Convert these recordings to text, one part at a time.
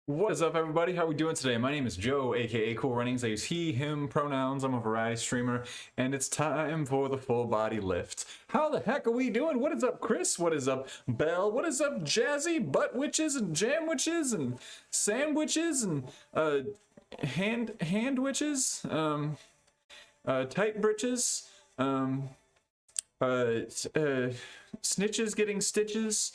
What is up, everybody? How are we doing today? My name is Joe, aka Cool Runnings. I use he, him pronouns. I'm a variety streamer, and it's time for the full body lift. How the heck are we doing? What is up, Chris? What is up, Belle? What is up, Jazzy? Butt witches and jam witches and sandwiches and hand witches, tight britches, snitches getting stitches.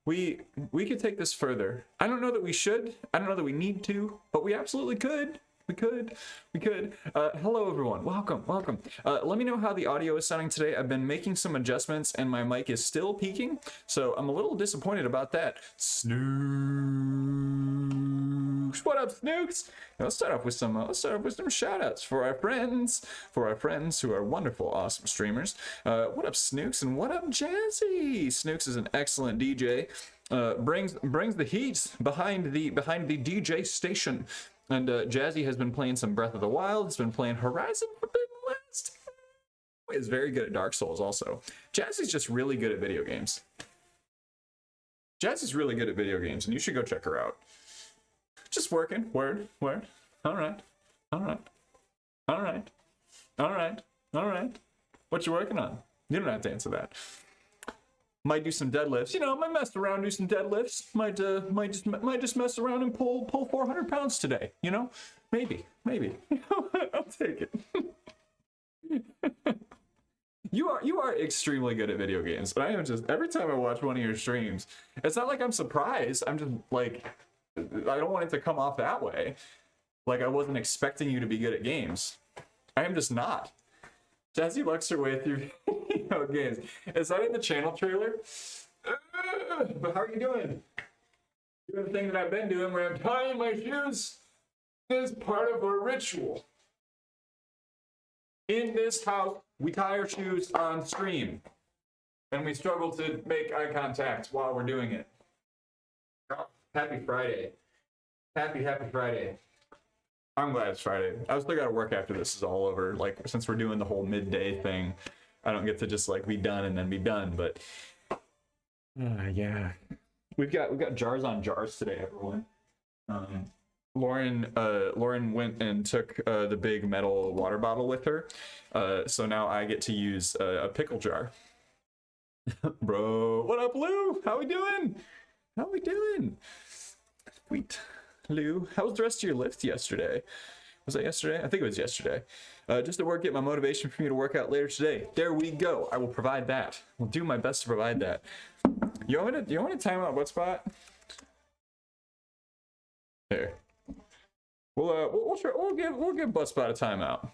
We could take this further. I don't know that we should. I don't know that we need to, but we absolutely could. We could. Hello, everyone. Welcome. Let me know how the audio is sounding today. I've been making some adjustments, and my mic is still peaking, so I'm a little disappointed about that. Snooks. What up, Snooks? Now, let's start off with some shout-outs for our friends who are wonderful, awesome streamers. What up, Snooks, and what up, Jazzy? Snooks is an excellent DJ. Brings the heat behind the DJ station. And Jazzy has been playing some Breath of the Wild. Has been playing Horizon Forbidden West. Is very good at Dark Souls also. Jazzy's just really good at video games. Jazzy's really good at video games, and you should go check her out. Just working. Word. All right. What you working on? You don't have to answer that. Might do some deadlifts. You know, might mess around, do some deadlifts. Might just mess around and pull 400 pounds today. You know, maybe. You know what? I'll take it. You are extremely good at video games, but I am just every time I watch one of your streams, it's not like I'm surprised. I'm just like, I don't want it to come off that way. Like I wasn't expecting you to be good at games. I am just not. Jazzy looks her way through games. Is that in the channel trailer? But how are you doing? Doing the thing that I've been doing where I'm tying my shoes is part of a ritual. In this house, we tie our shoes on stream. And we struggle to make eye contact while we're doing it. Oh, happy Friday. Happy Friday. I'm glad it's Friday. I still gotta work after this is all over. Like, since we're doing the whole midday thing, I don't get to just like be done and then be done, but yeah. We've got jars on jars today, everyone. Lauren went and took the big metal water bottle with her. So now I get to use a pickle jar. Bro, what up, Lou? How we doing? Sweet. Lou, how was the rest of your lift yesterday? Was that yesterday? I think it was yesterday. Just at work, get my motivation for me to work out later today. There we go. I will provide that. I'll do my best to provide that. You want me to time out what spot? There. We'll give butt spot a timeout.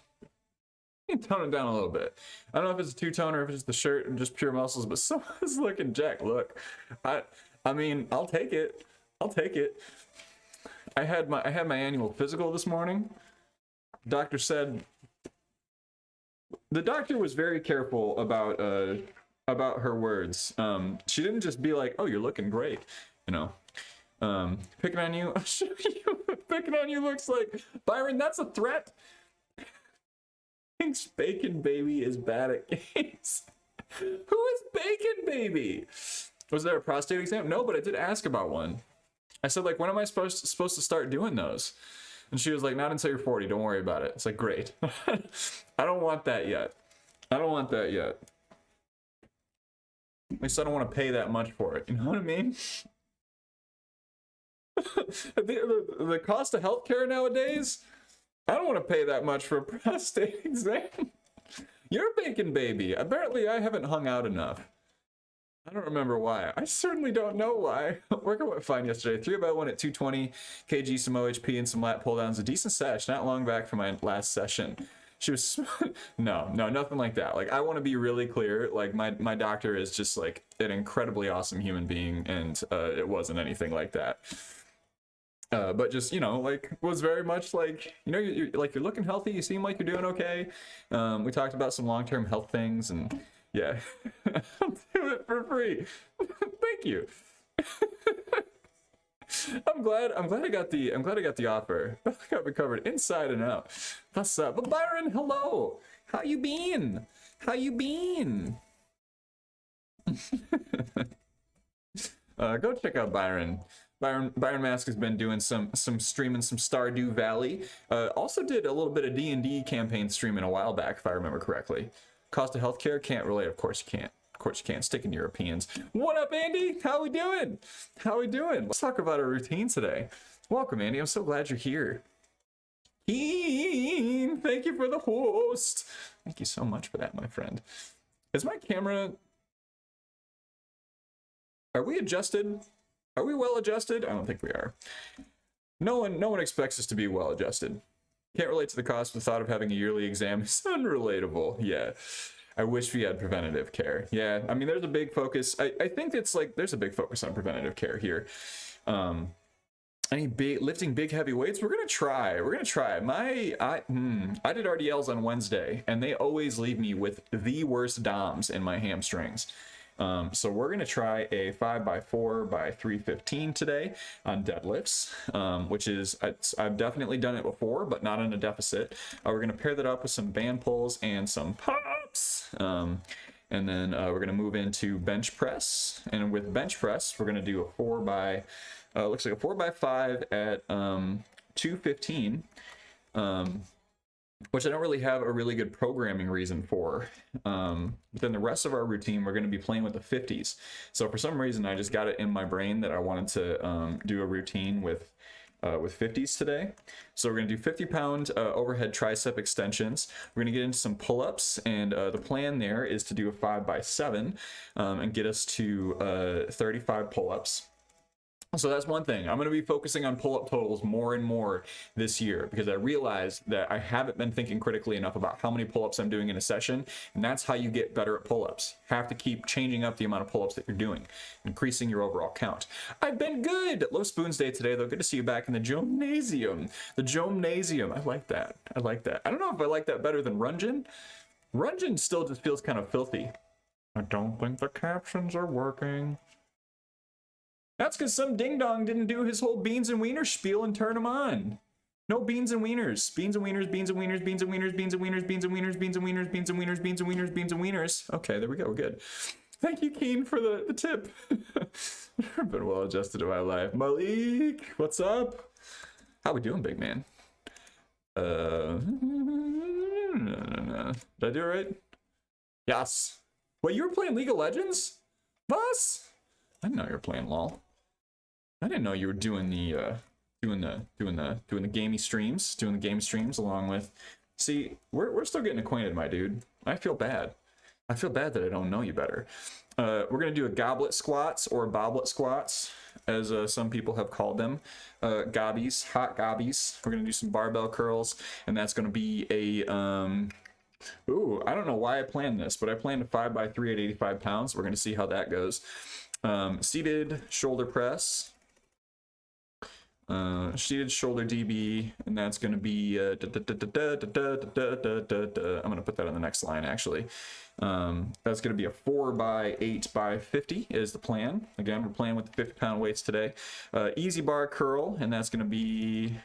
You can tone it down a little bit. I don't know if it's a two-tone or if it's just the shirt and just pure muscles, but someone's looking jacked. Look, I mean, I'll take it. I had my annual physical this morning. Doctor said the doctor was very careful about her words. She didn't just be like, "Oh, you're looking great," you know. Picking on you, I'll show you. Picking on you looks like Byron. That's a threat. Thinks Bacon Baby is bad at games. Who is Bacon Baby? Was there a prostate exam? No, but I did ask about one. I said, like, when am I supposed to start doing those? And she was like, not until you're 40. Don't worry about it. It's like, great. I don't want that yet. At least I don't want to pay that much for it. You know what I mean? The cost of healthcare nowadays, I don't want to pay that much for a prostate exam. You're a Bacon Baby. Apparently, I haven't hung out enough. I don't remember why. I certainly don't know why. Workout went fine yesterday. 3x1 at 220 kg, some OHP, and some lat pull downs. A decent sesh, not long back from my last session. She was no, nothing like that. Like, I want to be really clear. Like, my doctor is just like an incredibly awesome human being, and it wasn't anything like that. But just, you know, like, was very much like, you know, you're looking healthy. You seem like you're doing okay. We talked about some long-term health things, and yeah, I'll do it for free. Thank you. I'm glad I got the offer. I got me covered inside and out. What's up? But Byron, hello. How you been? Go check out Byron. Byron Mask has been doing some streaming some Stardew Valley. Also did a little bit of D&D campaign streaming a while back, if I remember correctly. Cost of healthcare, can't relate. Of course you can't. Of course you can't. Sticking Europeans. What up, Andy? How we doing? How we doing? Let's talk about our routine today. Welcome, Andy. I'm so glad you're here. Keen, thank you for the host. Thank you so much for that, my friend. Is my camera... Are we adjusted? Are we well adjusted? I don't think we are. No one expects us to be well adjusted. Can't relate to the cost of the thought of having a yearly exam. It's unrelatable. Yeah. I wish we had preventative care. Yeah, I mean, there's a big focus. I think it's like, there's a big focus on preventative care here. Lifting big heavy weights? We're gonna try. I did RDLs on Wednesday, and they always leave me with the worst DOMs in my hamstrings. So we're gonna try a 5x4 by 315 today on deadlifts, which is, I've definitely done it before, but not in a deficit. We're gonna pair that up with some band pulls and some pops. And then we're gonna move into bench press. And with bench press, we're gonna do a 4 by, looks like a 4x5 at 215. Which I don't really have a really good programming reason for. But then the rest of our routine, we're going to be playing with the 50s. So for some reason, I just got it in my brain that I wanted to do a routine with 50s today. So we're going to do 50-pound overhead tricep extensions. We're going to get into some pull-ups, and the plan there is to do a 5x7 and get us to 35 pull-ups. So that's one thing. I'm going to be focusing on pull-up totals more and more this year, because I realized that I haven't been thinking critically enough about how many pull-ups I'm doing in a session, and that's how you get better at pull-ups. Have to keep changing up the amount of pull-ups that you're doing, increasing your overall count. I've been good. Low Spoons Day today, though. Good to see you back in the Gymnasium. The Gymnasium. I like that. I like that. I don't know if I like that better than Rungeon. Rungeon still just feels kind of filthy. I don't think the captions are working. That's because some ding-dong didn't do his whole beans and wieners spiel and turn them on. No beans and wieners. Beans and wieners, beans and wieners, beans and wieners, beans and wieners, beans and wieners, beans and wieners, beans and wieners, beans and wieners, beans and wieners. Okay, there we go. We're good. Thank you, Keen, for the tip. I've been well adjusted to my life. Malik, what's up? How we doing, big man? No. Did I do it right? Yes. Wait, you were playing League of Legends? Boss? I didn't know you were playing LOL. I didn't know you were doing the doing the gamey streams, along with. See, we're still getting acquainted, my dude. I feel bad. I feel bad that I don't know you better. We're gonna do a goblet squats or boblet squats, as some people have called them. Gobbies, hot gobbies. We're gonna do some barbell curls, and that's gonna be a ooh, I don't know why I planned this, but I planned a 5x3 at 85 pounds. We're gonna see how that goes. Seated shoulder press, seated shoulder DB, and that's going to be I'm going to put that on the next line, actually. That's going to be a 4x8x50 is the plan. Again, we're playing with the 50-pound weights today. Easy bar curl, and that's going to be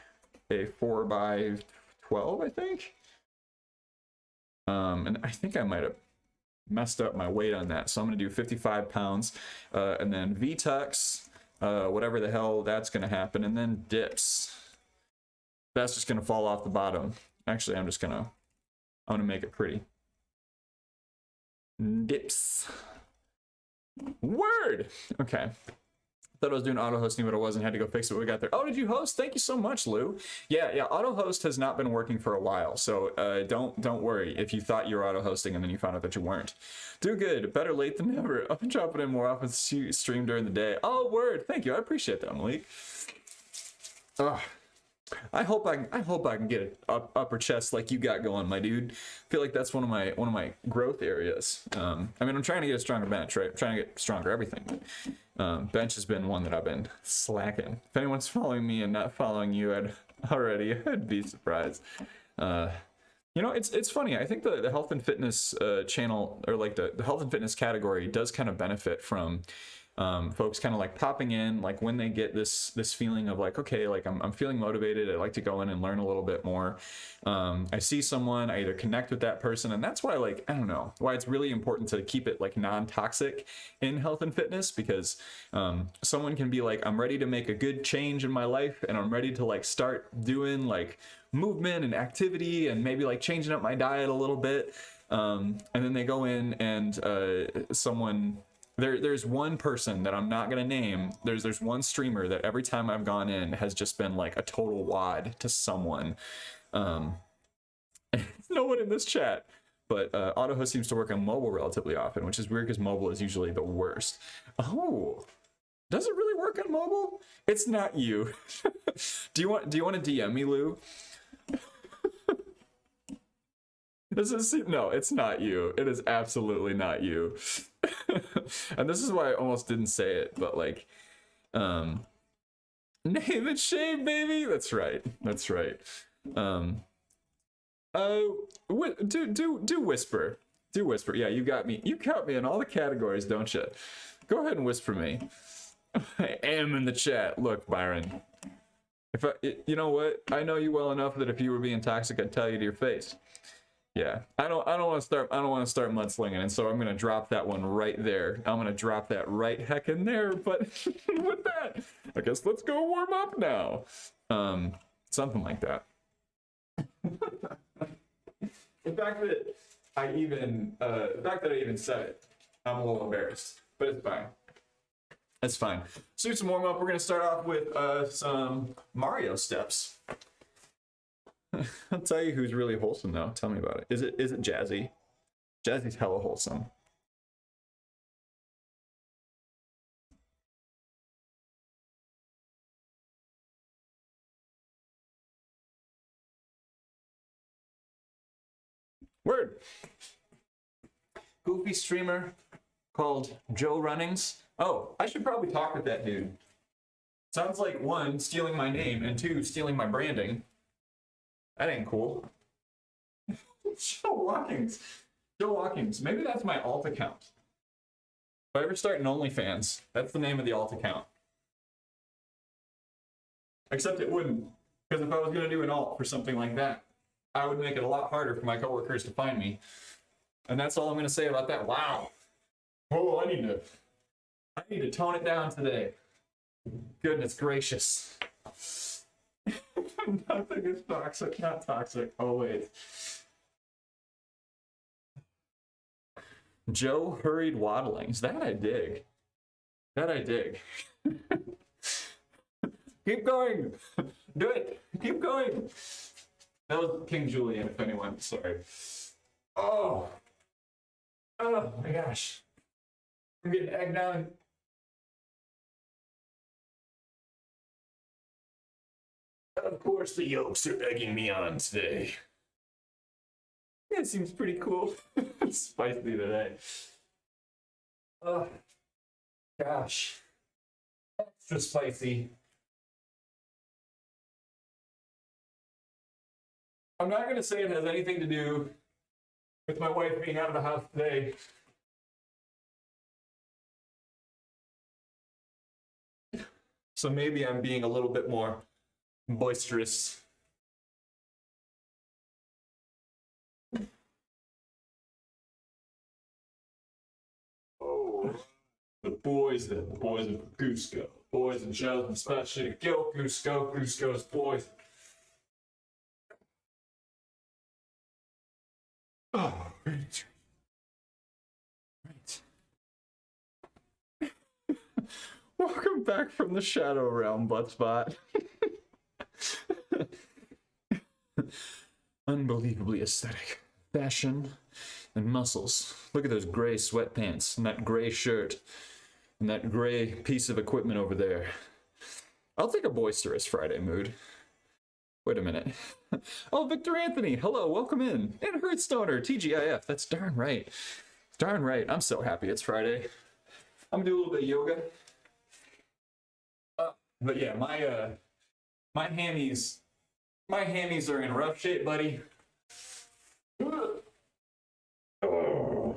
a 4x12, I think. And I think I might have messed up my weight on that, so I'm going to do 55 pounds, and then V-tucks, whatever the hell that's going to happen, and then dips. That's just going to fall off the bottom. Actually, I'm going to make it pretty. Dips. Word! Okay. Thought I was doing auto hosting, but I wasn't. Had to go fix it. What we got there? Oh, did you host? Thank you so much, Lou. Yeah. Auto host has not been working for a while, so don't worry if you thought you were auto hosting and then you found out that you weren't. Do good. Better late than never. I've been dropping in more often since you stream during the day. Oh, word. Thank you. I appreciate that, Malik. Ugh. I hope I can get an upper chest like you got going, my dude. I feel like that's one of my growth areas. I mean, I'm trying to get a stronger bench, right? I'm trying to get stronger everything. But bench has been one that I've been slacking. If anyone's following me and not following you, I'd be surprised. You know, it's funny. I think the health and fitness channel, or like the health and fitness category, does kind of benefit from folks kind of like popping in, like when they get this feeling of like, okay, like I'm feeling motivated, I'd like to go in and learn a little bit more. I see someone, I either connect with that person, and that's why, like, I don't know, why it's really important to keep it like non-toxic in health and fitness, because someone can be like, I'm ready to make a good change in my life, and I'm ready to like start doing like movement and activity and maybe like changing up my diet a little bit. And then they go in and there's one person that I'm not gonna name. There's one streamer that every time I've gone in has just been like a total wad to someone. No one in this chat, but AutoHost seems to work on mobile relatively often, which is weird because mobile is usually the worst. Oh, does it really work on mobile? It's not you. Do you want to DM me, Lou? No, it's not you. It is absolutely not you. And this is why I almost didn't say it, but like, name and shame, baby. That's right. That's right. Do whisper. Do whisper. Yeah, you got me. You got me in all the categories, don't you? Go ahead and whisper me. I am in the chat. Look, Byron. You know what? I know you well enough that if you were being toxic, I'd tell you to your face. Yeah, I don't want to start mudslinging, and so I'm gonna drop that one right there. I'm gonna drop that right heck in there. But with that, I guess let's go warm up now. Something like that. The fact that I even said it, I'm a little embarrassed, but it's fine. It's fine. So do some warm up. We're gonna start off with some Mario steps. I'll tell you who's really wholesome though. Tell me about it. Is it Jazzy? Jazzy's hella wholesome. Word. Goofy streamer called Joe Runnings. Oh, I should probably talk with that dude. Sounds like one, stealing my name, and two, stealing my branding. That ain't cool. Joe Watkins. Joe Watkins. Maybe that's my alt account. If I ever start an OnlyFans, that's the name of the alt account. Except it wouldn't. Because if I was going to do an alt for something like that, I would make it a lot harder for my coworkers to find me. And that's all I'm going to say about that. Wow. Oh, I need to tone it down today. Goodness gracious. Nothing is toxic, not toxic. Oh, wait. Joe hurried waddlings. That I dig. That I dig. Keep going. Do it. Keep going. That was King Julian, if anyone. Sorry. Oh. Oh, my gosh. I'm getting egged on. Of course, the yolks are egging me on today. Yeah, it seems pretty cool. It's spicy today. Oh, gosh. Extra spicy. I'm not going to say it has anything to do with my wife being out of the house today. So maybe I'm being a little bit more boisterous. Oh, the boys of Cusco. Boys and shells and special go Cusco, Cusco's boys. Oh, right. Welcome back from the Shadow Realm, Buttspot. Unbelievably aesthetic. Fashion and muscles. Look at those gray sweatpants and that gray shirt and that gray piece of equipment over there. I'll take a boisterous Friday mood. Wait a minute. Oh, Victor Anthony. Hello, welcome in. And Hearthstoner, TGIF. That's darn right. Darn right. I'm so happy it's Friday. I'm gonna do a little bit of yoga. But yeah, my hammies are in rough shape, buddy. Oh.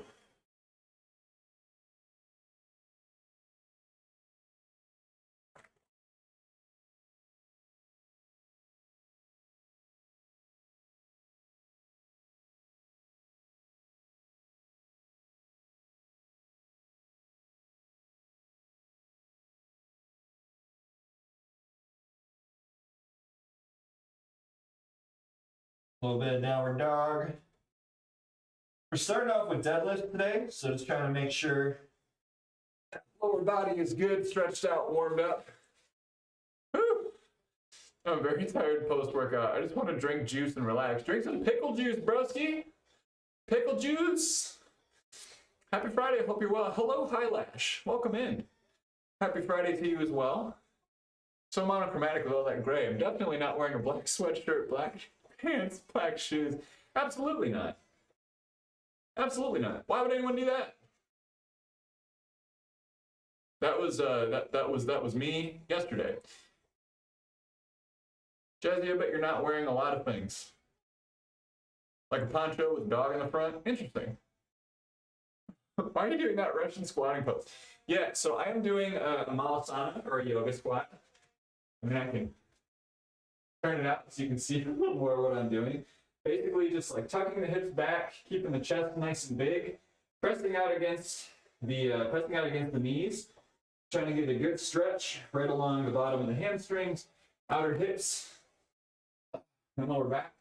A little bit of downward dog. We're starting off with deadlift today, so just trying to make sure lower body is good, stretched out, warmed up. Whew. I'm very tired post-workout. I just want to drink juice and relax. Drink some pickle juice, broski. Pickle juice. Happy Friday. Hope you're well. Hello, Highlash. Welcome in. Happy Friday to you as well. So monochromatic with all that gray. I'm definitely not wearing a black sweatshirt, black pants, black shoes. Absolutely not. Absolutely not. Why would anyone do that? That was me yesterday. Jazzy, I bet you're not wearing a lot of things. Like a poncho with a dog in the front? Interesting. Why are you doing that Russian squatting pose? Yeah, so I am doing a malasana, or a yoga squat. I mean, I can turn it out so you can see a little more what I'm doing. Basically, just like tucking the hips back, keeping the chest nice and big, pressing out against the knees, trying to get a good stretch right along the bottom of the hamstrings, outer hips, and lower back.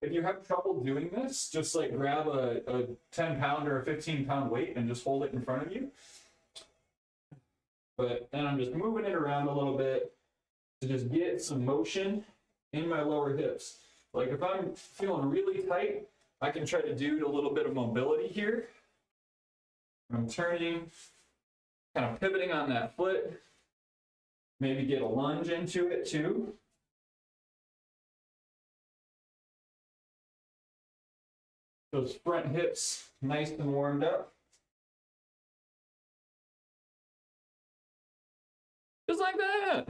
If you have trouble doing this, just like grab a 10-pound or a 15-pound weight and just hold it in front of you. But then I'm just moving it around a little bit to just get some motion in my lower hips. Like if I'm feeling really tight, I can try to do a little bit of mobility here. I'm turning, kind of pivoting on that foot. Maybe get a lunge into it too. Those front hips nice and warmed up. Just like that.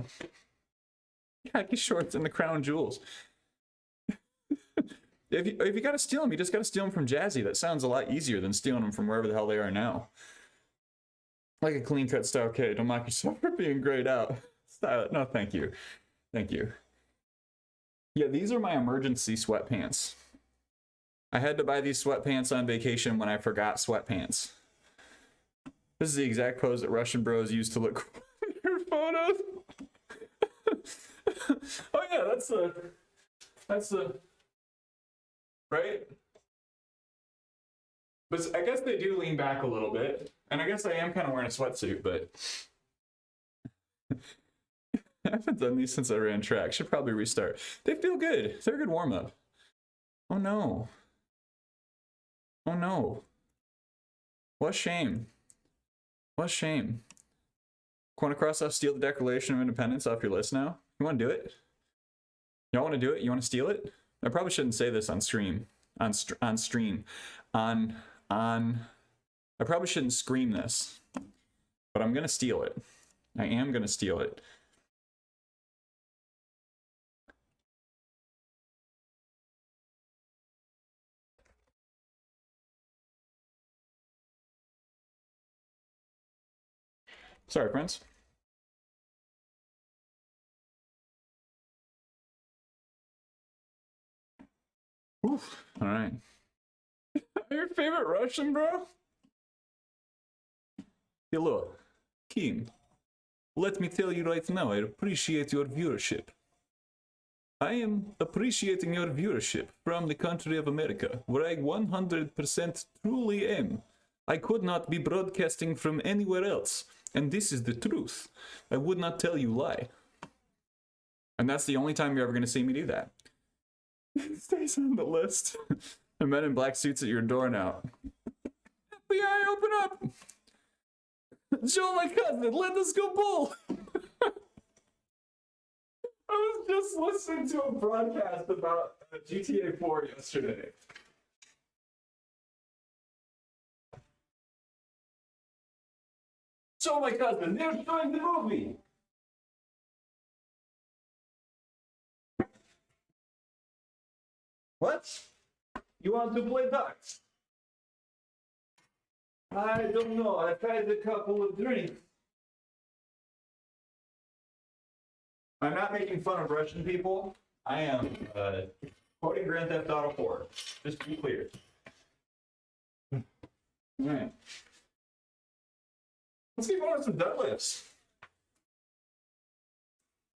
Khaki shorts and the crown jewels. If you got to steal them, you just got to steal them from Jazzy. That sounds a lot easier than stealing them from wherever the hell they are now. Like a clean cut style kid. Don't mock yourself for being grayed out. Style it. No, thank you. Thank you. Yeah, these are my emergency sweatpants. I had to buy these sweatpants on vacation when I forgot sweatpants. This is the exact pose that Russian bros used to look cool in your photos. Oh yeah, that's the right? But I guess they do lean back a little bit. And I guess I am kind of wearing a sweatsuit, but I haven't done these since I ran track. Should probably restart. They feel good. They're a good warm-up. Oh no. Oh no. What shame. What shame. Want to cross off steal the Declaration of Independence off your list now? You want to do it? Y'all want to do it? You want to steal it? I probably shouldn't say this on stream. I probably shouldn't scream this. But I'm going to steal it. I am going to steal it. Sorry, Prince. Oof. All right. Your favorite Russian, bro? Hello, King. Let me tell you right now, I appreciate your viewership. I am appreciating your viewership from the country of America, where I 100% truly am. I could not be broadcasting from anywhere else, and this is the truth. I would not tell you lie. And that's the only time you're ever going to see me do that. It stays on the list. The men in black suits at your door now. FBI, open up! Joe, my cousin, let us go bull! I was just listening to a broadcast about GTA 4 yesterday. Joe, my cousin, they're showing the movie! What? You want to play darts? I don't know. I've had a couple of drinks. I'm not making fun of Russian people. I am quoting Grand Theft Auto 4. Just to be clear. All right. Let's keep going with some deadlifts.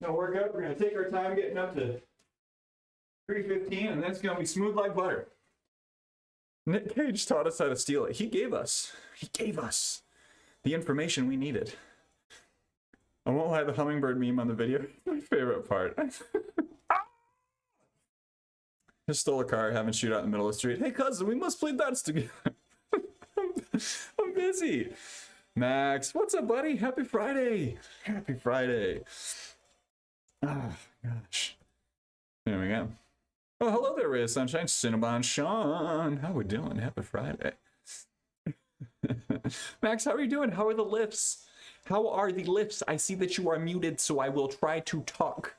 Gonna work up. We're gonna take our time getting up to 3:15, and then it's gonna be smooth like butter. Nick Cage taught us how to steal it. He gave us the information we needed. I won't lie, the hummingbird meme on the video is my favorite part. Just stole a car, having shootout in the middle of the street. Hey cousin, we must play darts together. I'm busy. Max, what's up, buddy? Happy Friday. Happy Friday. Oh, gosh. There we go. Oh, hello there, Ray of Sunshine. Cinnabon Sean. How we doing? Happy Friday. Max, how are you doing? How are the lifts? How are the lifts? I see that you are muted, so I will try to talk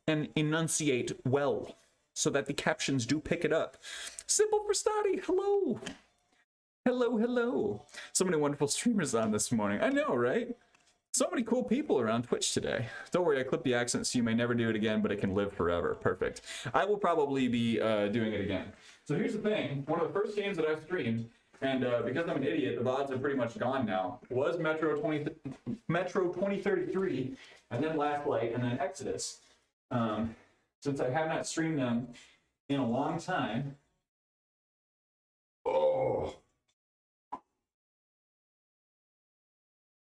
and enunciate well so that the captions do pick it up. Simple for study. Hello. Hello, hello. So many wonderful streamers on this morning. I know, right? So many cool people around Twitch today. Don't worry, I clipped the accent so you may never do it again, but it can live forever. Perfect. I will probably be doing it again. So here's the thing. One of the first games that I've streamed, and because I'm an idiot, the VODs are pretty much gone now, was Metro 2033, and then Last Light, and then Exodus. Since I have not streamed them in a long time. Oh.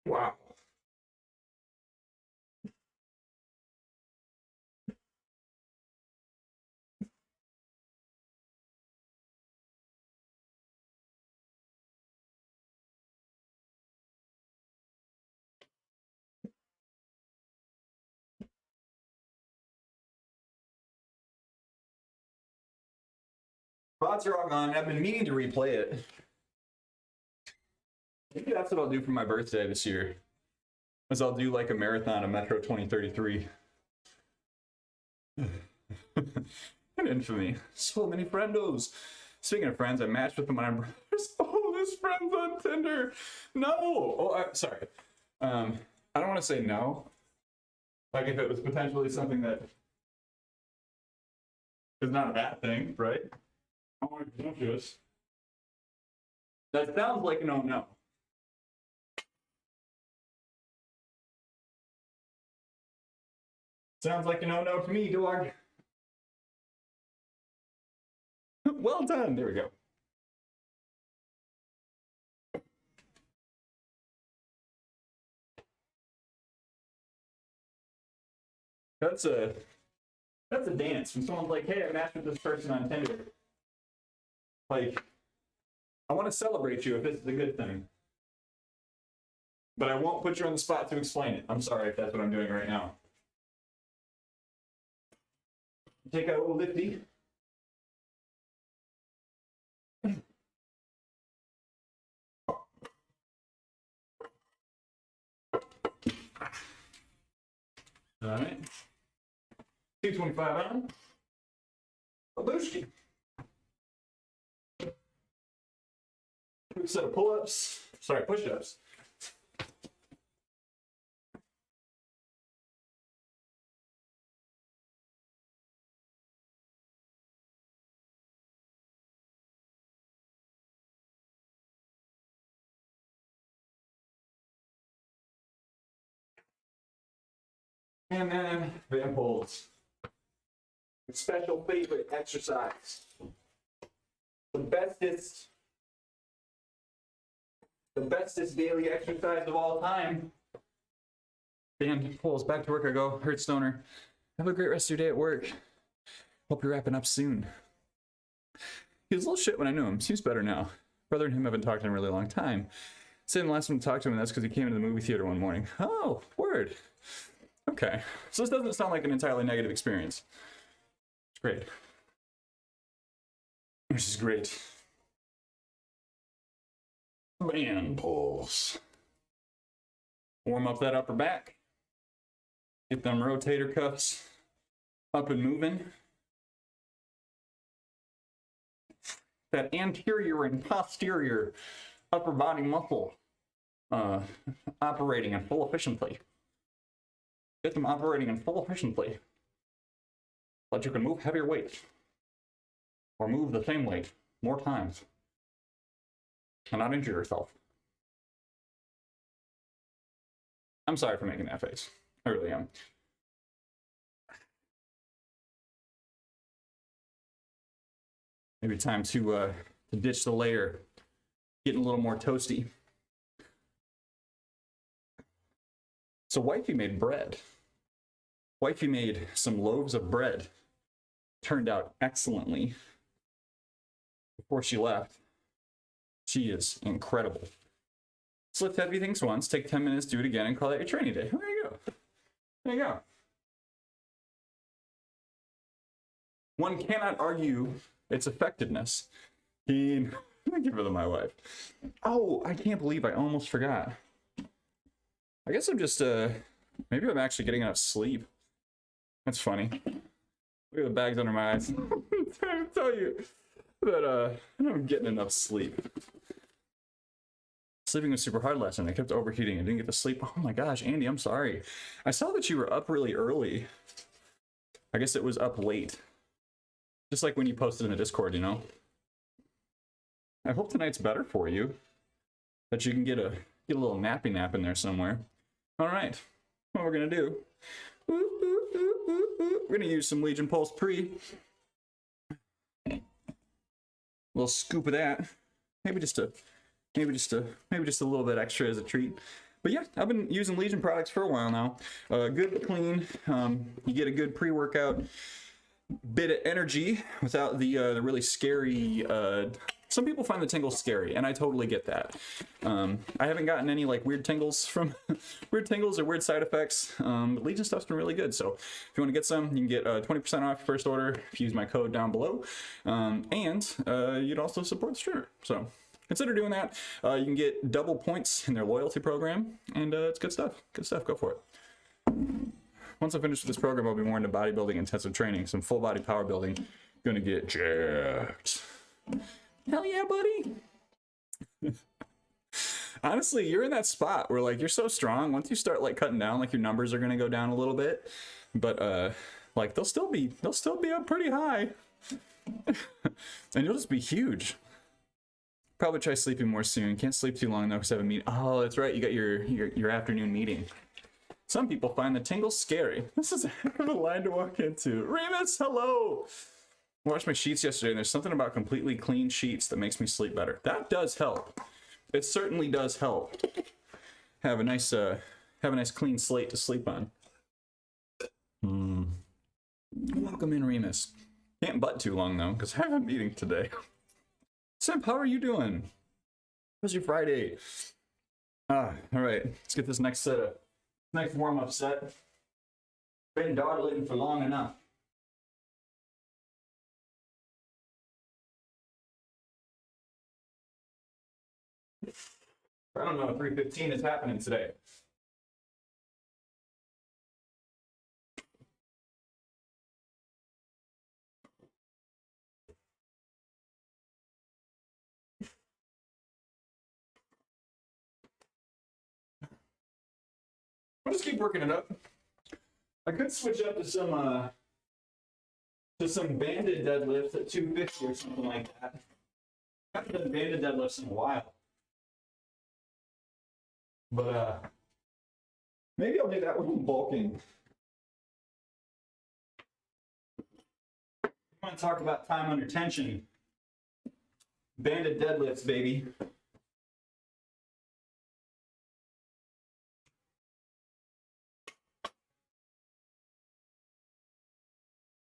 Wow. VODs are all gone. I've been meaning to replay it. Maybe that's what I'll do for my birthday this year. Is I'll do like a marathon of Metro 2033. And infamy. So many friendos. Speaking of friends, I matched with them on my brothers. Oh, this friend's on Tinder. No. Oh, sorry. I don't want to say no. Like if it was potentially something that is not a bad thing, right? Oh, don't do this. That sounds like an oh no. Sounds like an oh no to me, dog. Well done. There we go. That's a dance when someone's like, hey, I matched with this person on Tinder. Like, I want to celebrate you if this is a good thing. But I won't put you on the spot to explain it. I'm sorry if that's what I'm doing right now. Take out a little lifty. All right. 225 on. Babushki. Quick set of pull-ups. Sorry, push-ups. And then van pulls. Special favorite exercise. The bestest daily exercise of all time. Van pulls. Back to work I go. Hurt Stoner. Have a great rest of your day at work. Hope you're wrapping up soon. He was a little shit when I knew him. Seems better now. Brother and him haven't talked in a really long time. Saying the last time I talked to him, and that's because he came into the movie theater one morning. Oh, word. Okay. So this doesn't sound like an entirely negative experience. It's great. Which is great. Van pulls. Warm up that upper back. Get them rotator cuffs up and moving. That anterior and posterior upper body muscle operating in full efficiency. Get them operating in full efficiency. But you can move heavier weights. Or move the same weight more times. And not injure yourself. I'm sorry for making that face. I really am. Maybe time to ditch the layer, getting a little more toasty. So wifey made bread. Wifey made some loaves of bread. Turned out excellently. Before she left, she is incredible. So lift heavy things once, take 10 minutes, do it again, and call that your training day. There you go. There you go. One cannot argue its effectiveness. Give it to my wife. Oh, I can't believe I almost forgot. I guess I'm just, maybe I'm actually getting enough sleep. That's funny. Look at the bags under my eyes. I'm trying to tell you that, I'm getting enough sleep. Sleeping was super hard last night. I kept overheating and didn't get to sleep. Oh my gosh, Andy, I'm sorry. I saw that you were up really early. I guess it was up late. Just like when you posted in the Discord, you know? I hope tonight's better for you. That you can get a little nappy nap in there somewhere. All right, what we're gonna do? We're gonna use some Legion Pulse Pre. A little scoop of that. Maybe just a little bit extra as a treat. But yeah, I've been using Legion products for a while now. Good, clean. You get a good pre-workout bit of energy without the really scary. Some people find the tingles scary, and I totally get that. I haven't gotten any like weird tingles from weird tingles or weird side effects. But Legion stuff's been really good. So if you want to get some, you can get 20% off your first order if you use my code down below, and you'd also support the streamer. So consider doing that. You can get double points in their loyalty program, and it's good stuff. Good stuff. Go for it. Once I finish with this program, I'll be more into bodybuilding, intensive training, some full body power building. Gonna get jacked. Hell yeah, buddy. Honestly, you're in that spot where like you're so strong. Once you start like cutting down, like your numbers are gonna go down a little bit, but like they'll still be up pretty high, and you'll just be huge. Probably try sleeping more soon. Can't sleep too long though because I have a meeting. Oh, that's right. You got your afternoon meeting. Some people find the tingles scary. This is a heck of a line to walk into. Remus, hello. I washed my sheets yesterday, and there's something about completely clean sheets that makes me sleep better. That does help. It certainly does help. Have a nice clean slate to sleep on. Welcome in, Remus. Can't butt too long though, because I have a meeting today. Simp, how are you doing? How's your Friday? All right. Let's get this next warm-up set. Been dawdling for long enough. I don't know, 3:15 is happening today. I'll just keep working it up. I could switch up to some banded deadlifts at 250 or something like that. I haven't done banded deadlifts in a while. But maybe I'll do that when I'm bulking. I want to talk about time under tension. Banded deadlifts, baby.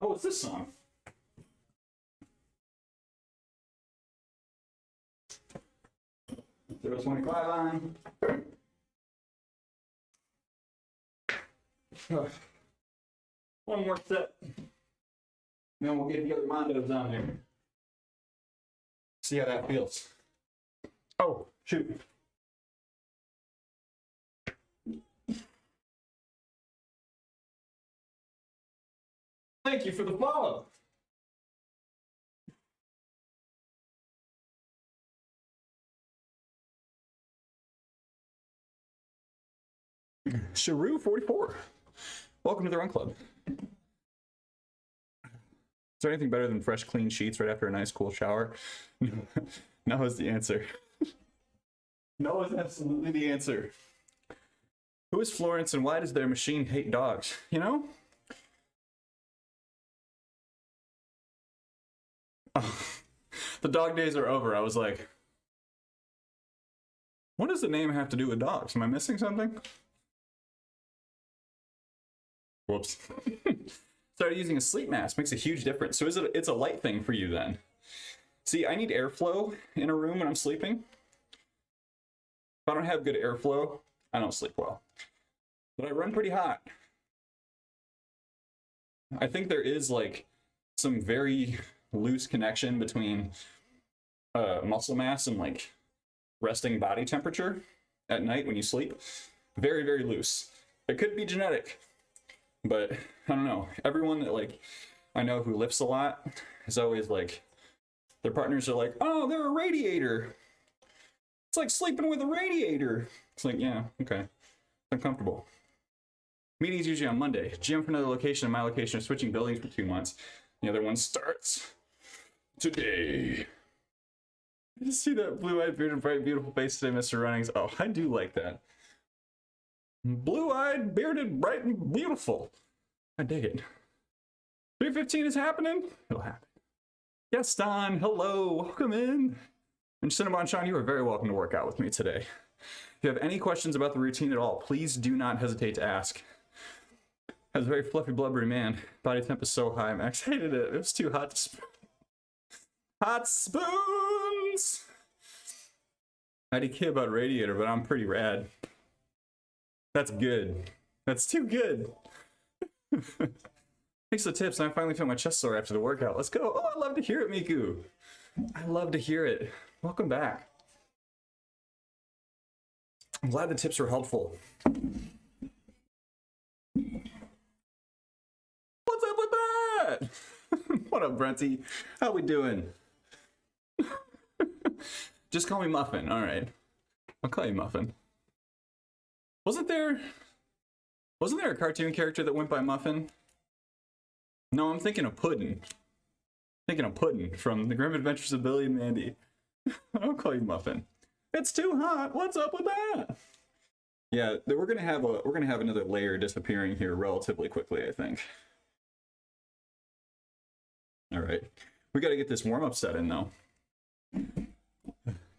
Oh, what's this song? Throw 25 on. One more set. Then we'll get the other Mondos on there. See how that feels. Oh, shoot. Thank you for the follow. Sharu 44. Welcome to the Run Club. Is there anything better than fresh, clean sheets right after a nice, cool shower? No is the answer. No is absolutely the answer. Who is Florence and why does their machine hate dogs? You know? Oh, the dog days are over. I was like, what does the name have to do with dogs? Am I missing something? Whoops. Started using a sleep mask. Makes a huge difference. So it's a light thing for you then? See, I need airflow in a room when I'm sleeping. If I don't have good airflow, I don't sleep well. But I run pretty hot. I think there is like some very loose connection between muscle mass and like resting body temperature at night when you sleep. Very, very loose. It could be genetic, but I don't know. Everyone that like I know who lifts a lot is always like, their partners are like, oh, they're a radiator. It's like sleeping with a radiator. It's like, yeah, okay. Uncomfortable. Meetings usually on Monday. Gym for another location and my location are switching buildings for 2 months. The other one starts today. I just see that blue-eyed, bearded, bright, beautiful face today, Mr. Runnings. Oh, I do like that. Blue-eyed, bearded, bright, and beautiful. I dig it. 3:15 is happening. It'll happen. Yes, Don. Hello. Welcome in. And Cinnabon Sean, you are very welcome to work out with me today. If you have any questions about the routine at all, please do not hesitate to ask. As a very fluffy, blubbery man, body temp is so high. Max hated it. It was too hot to spoon. Hot spoons! I had a kid about radiator, but I'm pretty rad. That's good. That's too good. Thanks for the tips. I finally feel my chest sore after the workout. Let's go. Oh, I love to hear it, Miku. I love to hear it. Welcome back. I'm glad the tips were helpful. What's up with that? What up, Brenty? How we doing? Just call me Muffin. All right. I'll call you Muffin. Wasn't there a cartoon character that went by Muffin? No, I'm thinking of Puddin'. Thinking of Puddin' from The Grim Adventures of Billy and Mandy. I'll call you Muffin. It's too hot. What's up with that? Yeah, we're gonna have another layer disappearing here relatively quickly, I think. All right, we got to get this warm-up set in though.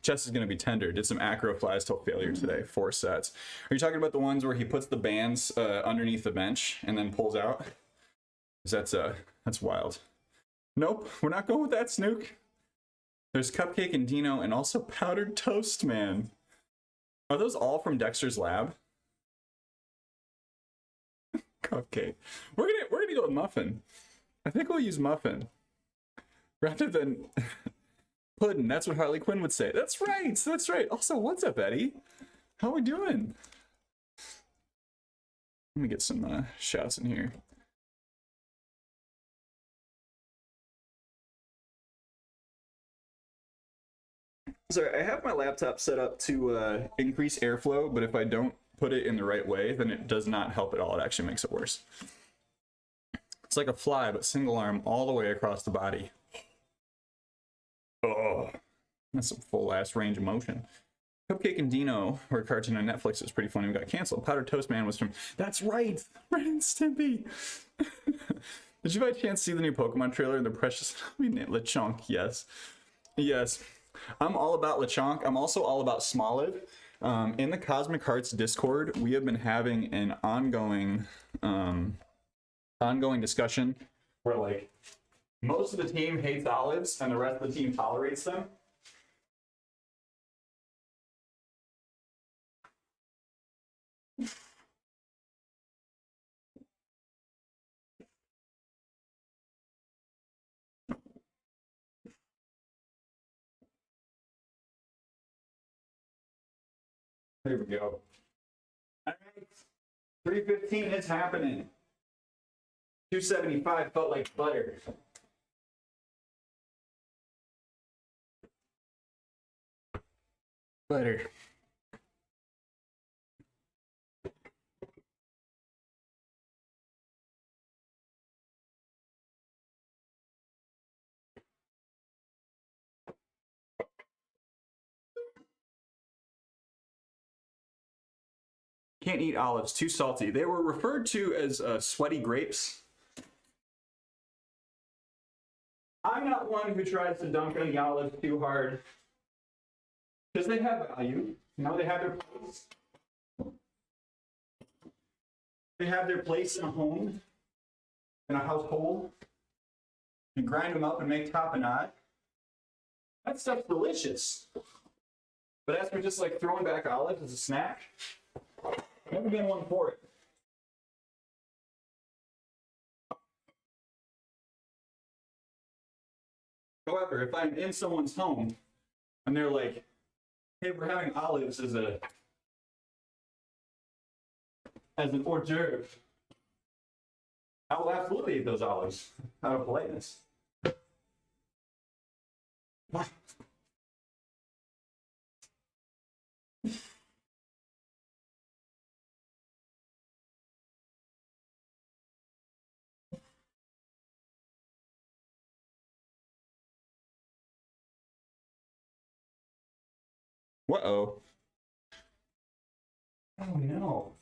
Chest is gonna be tender. Did some acro flies till failure today. 4 sets. Are you talking about the ones where he puts the bands underneath the bench and then pulls out? That's wild. Nope, we're not going with that, Snook. There's Cupcake and Dino, and also Powdered Toast Man. Are those all from Dexter's Lab? Cupcake. We're gonna go with Muffin. I think we'll use Muffin rather than Puddin'. That's what Harley Quinn would say. That's right. That's right. Also, what's up, Eddie? How we doing? Let me get some shouts in here. Sorry, I have my laptop set up to increase airflow, but if I don't put it in the right way, then it does not help at all. It actually makes it worse. It's like a fly, but single arm all the way across the body. Oh, that's some full-ass range of motion. Cupcake and Dino were a cartoon on Netflix. It was pretty funny. We got canceled. Powdered Toast Man was from... That's right! Ren and Stimpy! Did you by chance see the new Pokemon trailer and the precious... Lechonk, yes. Yes. I'm all about Lechonk. I'm also all about Smoliv. In the Cosmic Hearts Discord, we have been having an ongoing discussion where like most of the team hates olives and the rest of the team tolerates them. There we go. All right. 3:15 is happening. 275 felt like butter. Butter. Can't eat olives, too salty. They were referred to as sweaty grapes. I'm not one who tries to dunk on the olives too hard, because they have value. You know, they have their place. They have their place in a home, in a household. You grind them up and make tapenade. That stuff's delicious. But as for just like throwing back olives as a snack, never been one for it. However, if I'm in someone's home and they're like, hey, we're having olives as an hors d'oeuvre, I will absolutely eat those olives out of politeness. Uh-oh. Oh no.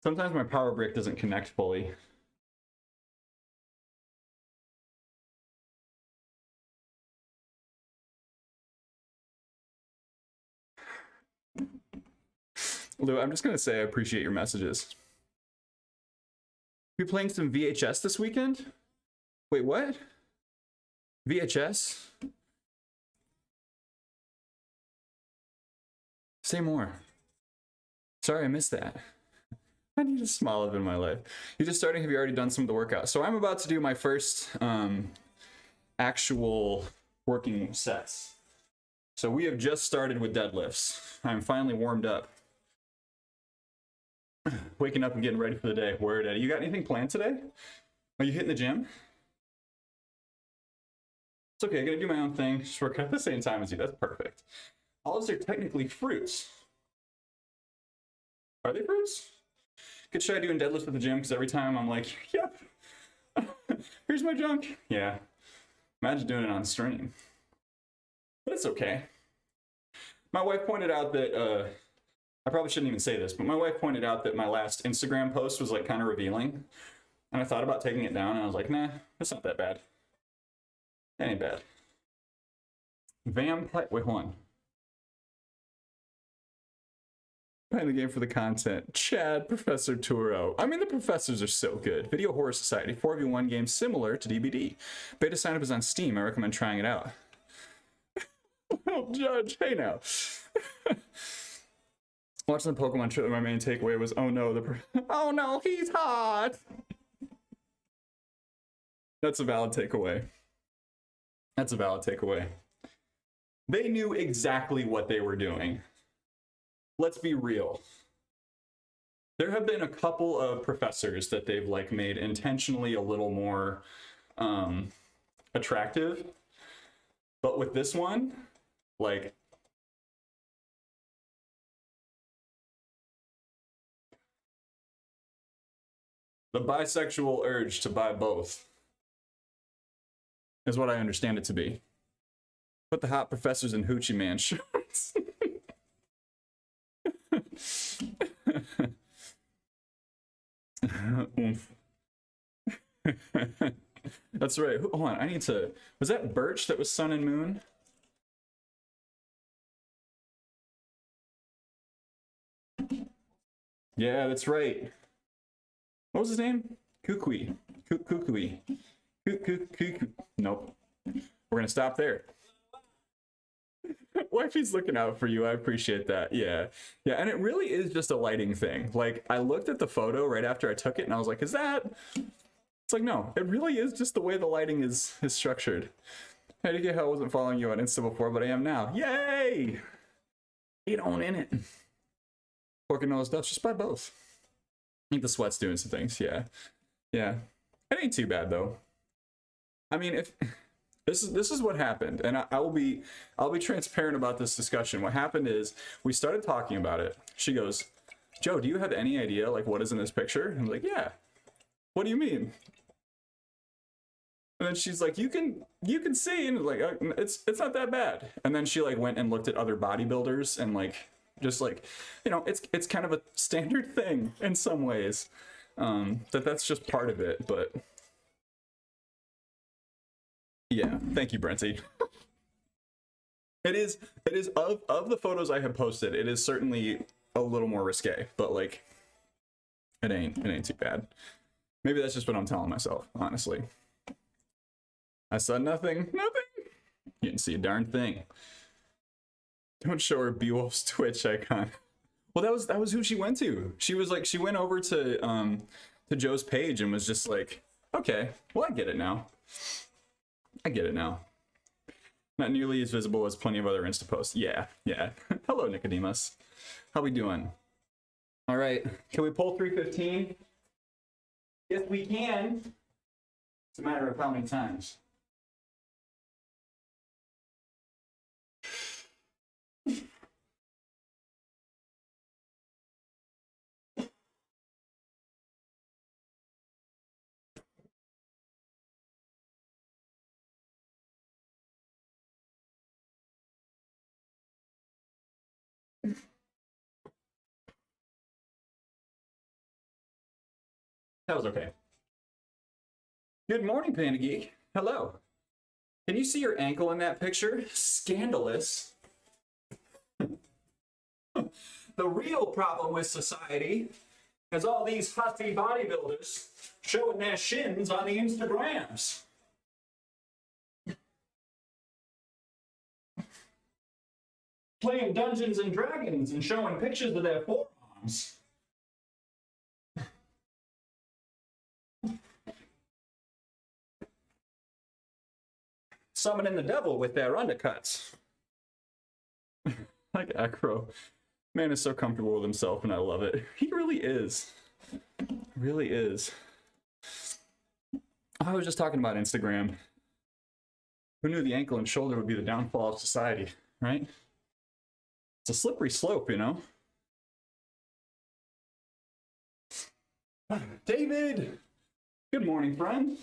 Sometimes my power brick doesn't connect fully. Lou, I'm just gonna say I appreciate your messages. You playing some VHS this weekend? Wait, what? VHS? Say more. Sorry, I missed that. I need a small of in my life. You just starting? Have you already done some of the workouts? So I'm about to do my first actual working sets. So we have just started with deadlifts. I'm finally warmed up. Waking up and getting ready for the day. Word, Eddie. You got anything planned today? Are you hitting the gym? It's okay, I'm gonna do my own thing. Just work at the same time as you. That's perfect. Olives are technically fruits. Are they fruits? Could try doing deadlifts at the gym because every time I'm like, yep, here's my junk. Yeah, imagine doing it on stream. But it's okay. My wife pointed out that, I probably shouldn't even say this, but my wife pointed out that my last Instagram post was like kind of revealing. And I thought about taking it down and I was like, nah, it's not that bad. That ain't bad. Vampire, wait, hold on. Playing the game for the content. Chad, Professor Turo. I mean, the professors are so good. Video Horror Society, 4v1 game similar to DBD. Beta signup is on Steam. I recommend trying it out. Oh, Judge, hey now. Watching the Pokemon trailer, my main takeaway was, oh no, oh no, he's hot. That's a valid takeaway. That's a valid takeaway. They knew exactly what they were doing. Let's be real. There have been a couple of professors that they've like made intentionally a little more attractive. But with this one, like, the bisexual urge to buy both is what I understand it to be. Put the hot professors in Hoochie Man shorts. That's right. Hold on, I need to... Was that Birch that was Sun and Moon? Yeah, that's right. What was his name? Kukui. Kukui. Nope. We're gonna stop there. Wifey's looking out for you. I appreciate that. Yeah. Yeah, and it really is just a lighting thing. Like, I looked at the photo right after I took it and I was like, is that... It's like, no, it really is just the way the lighting is structured. I did get how I wasn't following you on Insta before, but I am now. Yay! Get on in it. Pork and nose Dutch, just buy both. I think the sweat's doing some things, yeah. Yeah. It ain't too bad though. I mean, if this is what happened, and I'll be transparent about this discussion. What happened is we started talking about it. She goes, Joe, do you have any idea like what is in this picture? And I'm like, yeah. What do you mean? And then she's like, you can see, and like it's not that bad. And then she like went and looked at other bodybuilders and like Just like, you know, it's kind of a standard thing in some ways. That's just part of it, but yeah, thank you, Brenty. It is of the photos I have posted, it is certainly a little more risque, but like it ain't too bad. Maybe that's just what I'm telling myself, honestly. I saw nothing. You didn't see a darn thing. Don't show her Beowulf's Twitch icon. Well, that was who she went to. She was like, she went over to Joe's page and was just like, okay, well, I get it now. I get it now. Not nearly as visible as plenty of other Insta posts. Yeah. Hello, Nicodemus. How we doing? All right, can we pull 315? Yes, we can. It's a matter of how many times. That was okay. Good morning, Panda Geek. Hello. Can you see your ankle in that picture? Scandalous. The real problem with society is all these hussy bodybuilders showing their shins on the Instagrams. Playing Dungeons and Dragons and showing pictures of their forearms. Summoning the devil with their undercuts. Like Acro. Man is so comfortable with himself and I love it. He really is. Really is. I was just talking about Instagram. Who knew the ankle and shoulder would be the downfall of society, right? It's a slippery slope, you know? David! Good morning, friend.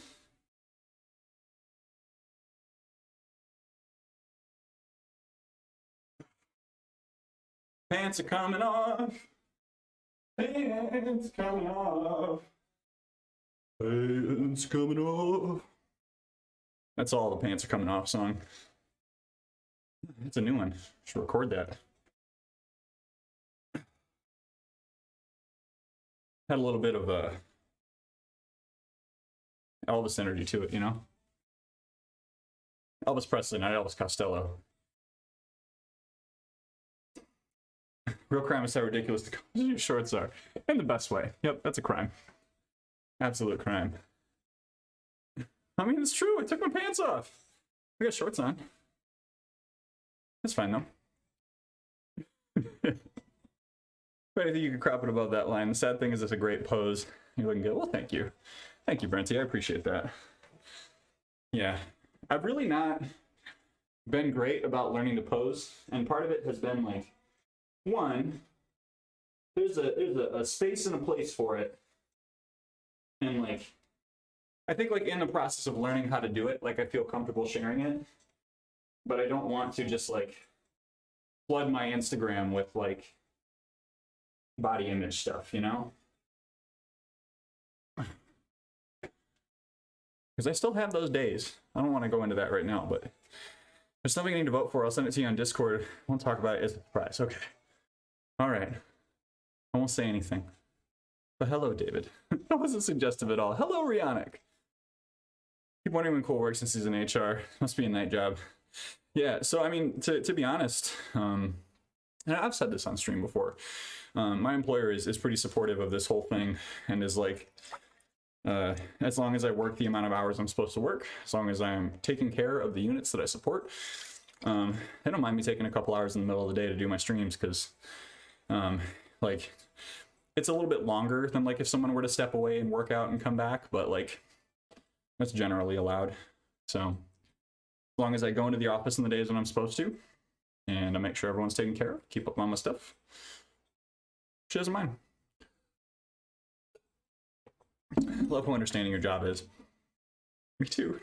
Pants are coming off. Pants coming off. Pants coming off. That's all the pants are coming off song. It's a new one. Should record that. Had a little bit of Elvis energy to it, you know? Elvis Presley, not Elvis Costello. Real crime is how ridiculous the shorts are. In the best way. Yep, that's a crime. Absolute crime. I mean, it's true. I took my pants off. I got shorts on. That's fine, though. But I think you can crop it above that line. The sad thing is it's a great pose. You're looking good. Well, thank you. Thank you, Brenty. I appreciate that. Yeah. I've really not been great about learning to pose. And part of it has been like, one, there's a space and a place for it. And like, I think like in the process of learning how to do it, like I feel comfortable sharing it. But I don't want to just like flood my Instagram with like body image stuff, you know? Because I still have those days. I don't want to go into that right now, but there's something I need to vote for. I'll send it to you on Discord. I won't talk about it as a surprise. Okay. All right. I won't say anything. But hello, David. That wasn't suggestive at all. Hello, Rionic. Keep wondering when Cole works since he's in HR. Must be a night job. Yeah, so I mean, to be honest, and I've said this on stream before, my employer is pretty supportive of this whole thing and is like, as long as I work the amount of hours I'm supposed to work, as long as I'm taking care of the units that I support, they don't mind me taking a couple hours in the middle of the day to do my streams because, like, it's a little bit longer than like if someone were to step away and work out and come back, but like, that's generally allowed. So as long as I go into the office in the days when I'm supposed to, and I make sure everyone's taken care of, keep up on my stuff, she doesn't mind. Love how understanding your job is. Me too.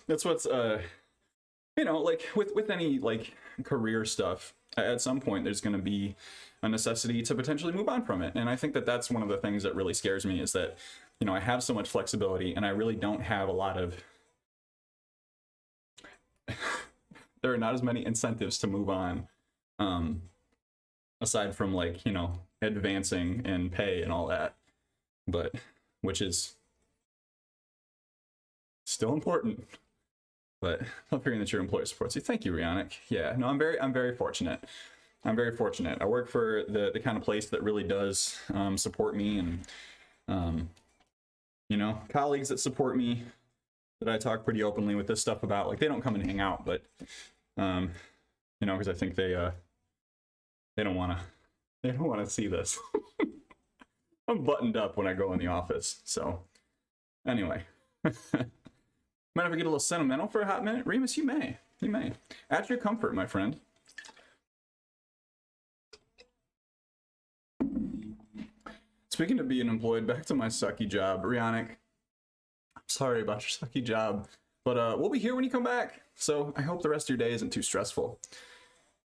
That's what's, you know, like with any like career stuff, at some point there's going to be a necessity to potentially move on from it. And I think that that's one of the things that really scares me, is that, you know, I have so much flexibility and I really don't have a lot of there are not as many incentives to move on, aside from, like, you know, advancing and pay and all that, but which is still important. But I'm hearing that your employer supports you. Thank you, Rionic. Yeah, no, I'm very fortunate. I'm very fortunate. I work for the kind of place that really does support me, and you know, colleagues that support me, that I talk pretty openly with this stuff about. Like, they don't come and hang out, but you know, because I think they don't want to see this. I'm buttoned up when I go in the office. So anyway, mind if I get a little sentimental for a hot minute? Remus, you may. At your comfort, my friend. Speaking of being employed, back to my sucky job. Rionic, I'm sorry about your sucky job, but we'll be here when you come back. So I hope the rest of your day isn't too stressful.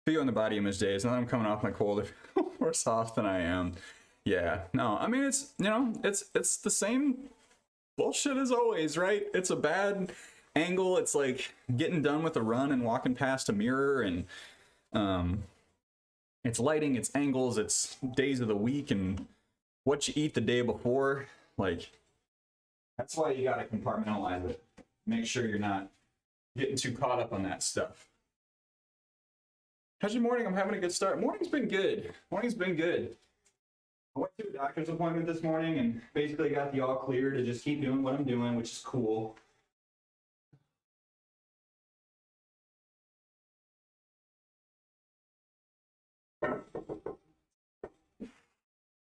For you on the body image days, now that I'm coming off my cold, I feel more soft than I am. Yeah, no, I mean, it's, you know, it's the same bullshit as always, right? It's a bad angle. It's like getting done with a run and walking past a mirror, and it's lighting, it's angles, it's days of the week, and what you eat the day before. Like, that's why you gotta compartmentalize it. Make sure you're not getting too caught up on that stuff. How's your morning? I'm having a good start. Morning's been good. I went to a doctor's appointment this morning and basically got the all clear to just keep doing what I'm doing, which is cool.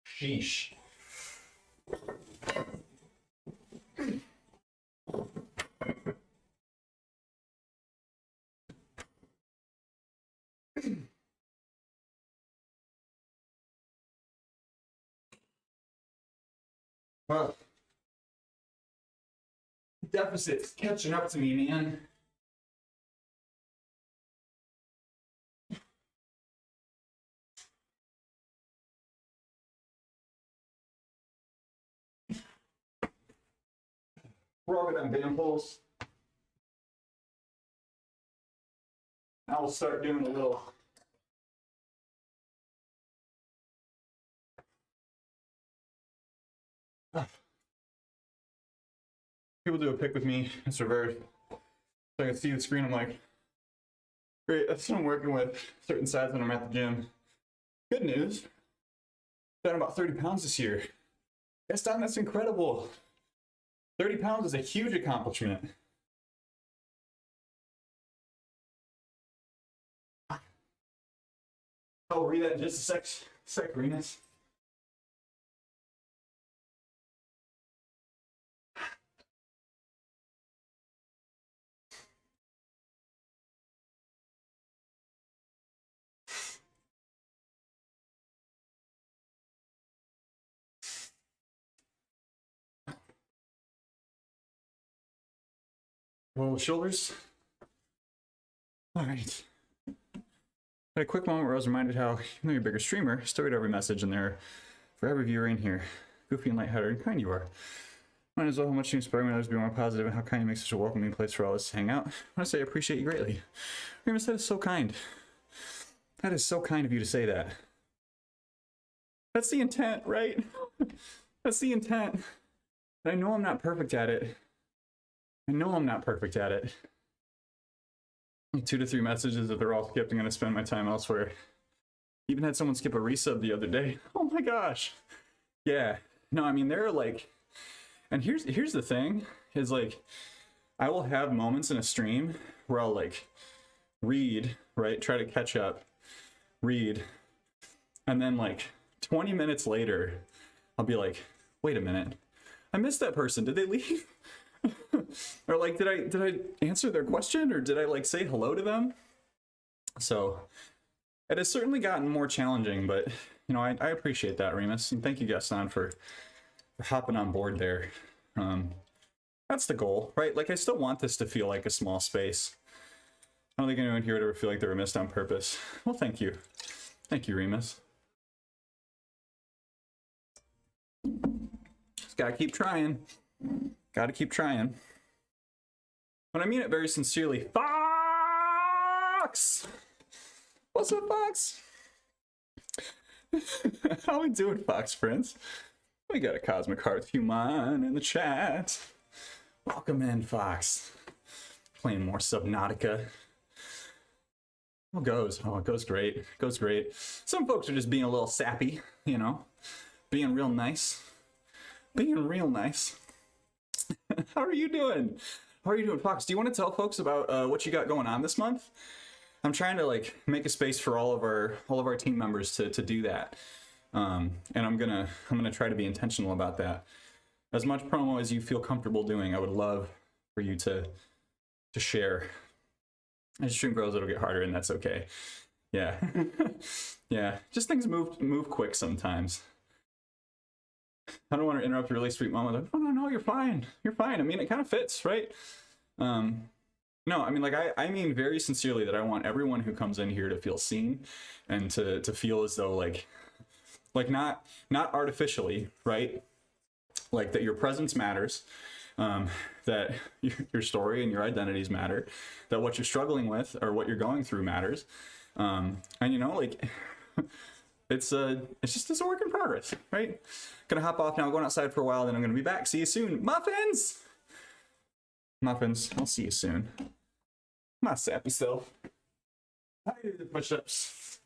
Sheesh. Well, deficit's catching up to me, man. We're all gonna band pulls. I will start doing a little people do a pick with me. It's reverse. So I can see the screen. I'm like, great, that's what I'm working with. Certain sides when I'm at the gym. Good news. Down about 30 pounds this year. Yes, Don, that's incredible. 30 pounds is a huge accomplishment. I'll read that in just a sec, Remus. Roll the shoulders. All right. Had a quick moment where I was reminded how, even though you're a bigger streamer, storied every message in there for every viewer in here. Goofy and lighthearted and kind you are. Might as well how much you inspire me others to be more positive, and how kind you make such a welcoming place for all us to hang out. I want to say I appreciate you greatly. Remus, that is so kind. That is so kind of you to say that. That's the intent, right? That's the intent. And I know I'm not perfect at it. Like 2 to 3 messages that they're all skipped. I'm going to spend my time elsewhere. Even had someone skip a resub the other day. Oh my gosh. Yeah. No, I mean, they're like, and here's the thing, is like, I will have moments in a stream where I'll like read, right? Try to catch up, read. And then like 20 minutes later, I'll be like, wait a minute. I missed that person. Did they leave? Or like, did I answer their question, or did I like say hello to them? So it has certainly gotten more challenging, but you know, I appreciate that, Remus, and thank you, Gaston, for hopping on board there. That's the goal, right? Like, I still want this to feel like a small space. I don't think anyone here would ever feel like they were missed on purpose. Well, thank you. Thank you, Remus. Just gotta keep trying. Gotta keep trying. But I mean it very sincerely. Fox! What's up, Fox? How we doing, Fox friends? We got a Cosmic Hearts Human in the chat. Welcome in, Fox. Playing more Subnautica. How it goes? Oh, it goes great. It goes great. Some folks are just being a little sappy, you know? Being real nice. Being real nice. How are you doing? How are you doing, Fox? Do you want to tell folks about what you got going on this month? I'm trying to like make a space for all of our team members to do that, and I'm gonna try to be intentional about that. As much promo as you feel comfortable doing, I would love for you to share. As stream grows, it'll get harder, and that's okay. Yeah, yeah. Just things move quick sometimes. I don't want to interrupt a really sweet moment. Oh no, you're fine. You're fine. I mean, it kind of fits, right? No, I mean, like, I mean very sincerely that I want everyone who comes in here to feel seen and to feel as though, like not artificially, right? Like, that your presence matters, that your story and your identities matter, that what you're struggling with or what you're going through matters. And, you know, like, it's just a work in progress, right? Gonna hop off now, going outside for a while, then I'm gonna be back. See you soon. Muffins! Muffins, I'll see you soon. My sappy self. I do the push-ups.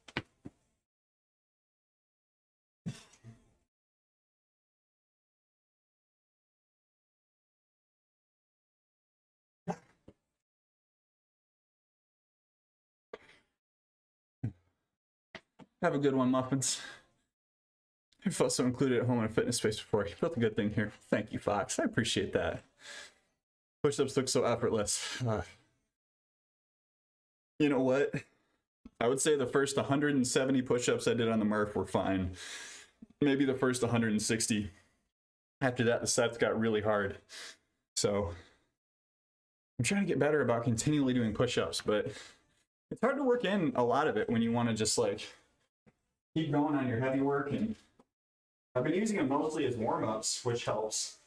Have a good one, Muffins. I've also included at home in a fitness space before. You built a good thing here. Thank you, Fox. I appreciate that. Push-ups look so effortless. You know what? I would say the first 170 push-ups I did on the Murph were fine. Maybe the first 160. After that, the sets got really hard. So I'm trying to get better about continually doing push-ups, but it's hard to work in a lot of it when you want to just like keep going on your heavy work. And I've been using them mostly as warm-ups, which helps.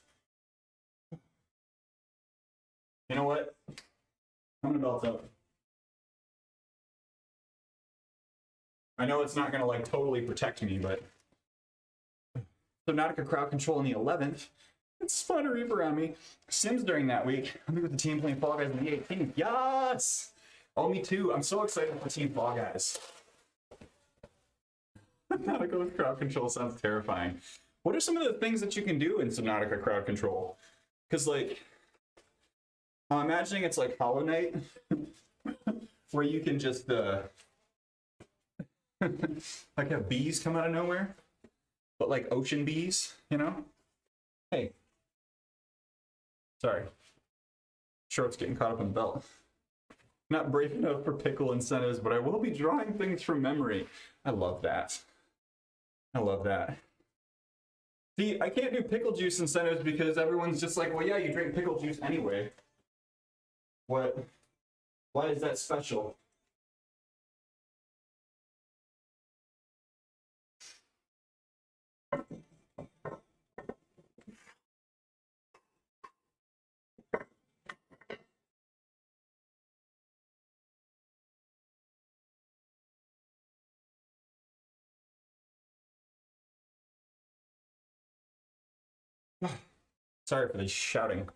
You know what? I'm gonna belt up. I know it's not gonna like totally protect me, but Subnautica crowd control in the 11th. It's Spider Reaper on me. Sims during that week. I'll be with the team playing Fall Guys on the 18th. Yes! Oh, me too. I'm so excited for Team Fall Guys. Subnautica with crowd control sounds terrifying. What are some of the things that you can do in Subnautica crowd control? Because like, I'm imagining it's like Hollow Knight, where you can just like have bees come out of nowhere, but like ocean bees, you know? Hey, sorry, shorts getting caught up in the belt. Not brave enough for pickle incentives, but I will be drawing things from memory. I love that. I love that. See, I can't do pickle juice incentives because everyone's just like, well, yeah, you drink pickle juice anyway. What? Why is that special? Sorry for the shouting.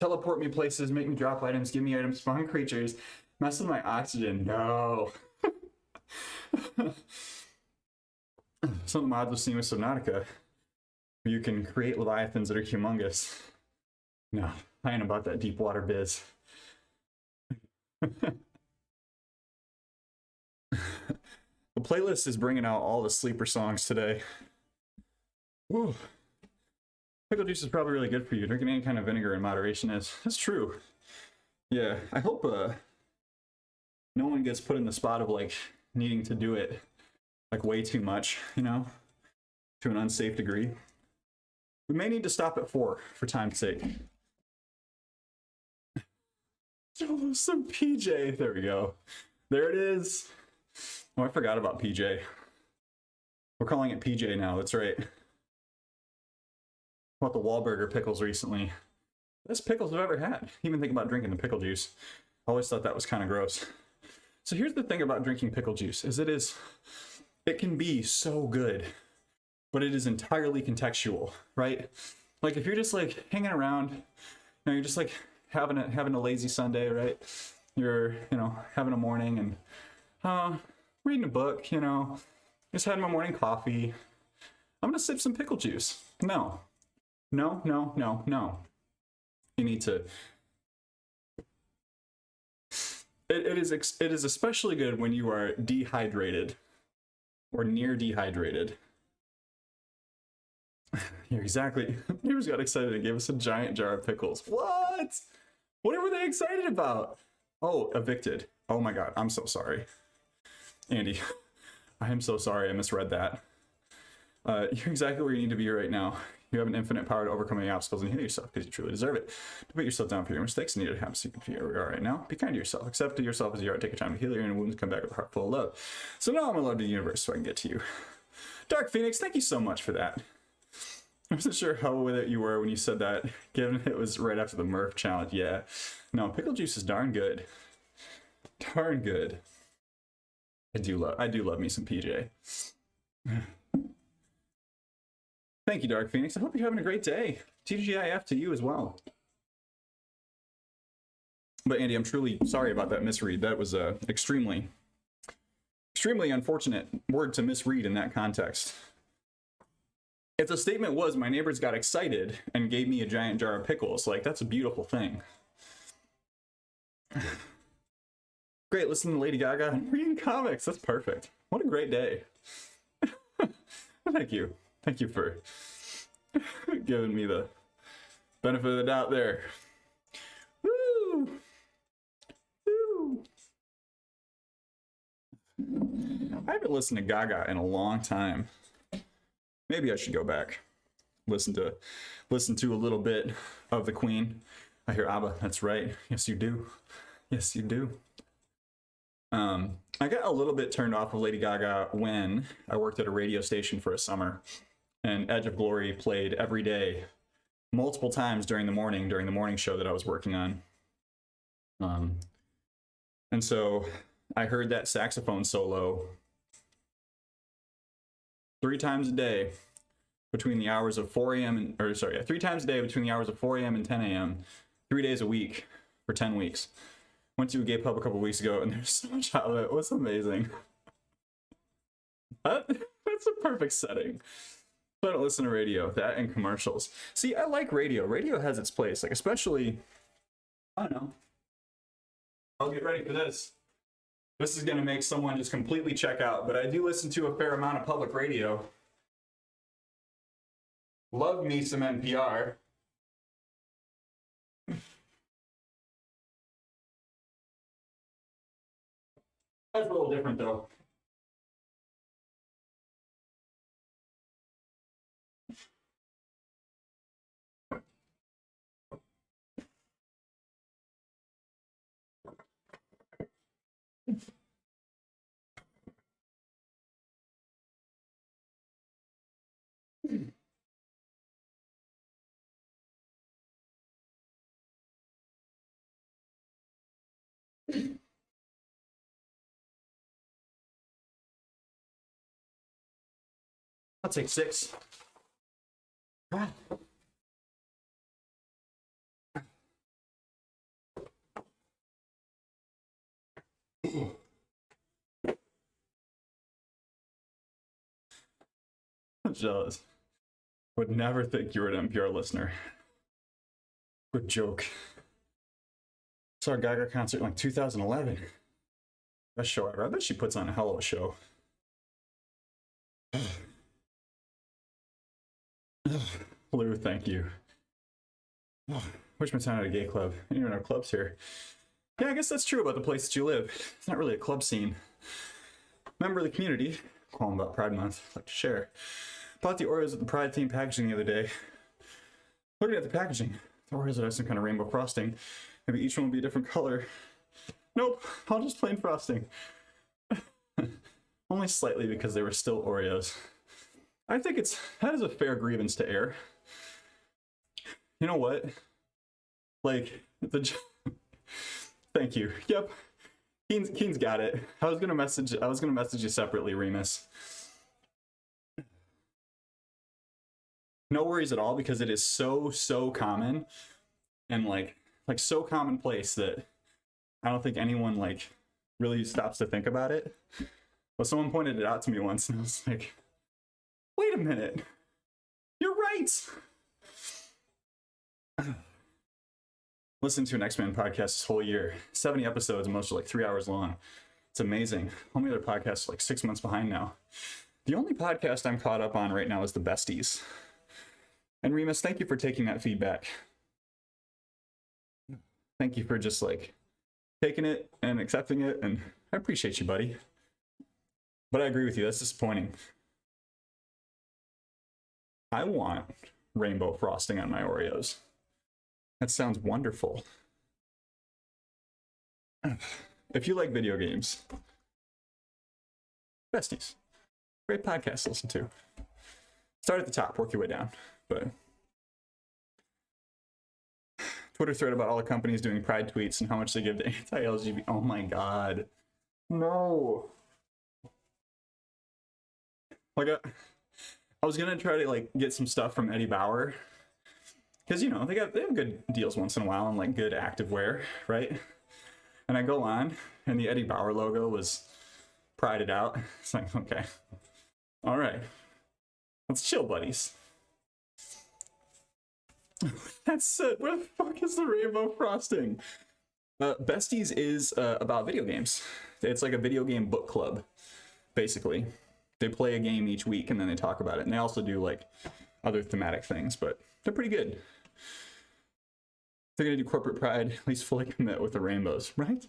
Teleport me places, make me drop items, give me items, spawn creatures, mess with my oxygen. No. Some of the mods we've seen with Subnautica, you can create leviathans that are humongous. No, I ain't about that deep water biz. The playlist is bringing out all the sleeper songs today. Woo. Pickle juice is probably really good for you. Drinking any kind of vinegar in moderation is. That's true. Yeah, I hope no one gets put in the spot of like needing to do it like way too much, you know, to an unsafe degree. We may need to stop at 4 for time's sake. Some PJ. There we go. There it is. Oh, I forgot about PJ. We're calling it PJ now. That's right. Bought the Wahlburger pickles recently. Best pickles I've ever had. Even think about drinking the pickle juice. Always thought that was kind of gross. So here's the thing about drinking pickle juice, is it can be so good, but it is entirely contextual, right? Like if you're just like hanging around, you know, you're just like having a lazy Sunday, right? You're, you know, having a morning and reading a book, you know, just had my morning coffee. I'm gonna sip some pickle juice. No. No, no, no, no. You need to. It is especially good when you are dehydrated or near dehydrated. You're exactly. Neighbors got excited and gave us a giant jar of pickles. What? What were they excited about? Oh, evicted. Oh my God, I'm so sorry. Andy, I am so sorry I misread that. You're exactly where you need to be right now. You have an infinite power to overcome any obstacles and heal yourself because you truly deserve it. To put yourself down for your mistakes and need to have so you can feel where you are right now. Be kind to yourself. Accept yourself as you are. Take your time to heal your inner wounds. Come back with a heart full of love. So now I'm in love to the universe so I can get to you. Dark Phoenix, thank you so much for that. I wasn't sure how with it you were when you said that, given it was right after the Murph challenge. Yeah. No, pickle juice is darn good. Darn good. I do love me some PJ. Thank you, Dark Phoenix. I hope you're having a great day. TGIF to you as well. But Andy, I'm truly sorry about that misread. That was a extremely unfortunate word to misread in that context. If the statement was, my neighbors got excited and gave me a giant jar of pickles, like, that's a beautiful thing. Great, listening to Lady Gaga and reading comics. That's perfect. What a great day. Thank you. Thank you for giving me the benefit of the doubt there. Woo! Woo! I haven't listened to Gaga in a long time. Maybe I should go back. Listen to a little bit of the Queen. I hear ABBA. That's right. Yes, you do. Yes, you do. I got a little bit turned off of Lady Gaga when I worked at a radio station for a summer, and Edge of Glory played every day, multiple times during the morning show that I was working on. And so I heard that saxophone solo 3 times a day between the hours of 4 a.m. 3 times a day between the hours of 4 a.m. and 10 a.m., 3 days a week for 10 weeks. Went to a gay pub a couple weeks ago, and there's so much out of it. It was amazing. That's a perfect setting. But I don't listen to radio. That and commercials. See, I like radio. Radio has its place. Like, especially, I don't know. I'll get ready for this. This is going to make someone just completely check out, but I do listen to a fair amount of public radio. Love me some NPR. That's a little different, though. I'll take 6. Ah. I'm jealous. Would never think you were an NPR listener. Good joke. Saw a Gaga concert in like 2011. Best show ever. I bet she puts on a hell of a show. Lou, thank you. Wish my town had a gay club. Anyone have clubs here? Yeah, I guess that's true about the place that you live. It's not really a club scene. Member of the community, calling about Pride Month, I'd like to share. Bought the Oreos with the Pride themed packaging the other day. Looking at the packaging, the Oreos that have some kind of rainbow frosting. Maybe each one will be a different color. Nope, all just plain frosting. Only slightly because they were still Oreos. I think that is a fair grievance to air. You know what? Like, thank you. Yep. Keen's got it. I was gonna message you separately, Remus. No worries at all, because it is so common and like so commonplace that I don't think anyone like really stops to think about it. But someone pointed it out to me once and I was like, wait a minute. You're right. Listening to an X-Men podcast this whole year. 70 episodes, and most are like 3 hours long. It's amazing. All my other podcasts are like 6 months behind now. The only podcast I'm caught up on right now is The Besties. And Remus, thank you for taking that feedback. Thank you for just like taking it and accepting it, and I appreciate you, buddy. But I agree with you, that's disappointing. I want rainbow frosting on my Oreos. That sounds wonderful. If you like video games, Besties, great podcast to listen to. Start at the top, work your way down. But Twitter thread about all the companies doing pride tweets and how much they give to anti-LGBT. Oh my god. No. Like, I was gonna try to like get some stuff from Eddie Bauer, because you know they have good deals once in a while on like good activewear, right? And I go on, and the Eddie Bauer logo was prided out. It's like, okay, all right, let's chill, buddies. That's it. Where the fuck is the rainbow frosting? Besties is about video games. It's like a video game book club, basically. They play a game each week and then they talk about it. And they also do like other thematic things, but they're pretty good. If they're gonna do corporate pride, at least fully commit with the rainbows, right?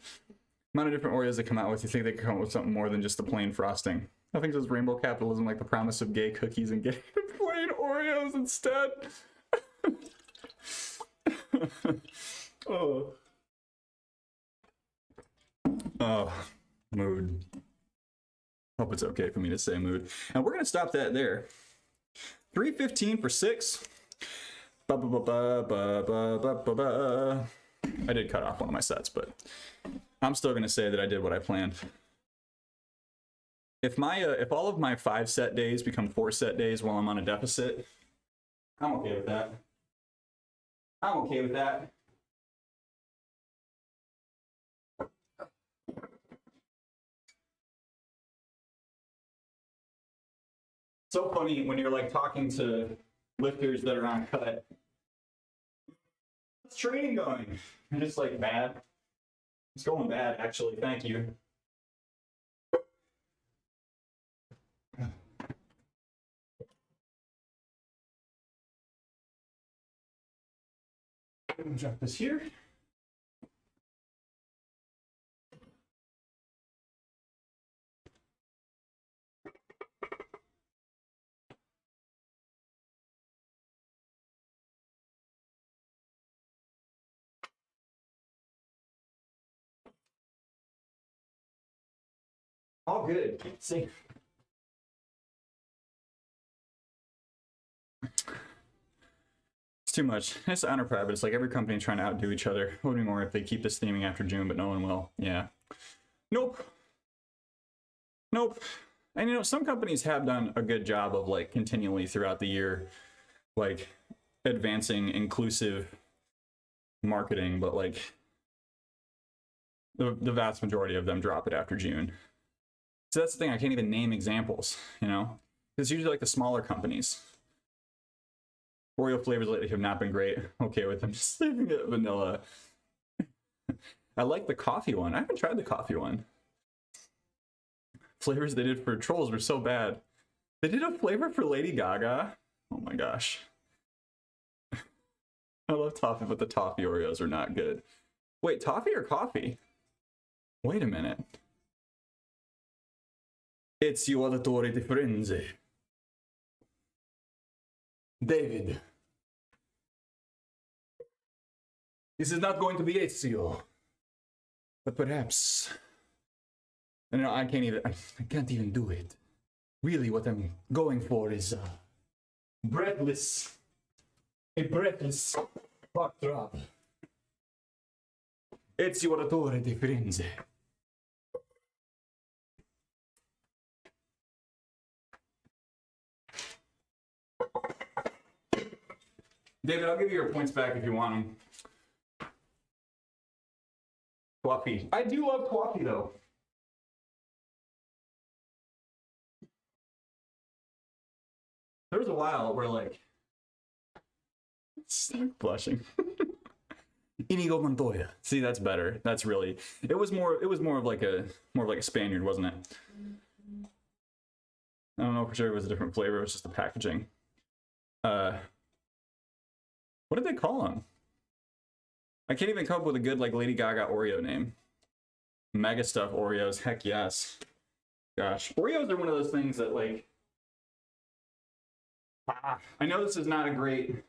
Amount of different Oreos they come out with, you think they could come up with something more than just the plain frosting. I think there's rainbow capitalism, like the promise of gay cookies and getting plain Oreos instead. Oh, mood. Hope it's okay for me to say mood. And we're gonna stop that there. 3:15 for 6. I did cut off one of my sets, but I'm still gonna say that I did what I planned. If all of my 5-set days become 4-set days while I'm on a deficit, I'm okay with that. I'm okay with that. So funny when you're like talking to lifters that are on cut. How's training going? And it's like bad. It's going bad, actually. Thank you. Drop this here. All good. Keep it safe. It's too much. It's honor pride, but it's like every company trying to outdo each other. It would be more if they keep this theming after June, but no one will. Yeah. Nope. Nope. And you know, some companies have done a good job of like continually throughout the year, like advancing inclusive marketing, but like the vast majority of them drop it after June. So that's the thing, I can't even name examples, you know? It's usually like the smaller companies. Oreo flavors lately have not been great. Okay with them, just leaving it vanilla. I like the coffee one. I haven't tried the coffee one. Flavors they did for Trolls were so bad. They did a flavor for Lady Gaga. Oh my gosh. I love toffee, but the toffee Oreos are not good. Wait, toffee or coffee? Wait a minute. Ezio Auditore di Firenze. David. This is not going to be Ezio. But perhaps... No, I can't even... I can't even do it. Really, what I'm going for is breathless. A breathless heartthrob. Ezio Auditore di Firenze. David, I'll give you your points back if you want them. Coffee. I do love coffee, though. There was a while where, like... Start blushing. Inigo Montoya. See, that's better. That's really... It was more of like a Spaniard, wasn't it? I don't know for sure it was a different flavor. It was just the packaging. What did they call him? I can't even come up with a good like Lady Gaga Oreo name. Mega Stuff Oreos. Heck yes. Gosh, Oreos are one of those things that like. I know this is not a great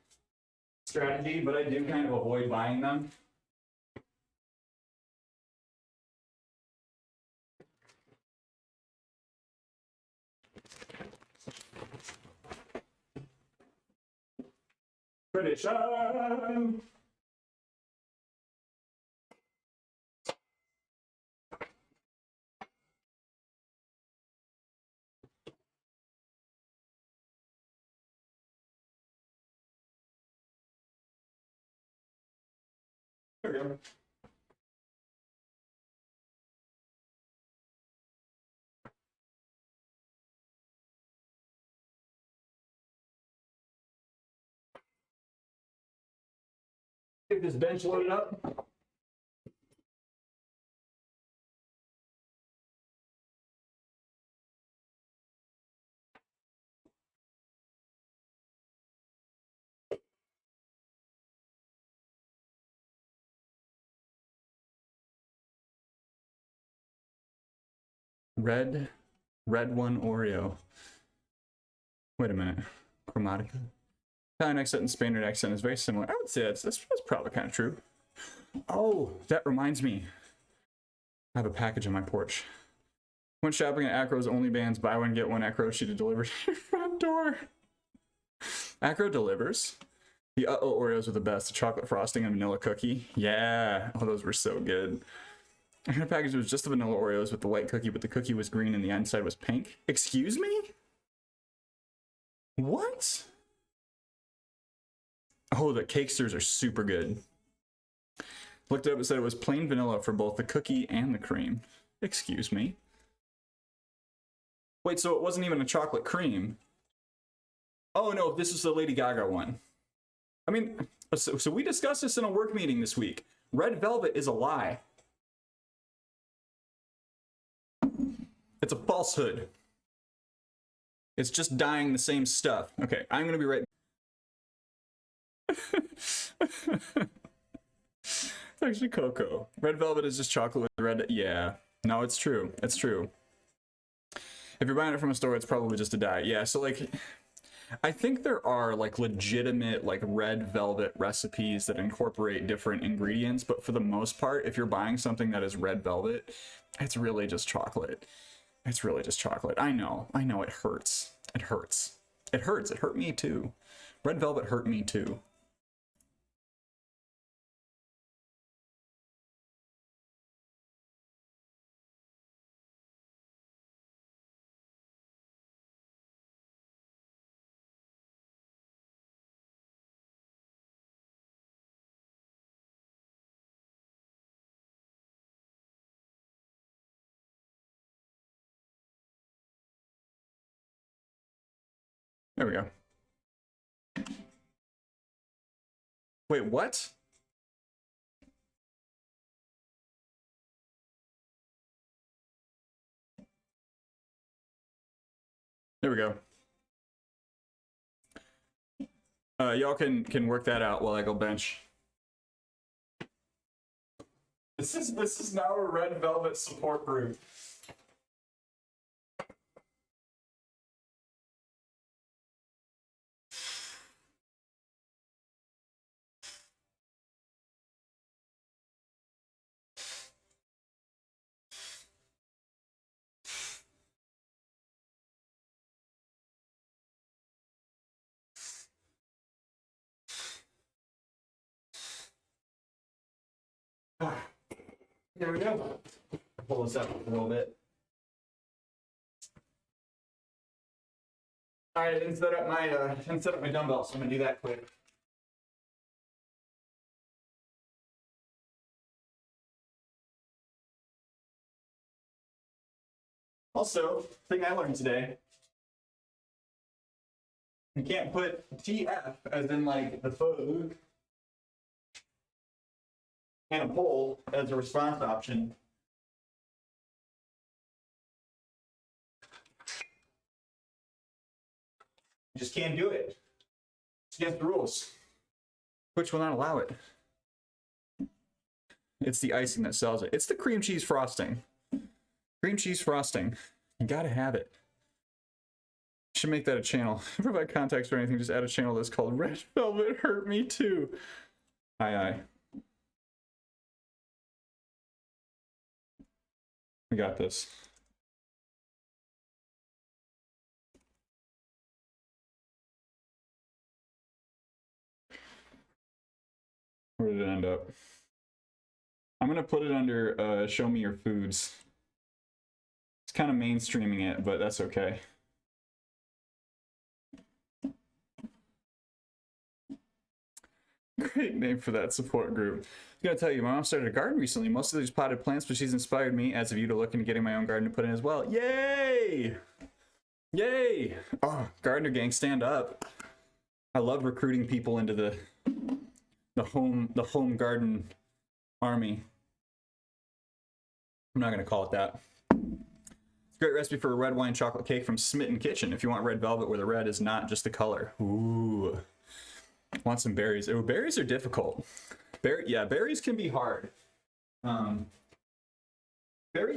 strategy, but I do kind of avoid buying them. Tradition. There we go. Get this bench loaded up. Red one Oreo. Wait a minute. Chromatica. Italian accent and Spaniard accent is very similar. I would say that's probably kind of true. Oh, that reminds me. I have a package on my porch. Went shopping at Acro's Only Bands, buy one, get one Acro sheet delivered to your front door. Acro delivers. The Oreos are the best. The chocolate frosting and vanilla cookie. Yeah. Oh, those were so good. I had a package that was just the vanilla Oreos with the white cookie, but the cookie was green and the inside was pink. Excuse me? What? Oh, the Cakesters are super good. Looked it up and said it was plain vanilla for both the cookie and the cream. Excuse me. Wait, so it wasn't even a chocolate cream? Oh no, this is the Lady Gaga one. I mean, so we discussed this in a work meeting this week. Red Velvet is a lie. It's a falsehood. It's just dyeing the same stuff. Okay, I'm gonna be right. It's actually cocoa. Red Velvet is just chocolate with red. Yeah. No, it's true. It's true. If you're buying it from a store, it's probably just a dye. Yeah, so like, I think there are like legitimate like red velvet recipes that incorporate different ingredients, but for the most part, if you're buying something that is red velvet, it's really just chocolate. It's really just chocolate. I know, it hurts. It hurts. It hurts. It hurt me too. Red velvet hurt me too. There we go. Wait, what? There we go. Y'all can work that out while I go bench. This is now a Red Velvet support group. There we go. Pull this up a little bit. All right, I didn't set up my dumbbells, so I'm gonna do that quick. Also, thing I learned today, you can't put TF as in like the food and a poll as a response option. You just can't do it. It's against the rules. Which will not allow it. It's the icing that sells it. It's the cream cheese frosting. Cream cheese frosting. You gotta have it. Should make that a channel. Provide context or anything, just add a channel that's called Red Velvet Hurt Me Too. Aye. We got this. Where did it end up? I'm gonna put it under show me your foods. It's kind of mainstreaming it, but that's okay. Great name for that support group. I'm gonna tell you, my mom started a garden recently. Most of these potted plants, but she's inspired me as of you to look into getting my own garden to put in as well. Yay! Yay! Oh, Gardener Gang, stand up. I love recruiting people into the home garden army. I'm not gonna call it that. Great recipe for a red wine chocolate cake from Smitten Kitchen. If you want red velvet where the red is not just the color. Ooh. Want some berries. Oh, berries are difficult. Berries can be hard. Berries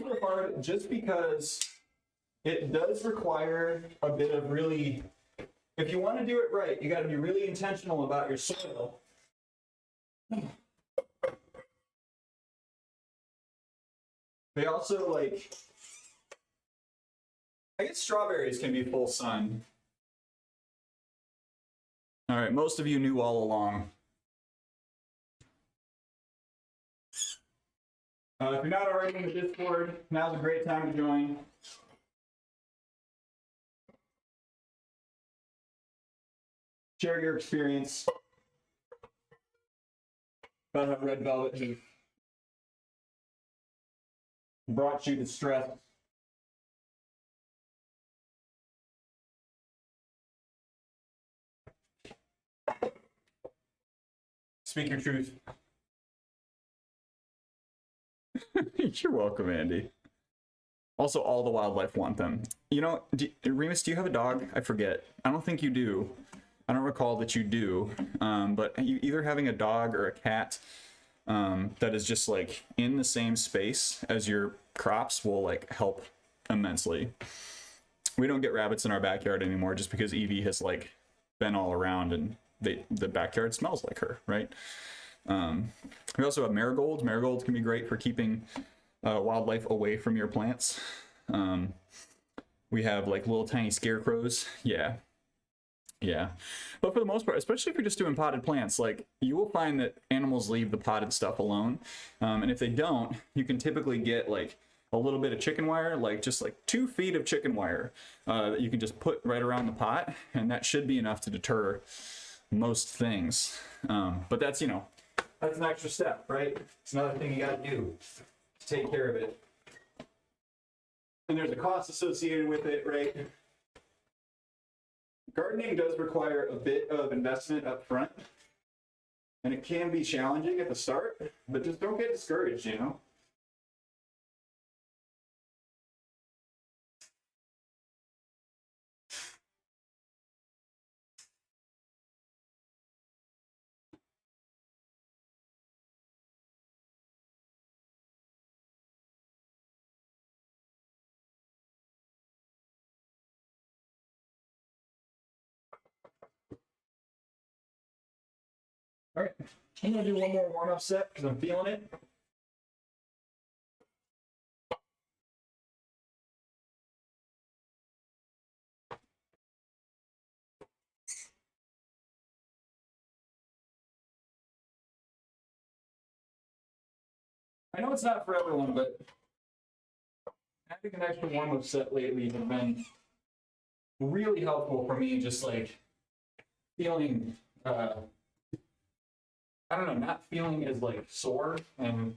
are hard just because it does require a bit of really, if you want to do it right, you got to be really intentional about your soil. They also like, I guess strawberries can be full sun. All right, most of you knew all along. If you're not already in the Discord, now's a great time to join. Share your experience about how Red Velvet has brought you to stress. Speak your truth. You're welcome, Andy. Also, all the wildlife want them. You know, Remus, do you have a dog? I forget. I don't think you do. I don't recall that you do. But you either having a dog or a cat that is just like in the same space as your crops will like help immensely. We don't get rabbits in our backyard anymore just because Evie has like been all around and the backyard smells like her, right? We also have marigolds. Marigolds can be great for keeping wildlife away from your plants. We have like little tiny scarecrows. Yeah. But for the most part, especially if you're just doing potted plants, like you will find that animals leave the potted stuff alone. And if they don't, you can typically get like a little bit of chicken wire, like just like 2 feet of chicken wire that you can just put right around the pot. And that should be enough to deter most things. But that's, you know, that's an extra step, right? It's another thing you got to do to take care of it. And there's a cost associated with it, right? Gardening does require a bit of investment up front, and it can be challenging at the start, but just don't get discouraged, you know? All right, I'm gonna do one more warm-up set because I'm feeling it. I know it's not for everyone, but having an extra warm-up set lately has been really helpful for me. Just like feeling, I don't know, not feeling as like sore and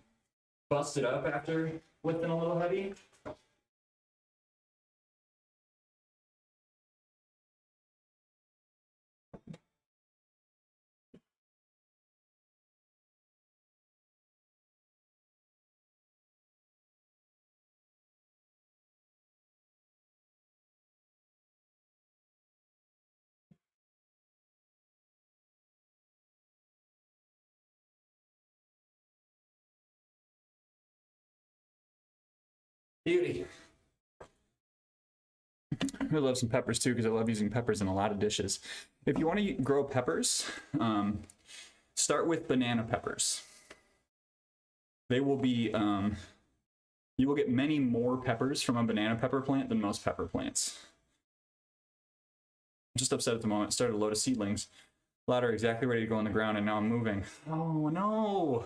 busted up after lifting a little heavy. Beauty. I love some peppers too because I love using peppers in a lot of dishes. If you want to grow peppers, start with banana peppers. They will be, you will get many more peppers from a banana pepper plant than most pepper plants. I'm just upset at the moment. Started a load of seedlings. A lot are exactly ready to go on the ground and now I'm moving. Oh no!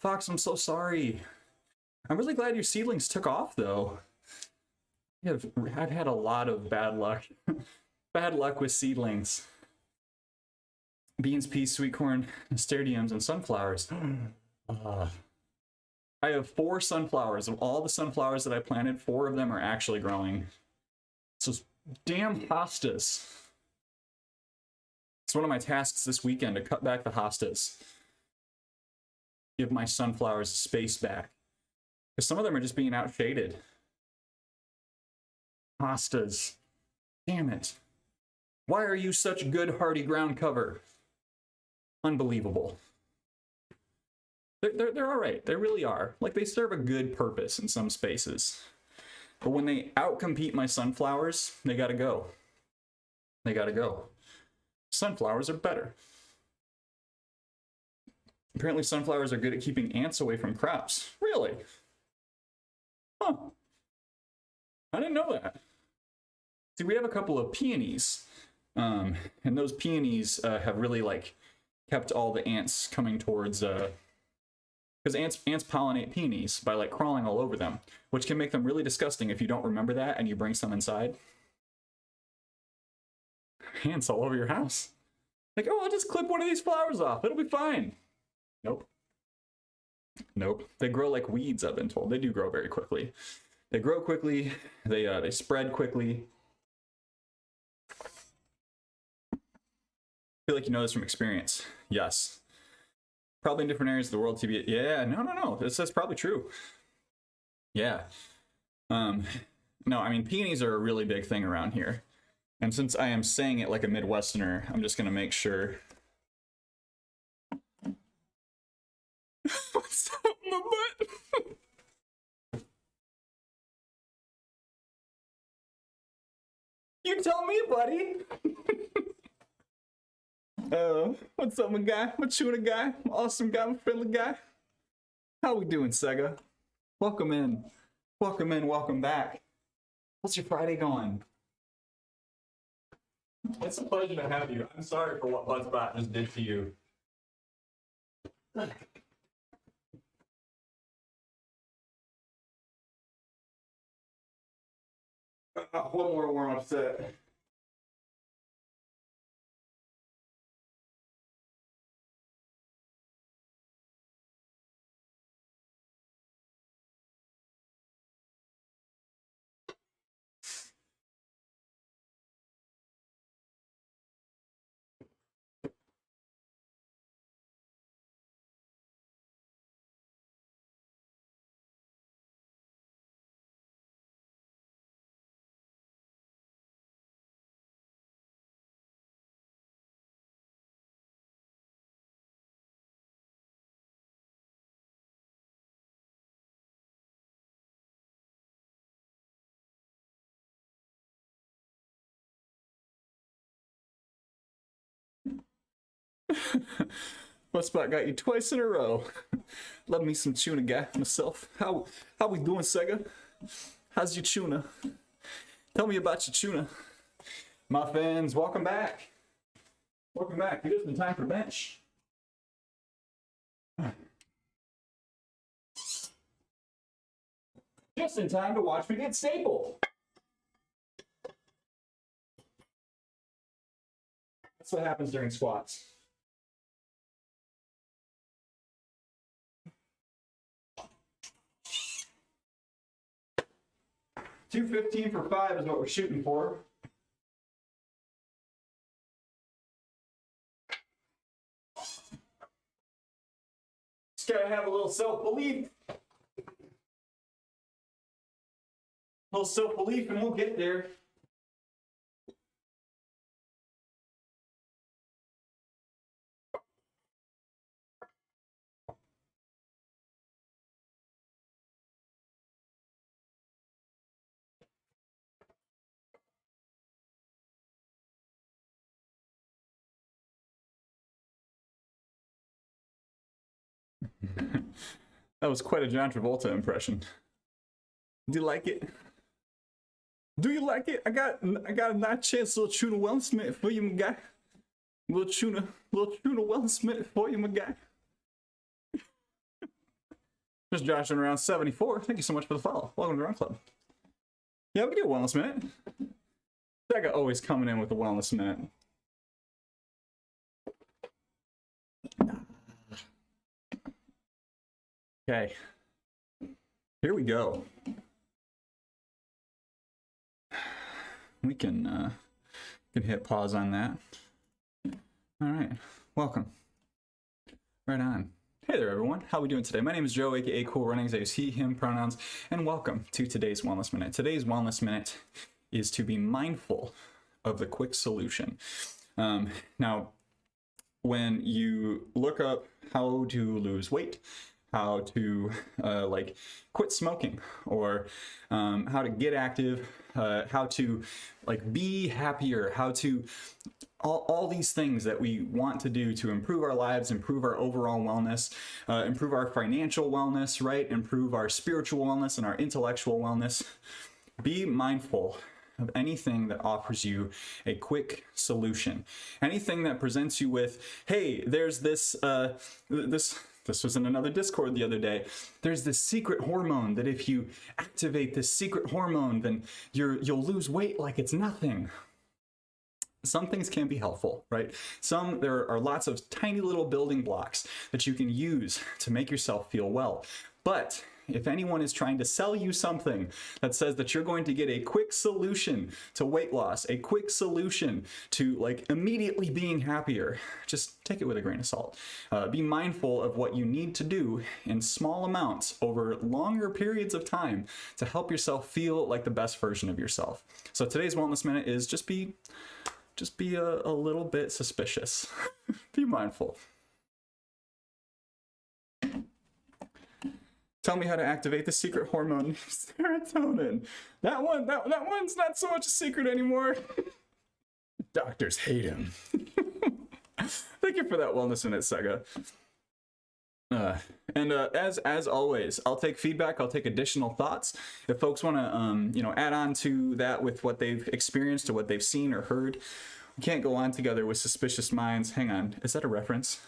Fox, I'm so sorry. I'm really glad your seedlings took off though. I've had a lot of bad luck. Bad luck with seedlings. Beans, peas, sweet corn, astardiums, and sunflowers. I have 4 sunflowers. Of all the sunflowers that I planted, 4 of them are actually growing. So damn hostas. It's one of my tasks this weekend to cut back the hostas. Give my sunflowers space back. Because some of them are just being outshaded. Hostas. Damn it. Why are you such good hardy ground cover? Unbelievable. They're all right. They really are. Like, they serve a good purpose in some spaces. But when they outcompete my sunflowers, they gotta go. They gotta go. Sunflowers are better. Apparently sunflowers are good at keeping ants away from crops. Really? Huh. I didn't know that. See, we have a couple of peonies. And those peonies have really, like, kept all the ants coming towards... Because ants pollinate peonies by, like, crawling all over them, which can make them really disgusting if you don't remember that and you bring some inside. Ants all over your house. Like, oh, I'll just clip one of these flowers off. It'll be fine. Nope. Nope. They grow like weeds, I've been told. They do grow very quickly. They grow quickly. They spread quickly. I feel like you know this from experience. Yes. Probably in different areas of the world, TB. Yeah, no. That's probably true. Yeah. No, I mean, peonies are a really big thing around here. And since I am saying it like a Midwesterner, I'm just going to make sure. What's up, my butt? You tell me, buddy. What's up, my guy? My tuna guy? My awesome guy? My friendly guy? How we doing, Sega? Welcome in. Welcome in, welcome back. How's your Friday going? It's a pleasure to have you. I'm sorry for what Buzzbot just did to you. One more warm-up set. Buzzbot got you twice in a row. Love me some tuna guy myself. How we doing, Sega? How's your tuna? Tell me about your tuna. My fans, welcome back. Welcome back. It has been time for bench. Just in time to watch me get stapled. That's what happens during squats. $215 for 5 is what we're shooting for. Just gotta have a little self-belief. A little self-belief and we'll get there. That was quite a John Travolta impression. Do you like it? Do you like it? I got a nice chance, little tuna Will Smith for you, my guy. Little tuna Will Smith for you, my guy. Just joshing around 74. Thank you so much for the follow. Welcome to Run Club. Yeah, we do a wellness minute. That guy always coming in with a wellness minute. Okay, here we go. We can hit pause on that. All right, welcome. Right on. Hey there, everyone. How are we doing today? My name is Joe, aka Cool Runnings. I use he, him pronouns, and welcome to today's Wellness Minute. Today's Wellness Minute is to be mindful of the quick solution. Now, when you look up how to lose weight, how to like quit smoking, or how to get active, how to like be happier, how to all these things that we want to do to improve our lives, improve our overall wellness, improve our financial wellness, right? Improve our spiritual wellness and our intellectual wellness. Be mindful of anything that offers you a quick solution. Anything that presents you with, hey, there's this, this was in another Discord the other day. There's this secret hormone that if you activate this secret hormone, then you'll lose weight like it's nothing. Some things can be helpful, right? There are lots of tiny little building blocks that you can use to make yourself feel well. But if anyone is trying to sell you something that says that you're going to get a quick solution to weight loss, a quick solution to like immediately being happier, just take it with a grain of salt. Be mindful of what you need to do in small amounts over longer periods of time to help yourself feel like the best version of yourself. So today's Wellness Minute is just be a little bit suspicious. Be mindful. Tell me how to activate the secret hormone, serotonin. That one's not so much a secret anymore. Doctors hate him. Thank you for that Wellness Minute, Sega. As always, I'll take feedback. I'll take additional thoughts. If folks want to, add on to that with what they've experienced or what they've seen or heard, we can't go on together with suspicious minds. Hang on, is that a reference?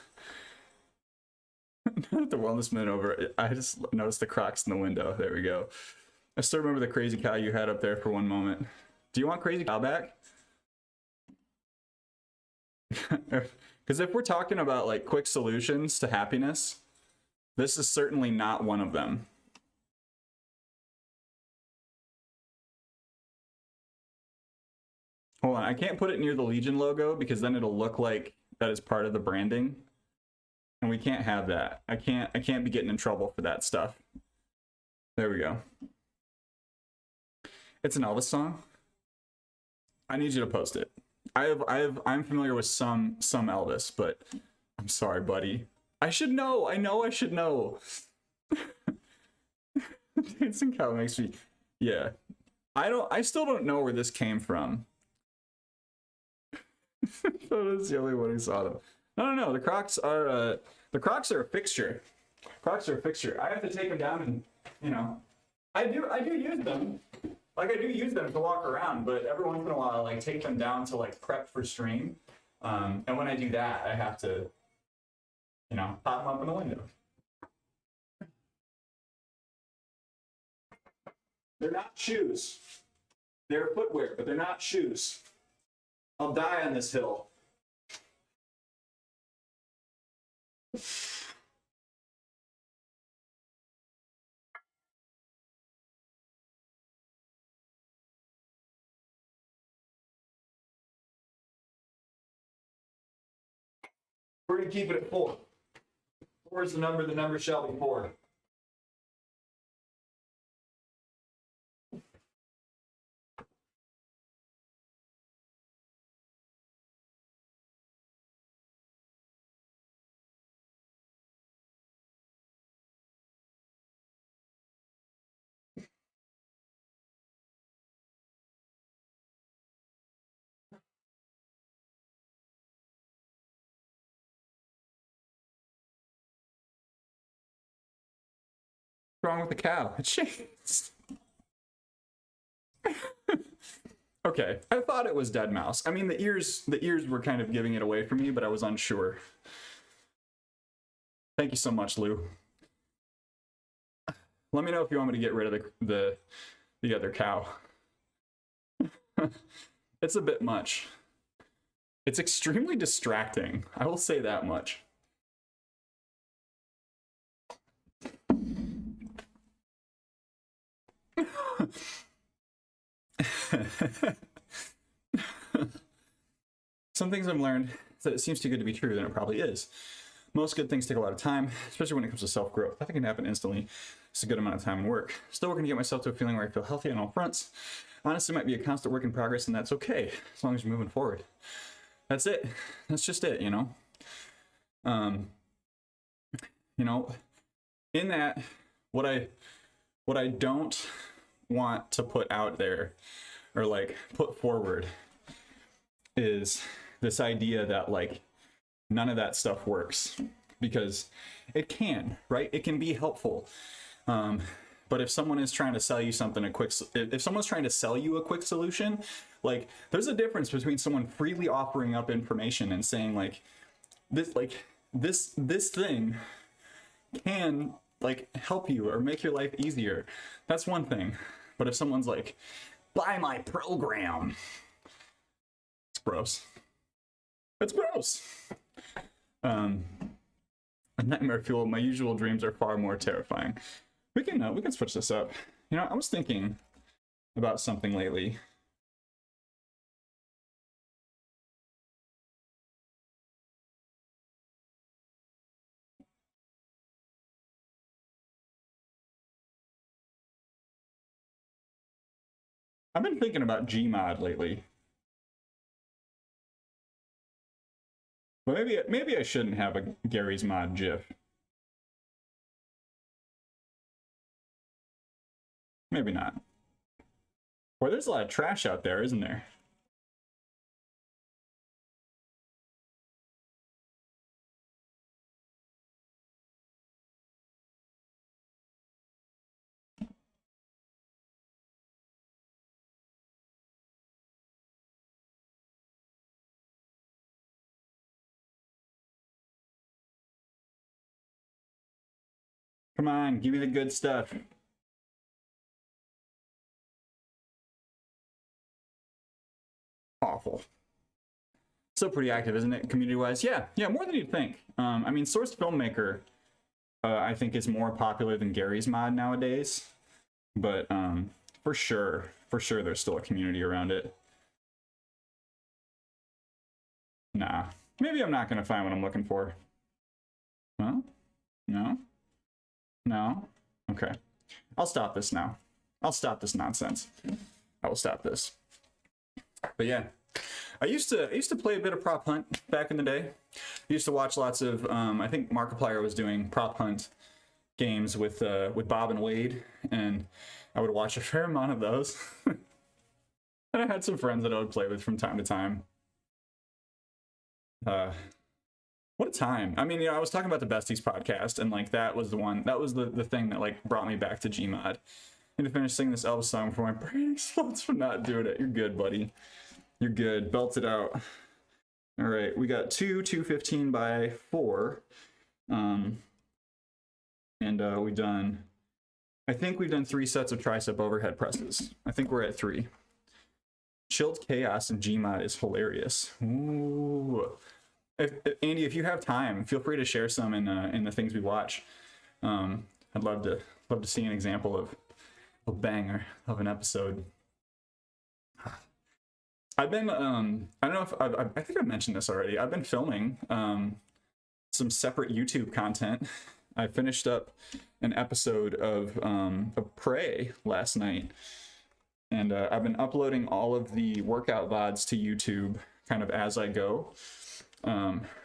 Not the Wellness Minute over. I just noticed the Crocs in the window. There we go. I still remember the crazy cow you had up there for one moment. Do you want crazy cow back? Because if we're talking about like quick solutions to happiness, this is certainly not one of them. Hold on, I can't put it near the Legion logo because then it'll look like that is part of the branding. And we can't have that. I can't be getting in trouble for that stuff. There we go. It's an Elvis song. I need you to post it. I'm familiar with some Elvis, but I'm sorry, buddy. I should know. I know I should know. Dancing cow makes me, yeah. I still don't know where this came from. That was the only one who saw them. No. The Crocs are a fixture. Crocs are a fixture. I have to take them down and, I do use them. Like I do use them to walk around, but every once in a while I like take them down to like prep for stream. And when I do that, I have to, pop them up in the window. They're not shoes. They're footwear, but they're not shoes. I'll die on this hill. We're going to keep it at 4. 4 is the number shall be 4. What's wrong with the cow? It changed. Okay, I thought it was dead mouse. I mean, the ears were kind of giving it away for me, but I was unsure. Thank you so much, Lou. Let me know if you want me to get rid of the other cow. It's a bit much. It's extremely distracting. I will say that much. Some things I've learned is that it seems too good to be true, then it probably is. Most good things take a lot of time, especially when it comes to self-growth. Nothing can happen instantly. It's a good amount of time and work. Still working to get myself to a feeling where I feel healthy on all fronts. Honestly, it might be a constant work in progress, and that's okay, as long as you're moving forward. That's it. That's just it, you know? In that, what I don't want to put out there, or like put forward, is this idea that like none of that stuff works, because it can, right? It can be helpful. But if someone is trying to sell you something, if someone's trying to sell you a quick solution, like there's a difference between someone freely offering up information and saying like this thing can like help you or make your life easier. That's one thing. But if someone's like, buy my program, it's gross. It's gross. A nightmare fuel. My usual dreams are far more terrifying. We can switch this up. You know, I was thinking about something lately. I've been thinking about Gmod lately. But maybe I shouldn't have a Gary's Mod GIF. Maybe not. Boy, there's a lot of trash out there, isn't there? Come on, give me the good stuff. Awful. Still pretty active, isn't it, community-wise? Yeah, more than you'd think. I mean, Sourced Filmmaker, I think is more popular than Gary's Mod nowadays. But for sure, there's still a community around it. Nah, maybe I'm not gonna find what I'm looking for. Huh? No? No? Okay. I'll stop this now. I'll stop this nonsense. I will stop this. But yeah, I used to play a bit of Prop Hunt back in the day. I used to watch lots of I think Markiplier was doing Prop Hunt games with Bob and Wade, and I would watch a fair amount of those. And I had some friends that I would play with from time to time. What a time. I mean, you know, I was talking about the Besties podcast, and like that was the thing that like brought me back to Gmod. I need to finish singing this Elvis song before my brain explodes from not doing it. You're good, buddy. You're good. Belt it out. All right, we got 215 by 4. And we done. I think we've done 3 sets of tricep overhead presses. I think we're at 3. Chilled Chaos and Gmod is hilarious. Ooh. Andy, if you have time, feel free to share some in the things we watch. I'd love to see an example of a banger of an episode. I've been I don't know if I think I mentioned this already. I've been filming some separate YouTube content. I finished up an episode of Prey last night, and I've been uploading all of the workout VODs to YouTube kind of as I go.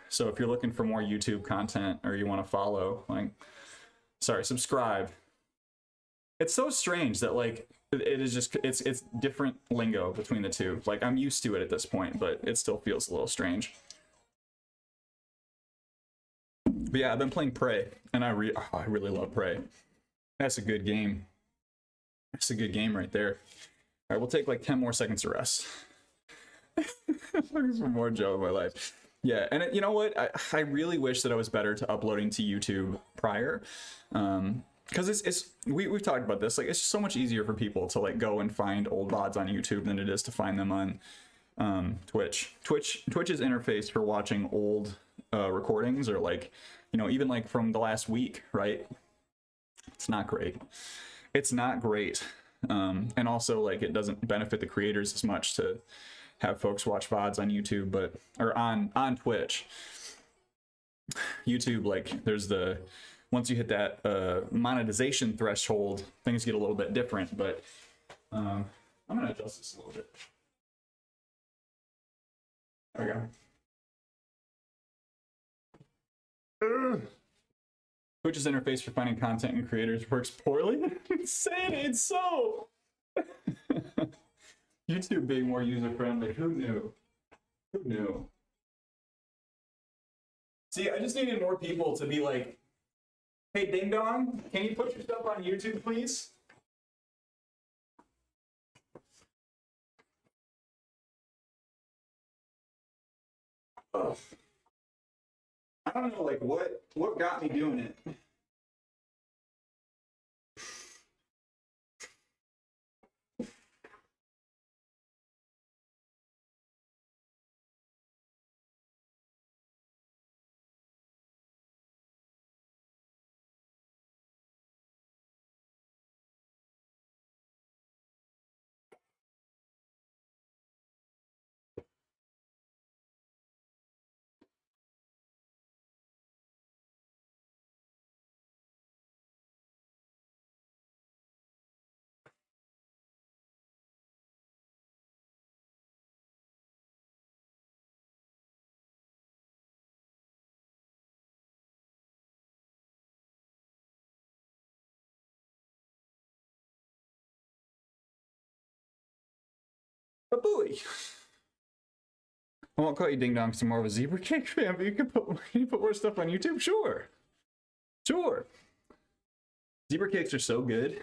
So if you're looking for more YouTube content or you want to follow, subscribe. It's so strange that like it is just it's different lingo between the two. Like I'm used to it at this point, but it still feels a little strange. But yeah, I've been playing Prey, and I really love Prey. That's a good game. That's a good game right there. All right, we'll take like 10 more seconds to rest. Looking for more Joe in my life. Yeah, and you know what? I really wish that I was better to uploading to YouTube prior. Because we've talked about this. Like, it's just so much easier for people to like go and find old VODs on YouTube than it is to find them on Twitch. Twitch's interface for watching old recordings, or like, you know, even like from the last week, right? It's not great. It's not great. And also like it doesn't benefit the creators as much to have folks watch VODs on YouTube, or on Twitch. YouTube, like there's once you hit that monetization threshold, things get a little bit different, but I'm gonna adjust this a little bit. There we go. Twitch's interface for finding content and creators works poorly. Insane, it's so. YouTube being more user-friendly. Who knew? Who knew? See, I just needed more people to be like, hey, Ding Dong, can you put your stuff on YouTube, please? Oh. I don't know, like, what got me doing it? A buoy. I won't call you Ding Dong because you're more of a Zebra Cake fan, but you can put more stuff on YouTube? Sure. Sure. Zebra Cakes are so good.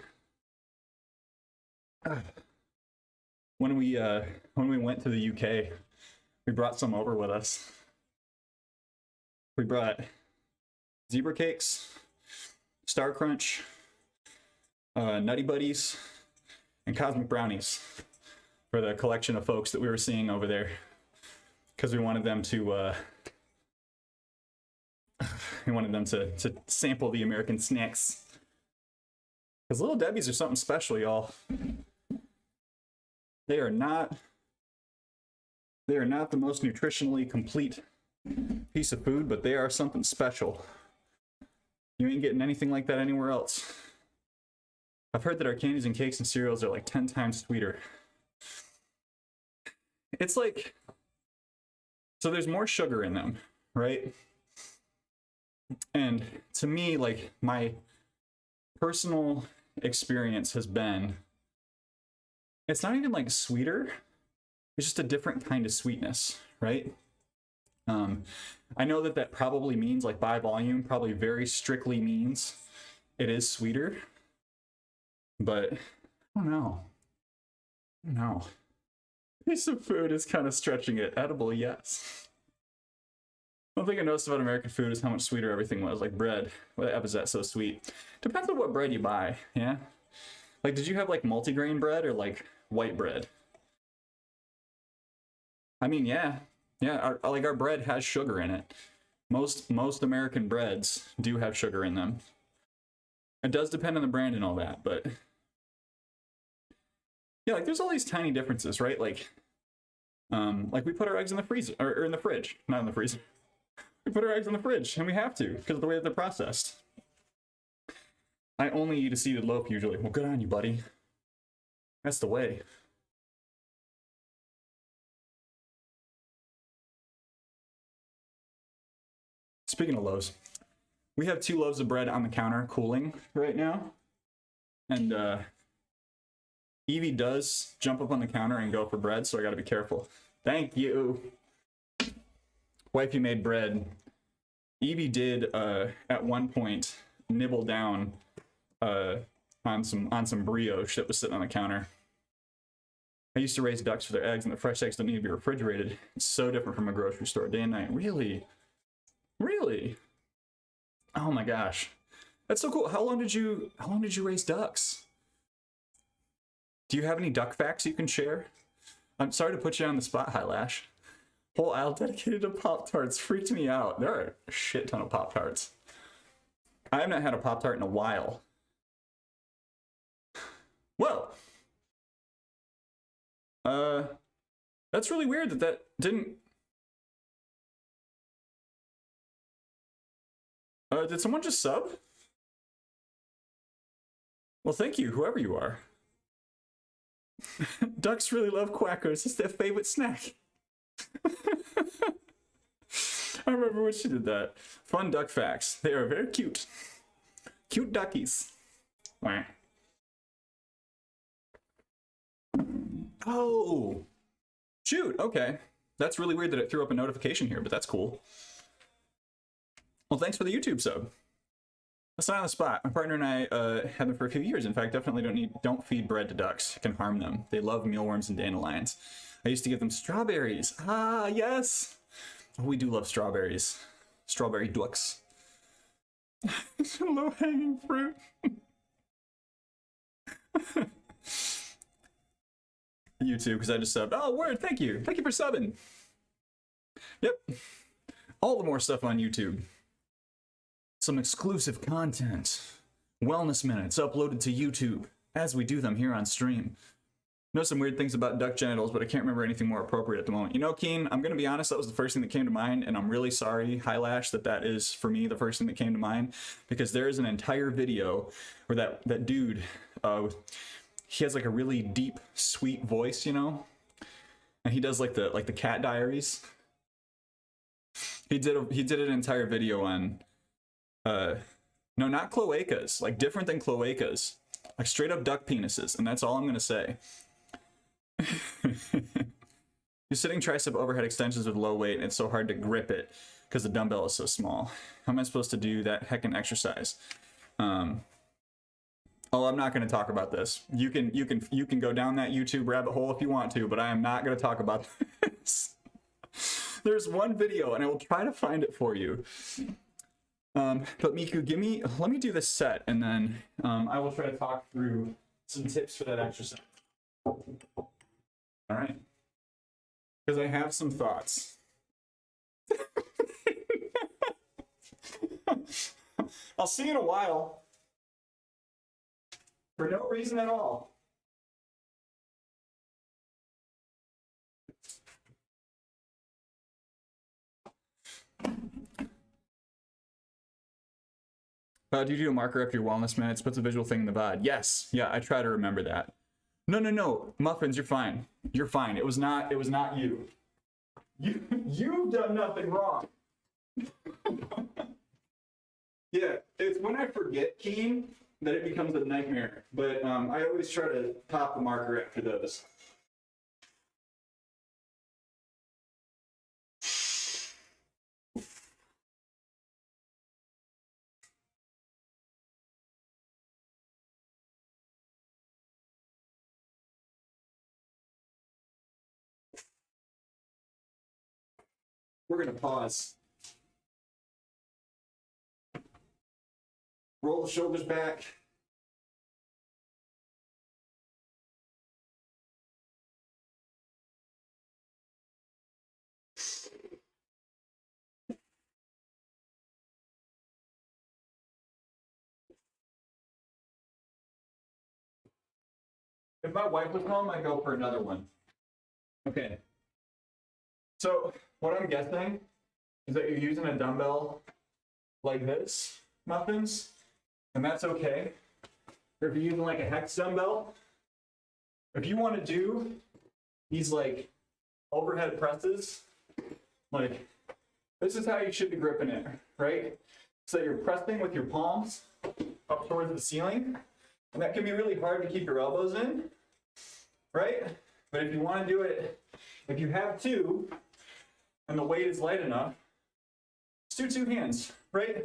When we went to the UK, we brought some over with us. We brought Zebra Cakes, Star Crunch, Nutty Buddies, and Cosmic Brownies for the collection of folks that we were seeing over there, because we wanted them to to sample the American snacks. Because Little Debbie's are something special, y'all. They are not the most nutritionally complete piece of food, but they are something special. You ain't getting anything like that anywhere else. I've heard that our candies and cakes and cereals are like 10 times sweeter. It's like, so there's more sugar in them, right? And to me, like, my personal experience has been, it's not even like sweeter, it's just a different kind of sweetness, right? I know that probably means, like, by volume, probably very strictly means it is sweeter, but I don't know. Piece of food is kind of stretching it. Edible, yes. One thing I noticed about American food is how much sweeter everything was. Like bread. Why is that so sweet? Depends on what bread you buy, yeah? Like, did you have like multigrain bread or like white bread? I mean, yeah, like our bread has sugar in it. Most American breads do have sugar in them. It does depend on the brand and all that, but yeah, like there's all these tiny differences, right? Like we put our eggs in the freezer or in the fridge, not in the freezer. We put our eggs in the fridge, and we have to because of the way that they're processed. I only eat a seeded loaf usually. Well, good on you, buddy. That's the way. Speaking of loaves, we have 2 loaves of bread on the counter cooling right now. And Evie does jump up on the counter and go for bread, so I gotta be careful. Thank you. Wifey made bread. Evie did at one point nibble down on some brioche that was sitting on the counter. I used to raise ducks for their eggs, and the fresh eggs don't need to be refrigerated. It's so different from a grocery store, day and night. Really? Really? Oh my gosh. That's so cool. How long did you raise ducks? Do you have any duck facts you can share? I'm sorry to put you on the spot, Highlash. Whole aisle dedicated to Pop-Tarts freaked me out. There are a shit ton of Pop-Tarts. I have not had a Pop-Tart in a while. Whoa. That's really weird that didn't... did someone just sub? Well, thank you, whoever you are. Ducks really love quackers. It's their favorite snack. I remember when she did that. Fun duck facts. They are very cute. Cute duckies. Wah. Oh! Shoot, okay. That's really weird that it threw up a notification here, but that's cool. Well, thanks for the YouTube sub. That's not on the spot. My partner and I had them for a few years. In fact, definitely don't feed bread to ducks. It can harm them. They love mealworms and dandelions. I used to give them strawberries. Ah, yes! Oh, we do love strawberries. Strawberry ducks. Low-hanging fruit. YouTube, because I just subbed. Oh, word, thank you. Thank you for subbing. Yep. All the more stuff on YouTube. Some exclusive content. Wellness minutes uploaded to YouTube as we do them here on stream. Know some weird things about duck genitals, but I can't remember anything more appropriate at the moment. You know, Keen, I'm going to be honest, that was the first thing that came to mind, and I'm really sorry, Highlash, that is, for me, the first thing that came to mind, because there is an entire video where that dude, he has like a really deep, sweet voice, you know? And he does like the cat diaries. He did an entire video on, no, not cloacas, like different than cloacas, like straight up duck penises, and that's all I'm going to say. You're sitting tricep overhead extensions with low weight, and it's so hard to grip it because the dumbbell is so small. How am I supposed to do that heckin' exercise? Oh, I'm not going to talk about this. You can go down that YouTube rabbit hole if you want to, but I am not going to talk about this. There's one video, and I will try to find it for you. But Miku, let me do this set, and then I will try to talk through some tips for that exercise. All right, because I have some thoughts. I'll see you in a while. For no reason at all. Do you do a marker after your wellness minutes? Puts a visual thing in the VOD. Yes. Yeah, I try to remember that. No. Muffins, you're fine. You're fine. It was not you. You've done nothing wrong. Yeah, it's when I forget, Keen, that it becomes a nightmare. But I always try to pop the marker after those. We're gonna pause. Roll the shoulders back. If my wife was home, I'd go for another one. Okay. So what I'm guessing is that you're using a dumbbell like this, Muffins, and that's okay. Or if you're using like a hex dumbbell, if you want to do these like overhead presses, like this is how you should be gripping it, right? So you're pressing with your palms up towards the ceiling, and that can be really hard to keep your elbows in, right? But if you want to do it, if you have two, and the weight is light enough, just do two hands, right?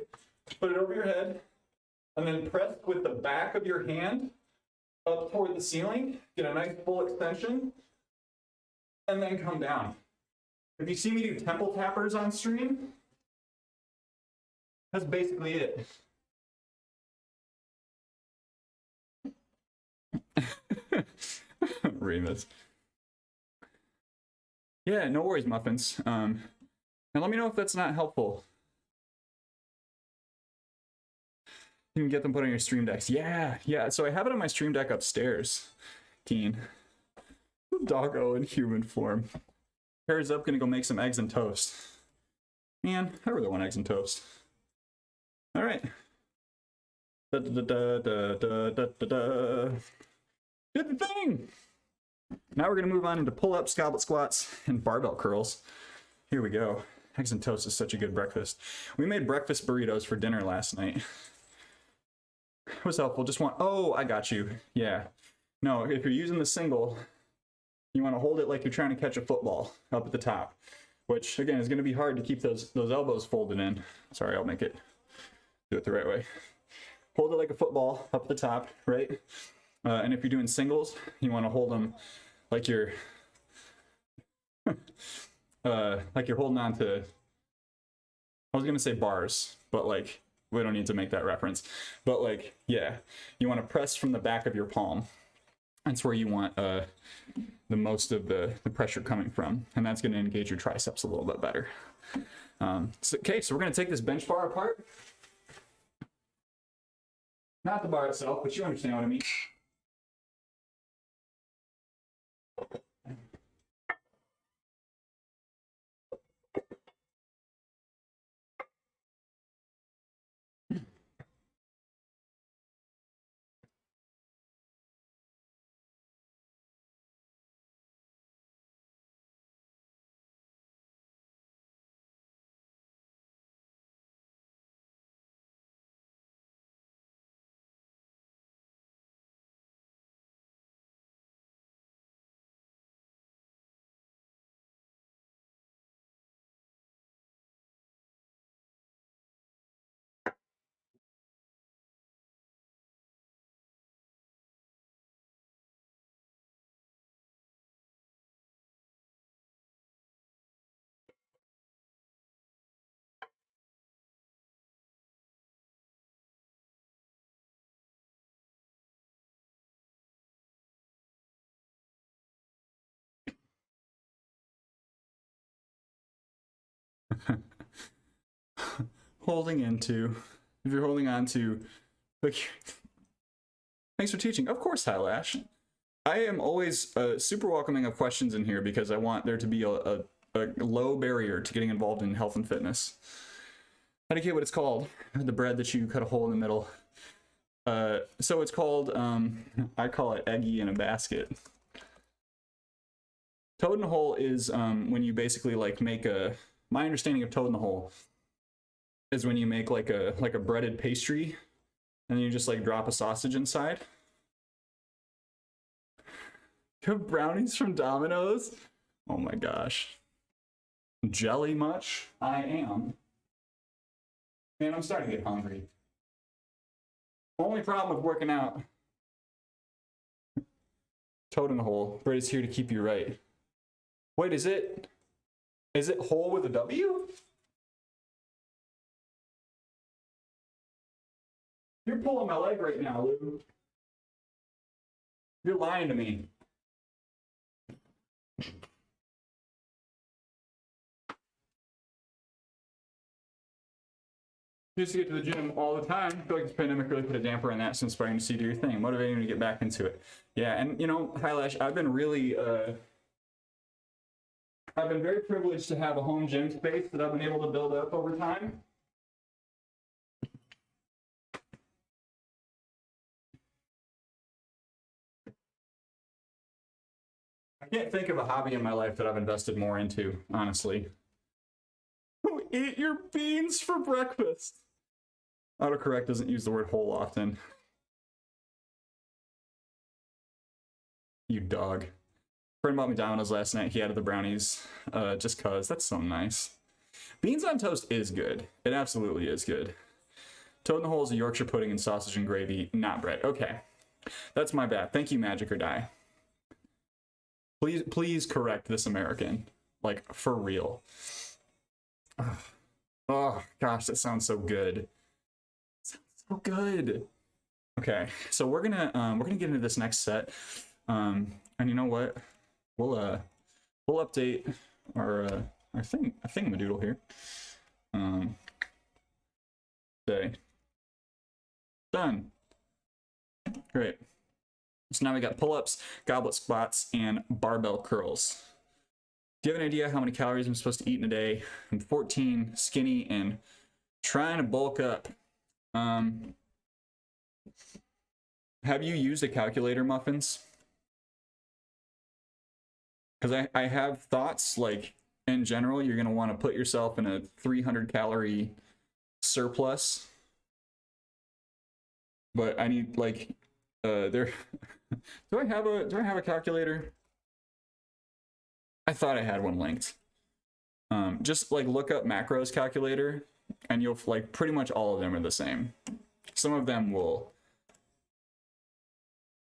Put it over your head, and then press with the back of your hand up toward the ceiling, get a nice full extension, and then come down. If you see me do temple tappers on stream, that's basically it. Remus. Yeah, no worries, Muffins. And let me know if that's not helpful. You can get them put on your stream decks. Yeah. So I have it on my stream deck upstairs. Keen. Doggo in human form. Hair's up, gonna go make some eggs and toast. Man, I really want eggs and toast. All right. Did the thing. Now we're gonna move on into pull-ups, goblet squats, and barbell curls. Here we go. Eggs and toast is such a good breakfast. We made breakfast burritos for dinner last night. It was helpful. Just want, oh, I got you. Yeah. No, if you're using the single, you want to hold it like you're trying to catch a football up at the top, which again is going to be hard to keep those elbows folded in. Sorry, I'll make it do it the right way. Hold it like a football up at the top, right? And if you're doing singles, you want to hold them like you're holding on to, I was going to say bars, but like we don't need to make that reference. But like, yeah, you want to press from the back of your palm. That's where you want the most of the pressure coming from. And that's going to engage your triceps a little bit better. Okay, so we're going to take this bench bar apart. Not the bar itself, but you understand what I mean. Holding into, if you're holding on to, like, thanks for teaching. Of course, Hylash. I am always super welcoming of questions in here because I want there to be a low barrier to getting involved in health and fitness. I don't get what it's called, the bread that you cut a hole in the middle. So it's called, I call it eggy in a basket. Toad in a hole is when you basically like make a, my understanding of toad in the hole is when you make like a breaded pastry and then you just like drop a sausage inside. You have brownies from Domino's? Oh my gosh. Jelly much? I am. Man, I'm starting to get hungry. Only problem with working out. Toad in the hole. Bread is here to keep you right. Wait, is it hole with a W? You're pulling my leg right now, Lou. You're lying to me. used to get to the gym all the time. I feel like this pandemic really put a damper on that, so inspiring to see you do your thing, motivating you to get back into it. Yeah, and you know, Hilash, I've been really, I've been very privileged to have a home gym space that I've been able to build up over time. I can't think of a hobby in my life that I've invested more into, honestly. Who ate your beans for breakfast? Autocorrect doesn't use the word whole often. You dog. Friend bought me Domino's last night. He added the brownies just cause. That's so nice. Beans on toast is good. It absolutely is good. Toad in the hole is a Yorkshire pudding and sausage and gravy, not bread. Okay. That's my bad. Thank you, Magic or Die. Please correct this American. Like, for real. Oh, gosh, that sounds so good. It sounds so good. Okay, so we're gonna get into this next set. And you know what? We'll update our thingamadoodle here. Okay. Done. Great. So now we got pull-ups, goblet squats, and barbell curls. Do you have an idea how many calories I'm supposed to eat in a day? I'm 14, skinny, and trying to bulk up. Have you used a calculator, Muffins? Because I have thoughts, like, in general, you're going to want to put yourself in a 300 calorie surplus. But I need, like, do I have a calculator? I thought I had one linked. Just like look up macros calculator and you'll like pretty much all of them are the same. Some of them will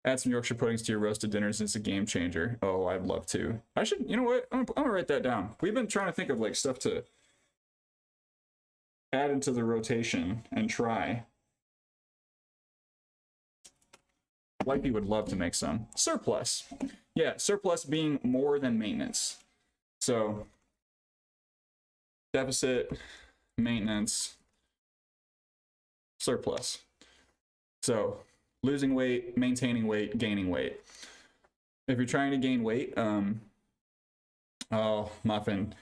add some Yorkshire puddings to your roasted dinners. It's a game changer. Oh, I'd love to. I should, you know what? I'm gonna write that down. We've been trying to think of like stuff to add into the rotation and try. Wifey would love to make some. Surplus. Yeah, surplus being more than maintenance. So, deficit, maintenance, surplus. So, losing weight, maintaining weight, gaining weight. If you're trying to gain weight, oh, Muffin.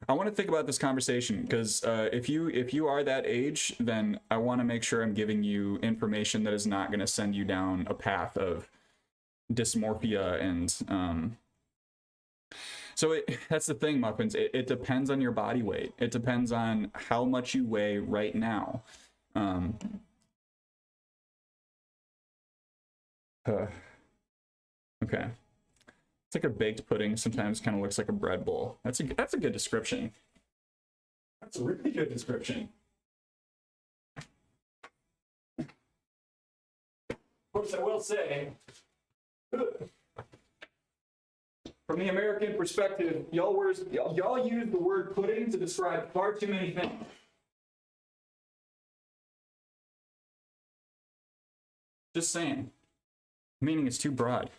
I want to think about this conversation because if you are that age, then I want to make sure I'm giving you information that is not going to send you down a path of dysmorphia and so that's the thing, Muffins. It depends on your body weight. It depends on how much you weigh right now. Okay. It's like a baked pudding. Sometimes kind of looks like a bread bowl. That's a good description. That's a really good description. Of course, I will say, from the American perspective, y'all use the word pudding to describe far too many things. Just saying. Meaning is too broad.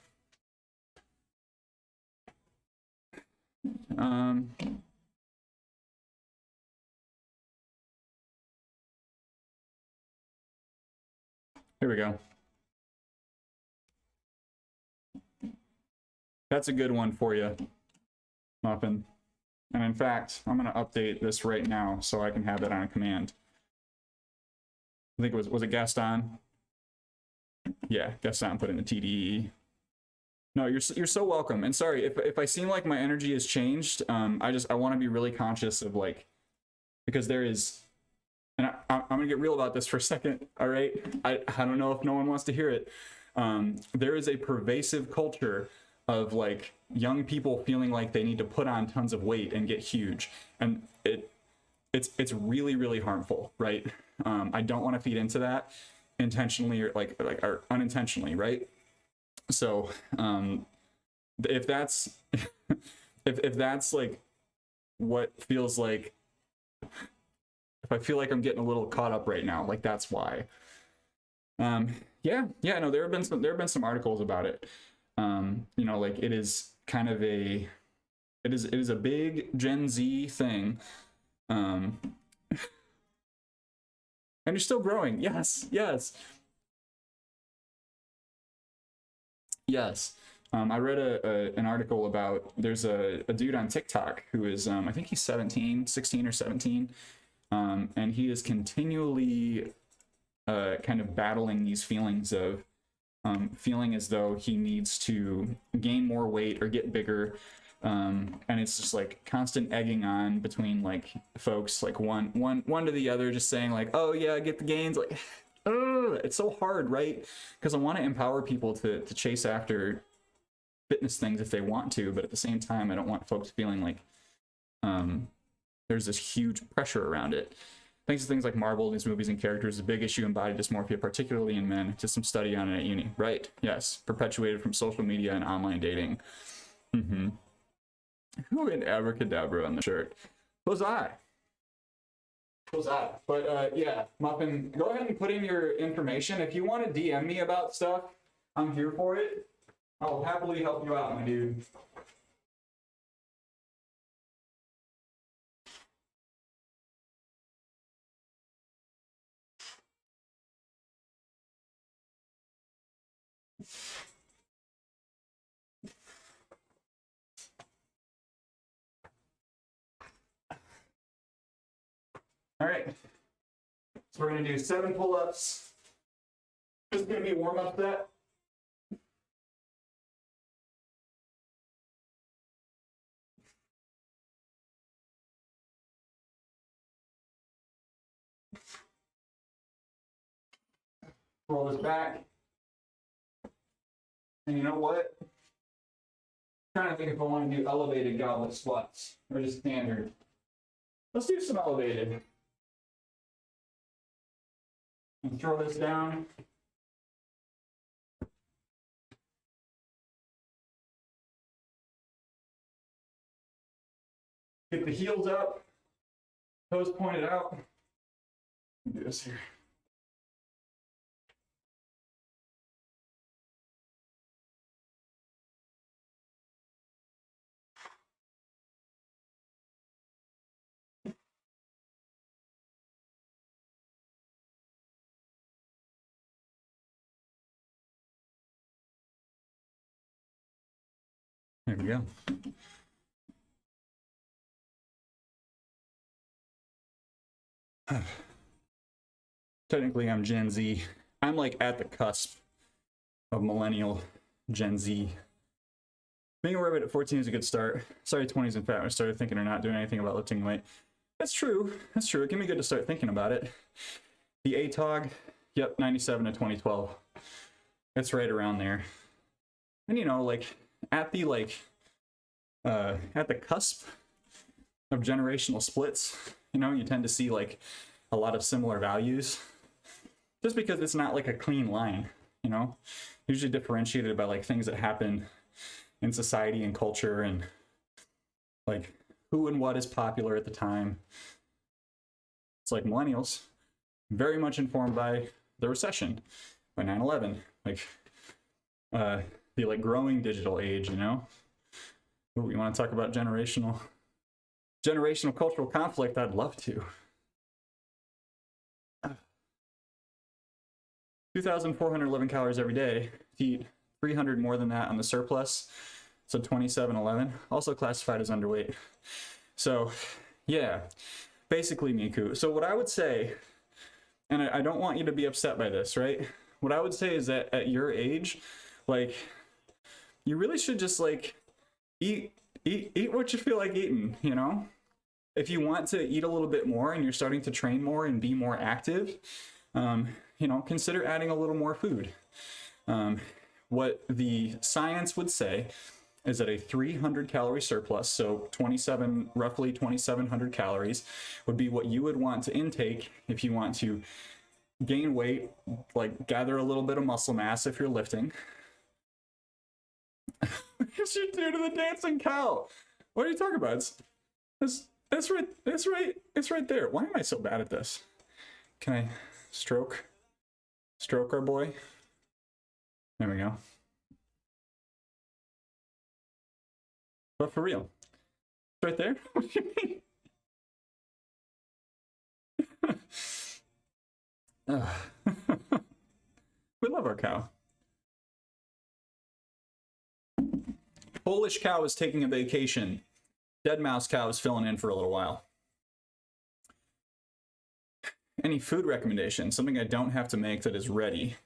Here we go. That's a good one for you, Muffin. And in fact, I'm going to update this right now so I can have that on command. I think it was it Gaston? Yeah, Gaston put in the TDE. No, you're so welcome. And sorry if I seem like my energy has changed. I want to be really conscious of like, because there is, and I'm gonna get real about this for a second. All right, I don't know if no one wants to hear it. There is a pervasive culture of like young people feeling like they need to put on tons of weight and get huge, and it's really, really harmful, right? I don't want to feed into that intentionally or unintentionally, right? So if that's if that's like what feels like, if I feel like I'm getting a little caught up right now, like that's why. Yeah, no, there have been some articles about it. You know, like it is kind of it is a big Gen Z thing And you're still growing. Yes, yes, yes. I read an article about there's a dude on TikTok who is, I think he's 17, 16 or 17. And he is continually kind of battling these feelings of feeling as though he needs to gain more weight or get bigger. And it's just like constant egging on between like folks, like one to the other, just saying like, oh yeah, get the gains. Like, it's so hard, right? Because I want to empower people to chase after fitness things if they want to, but at the same time, I don't want folks feeling like there's this huge pressure around it. Thanks to things like Marvel, these movies and characters, a big issue in body dysmorphia, particularly in men. Just some study on it at uni. Right, yes. Perpetuated from social media and online dating. Mm-hmm. Who in abracadabra on the shirt? Was I. But yeah, Muffin, go ahead and put in your information. If you want to DM me about stuff, I'm here for it. I'll happily help you out, my dude. All right. So we're going to do 7 pull-ups. This is going to be warm-up set. Roll this back. And you know what? I'm trying to think if I want to do elevated goblet squats or just standard. Let's do some elevated. And throw this down. Get the heels up, toes pointed out. Do this here. There we go. Technically, I'm Gen Z. I'm like at the cusp of millennial Gen Z. Being aware of it at 14 is a good start. Sorry, 20s and fat when I started thinking or not doing anything about lifting weight. That's true. That's true. It can be good to start thinking about it. The ATOG, yep, 97 to 2012. It's right around there. And you know, like at the cusp of generational splits, you know, you tend to see like a lot of similar values. Just because it's not like a clean line, you know, usually differentiated by like things that happen in society and culture and like who and what is popular at the time. It's like millennials, very much informed by the recession, by 9/11, like the like growing digital age, you know. Ooh, you want to talk about generational cultural conflict? I'd love to. 2,411 calories every day. To eat 300 more than that on the surplus, so 2711. Also classified as underweight. So, yeah, basically Miku. So what I would say, and I don't want you to be upset by this, right? What I would say is that at your age, like, you really should just like eat what you feel like eating, you know? If you want to eat a little bit more and you're starting to train more and be more active, you know, consider adding a little more food. What the science would say is that a 300 calorie surplus, so roughly 2,700 calories, would be what you would want to intake if you want to gain weight, like gather a little bit of muscle mass if you're lifting. What you do to the dancing cow? What are you talking about? It's right there. Why am I so bad at this? Can I stroke our boy? There we go. But for real, it's right there. What do you mean? Ugh. We love our cow. Polish cow is taking a vacation. Dead mouse cow is filling in for a little while. Any food recommendations? Something I don't have to make that is ready.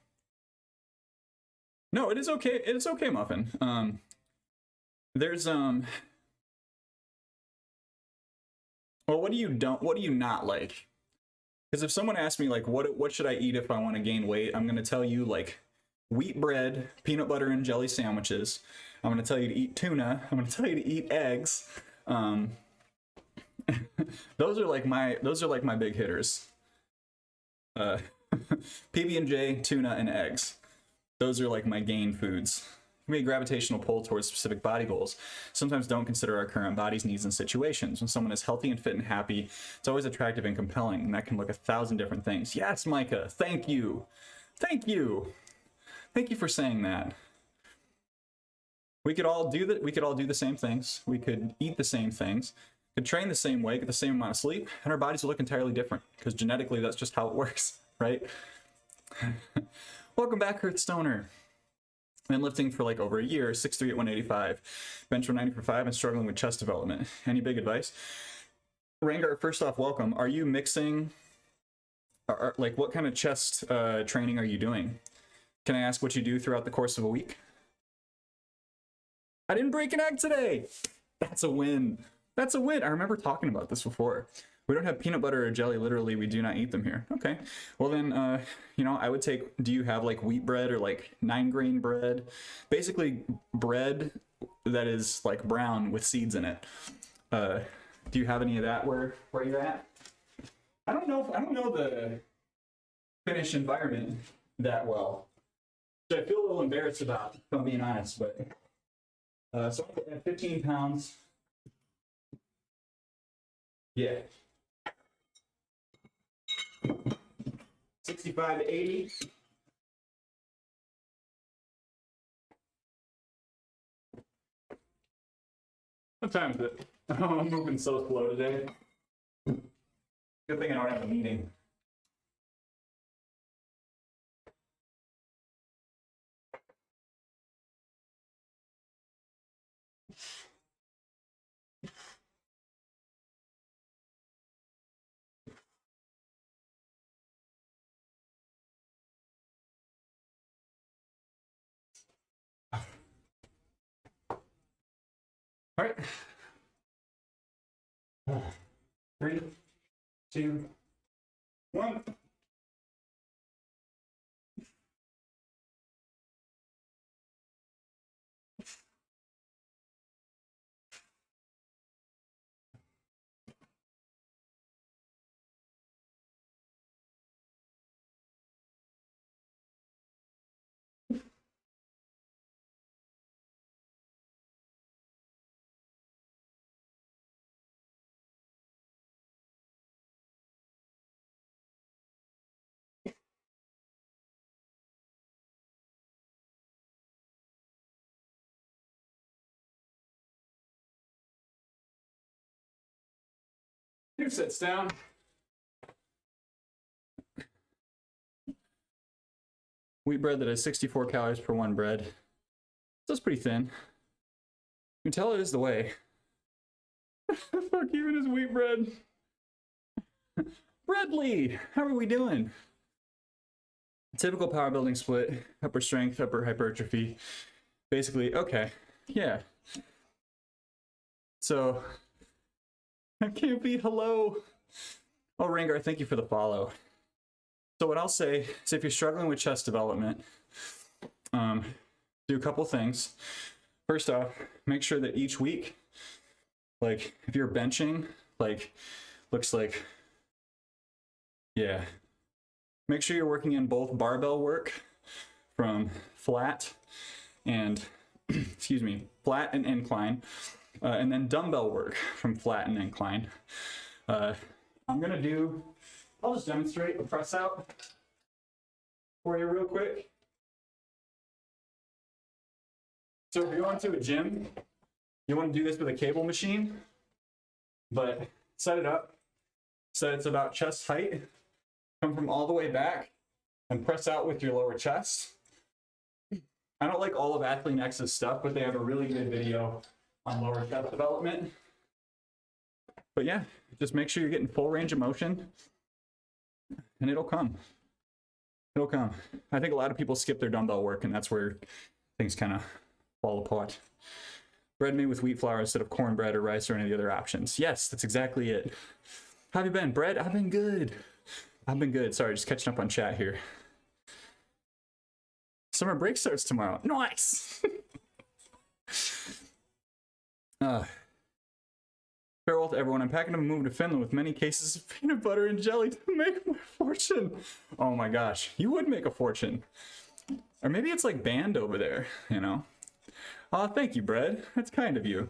No, it is okay. It's okay, Muffin. There's well, what do you not like? Because if someone asks me like what should I eat if I want to gain weight, I'm gonna tell you like wheat bread, peanut butter and jelly sandwiches. I'm gonna tell you to eat tuna. I'm gonna tell you to eat eggs. Those are like my big hitters. PB&J, tuna, and eggs. Those are like my gain foods. Can be a gravitational pull towards specific body goals. Sometimes don't consider our current body's needs and situations. When someone is healthy and fit and happy, it's always attractive and compelling, and that can look 1,000 different things. Yes, Micah, thank you. Thank you. Thank you for saying that. We could all do the same things. We could eat the same things, could train the same way, get the same amount of sleep, and our bodies will look entirely different, because genetically that's just how it works, right? Welcome back, Kurt Stoner. Been lifting for like over a year, 6'3" at 185, bench 190 for 5, and struggling with chest development. Any big advice? Rangar, first off, welcome. Are you mixing, like what kind of chest training are you doing? Can I ask what you do throughout the course of a week? I didn't break an egg today. That's a win. That's a win. I remember talking about this before. We don't have peanut butter or jelly. Literally, we do not eat them here. Okay. Well then, you know, I would take, do you have like wheat bread or like 9-grain bread? Basically bread that is like brown with seeds in it. Do you have any of that where you're at? I don't know the Finnish environment that well. So I feel a little embarrassed about, if I'm being honest, but so at 15 pounds. Yeah. 65 to 80. What time is it? Oh, I'm moving so slow today. Good thing I don't have a meeting. All right. 3, 2, 1. Who sits down? Wheat bread that has 64 calories per 1 bread. That's pretty thin. You can tell it is the way. Fuck, even his wheat bread. Bradley, how are we doing? Typical power building split, upper strength, upper hypertrophy. Basically, okay, yeah. So, I can't be hello. Oh, Rangar, thank you for the follow. So what I'll say is if you're struggling with chest development, do a couple things. First off, make sure that each week, like if you're benching, like looks like, yeah. Make sure you're working in both barbell work from flat and, excuse me, flat and incline, and then dumbbell work from flat and incline. I'm gonna do, I'll just demonstrate a press out for you real quick. So if you're going to a gym, you want to do this with a cable machine, but set it up said it's about chest height. Come from all the way back and press out with your lower chest. I don't like all of Athlean-X's stuff, but they have a really good video on lower chest development. But yeah, just make sure you're getting full range of motion and it'll come. It'll come. I think a lot of people skip their dumbbell work and that's where things kind of fall apart. Bread made with wheat flour instead of cornbread or rice or any of the other options. Yes, that's exactly it. How have you been, Bread? I've been good. I've been good. Sorry, just catching up on chat here. Summer break starts tomorrow. Nice! Farewell to everyone. I'm packing up and moving to Finland with many cases of peanut butter and jelly to make my fortune. Oh my gosh, you would make a fortune. Or maybe it's like banned over there, you know? Thank you, Bread. That's kind of you.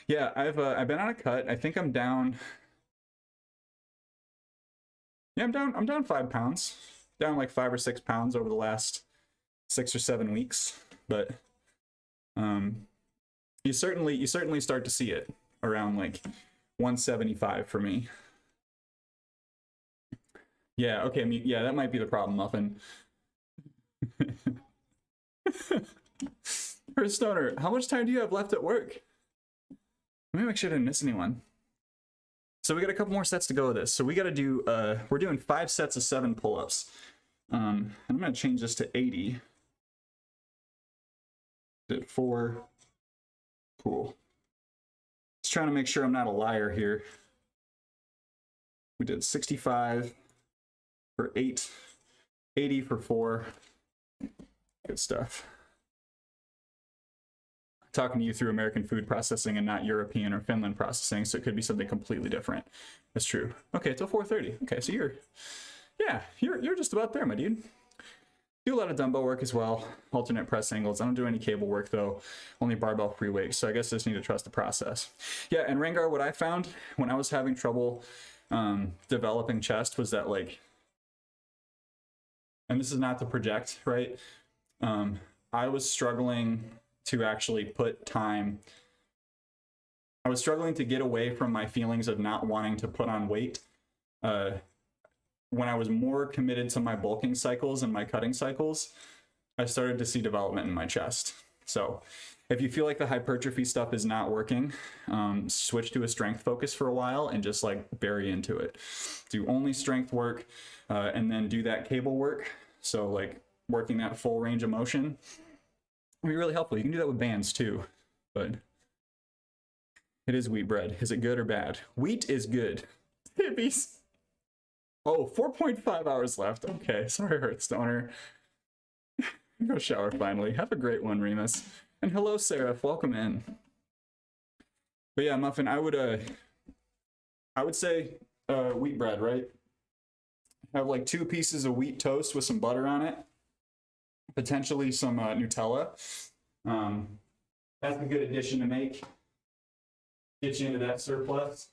Yeah, I've been on a cut. I think I'm down. Yeah, I'm down 5 pounds. Down like 5 or 6 pounds over the last 6 or 7 weeks. But you certainly start to see it around like 175 for me. Yeah, okay, I mean, yeah, that might be the problem, Muffin. For Stoner, how much time do you have left at work? Let me make sure I didn't miss anyone. So we got a couple more sets to go with this. So we got to do, we're doing 5 sets of 7 pull-ups. I'm going to change this to 80. Did 4. Cool. Just trying to make sure I'm not a liar here. We did 65 for 8, 80 for 4. Good stuff. Talking to you through American food processing and not European or Finland processing, so it could be something completely different. That's true. Okay, till 4:30. Okay, so you're just about there, my dude. Do a lot of dumbbell work as well, alternate press angles. I don't do any cable work though, only barbell free weights. So I guess I just need to trust the process. Yeah, and Rengar, what I found when I was having trouble developing chest was that like, and this is not to project, right? I was struggling to actually put time. I was struggling to get away from my feelings of not wanting to put on weight when I was more committed to my bulking cycles and my cutting cycles. I started to see development in my chest. So if you feel like the hypertrophy stuff is not working, switch to a strength focus for a while and just like bury into it. Do only strength work and then do that cable work. So like working that full range of motion will be really helpful. You can do that with bands too, but it is wheat bread. Is it good or bad? Wheat is good. Hippies. Oh, 4.5 hours left. Okay, sorry, Hearthstoner. Go shower finally. Have a great one, Remus. And hello, Seraph. Welcome in. But yeah, Muffin, I would say wheat bread, right? Have like 2 pieces of wheat toast with some butter on it. Potentially some Nutella. That's a good addition to make. Get you into that surplus.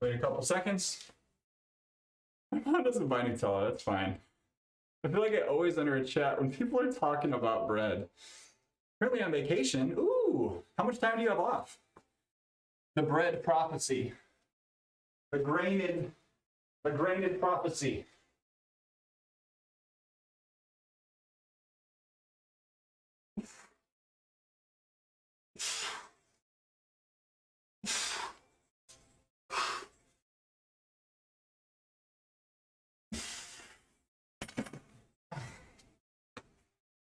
Wait a couple seconds. My mom doesn't buy Nutella, that's fine. I feel like I always enter a chat when people are talking about bread. Currently on vacation. Ooh, how much time do you have off? The bread prophecy. The grained prophecy.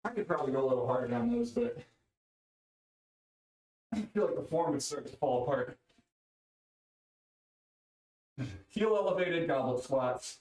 I could probably go a little harder on those, but I feel like the form would start to fall apart. Heel elevated goblet squats.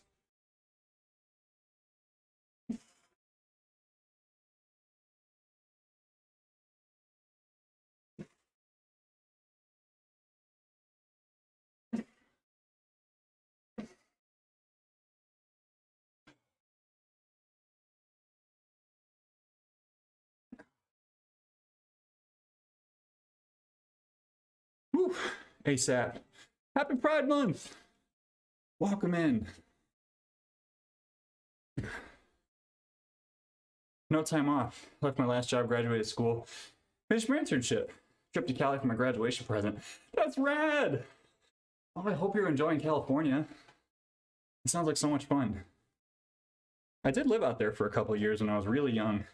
Whew. ASAP. Happy Pride Month. Welcome in. No time off. Left my last job, graduated school. Finished my internship. Trip to Cali for my graduation present. That's rad! Oh, I hope you're enjoying California. It sounds like so much fun. I did live out there for a couple years when I was really young.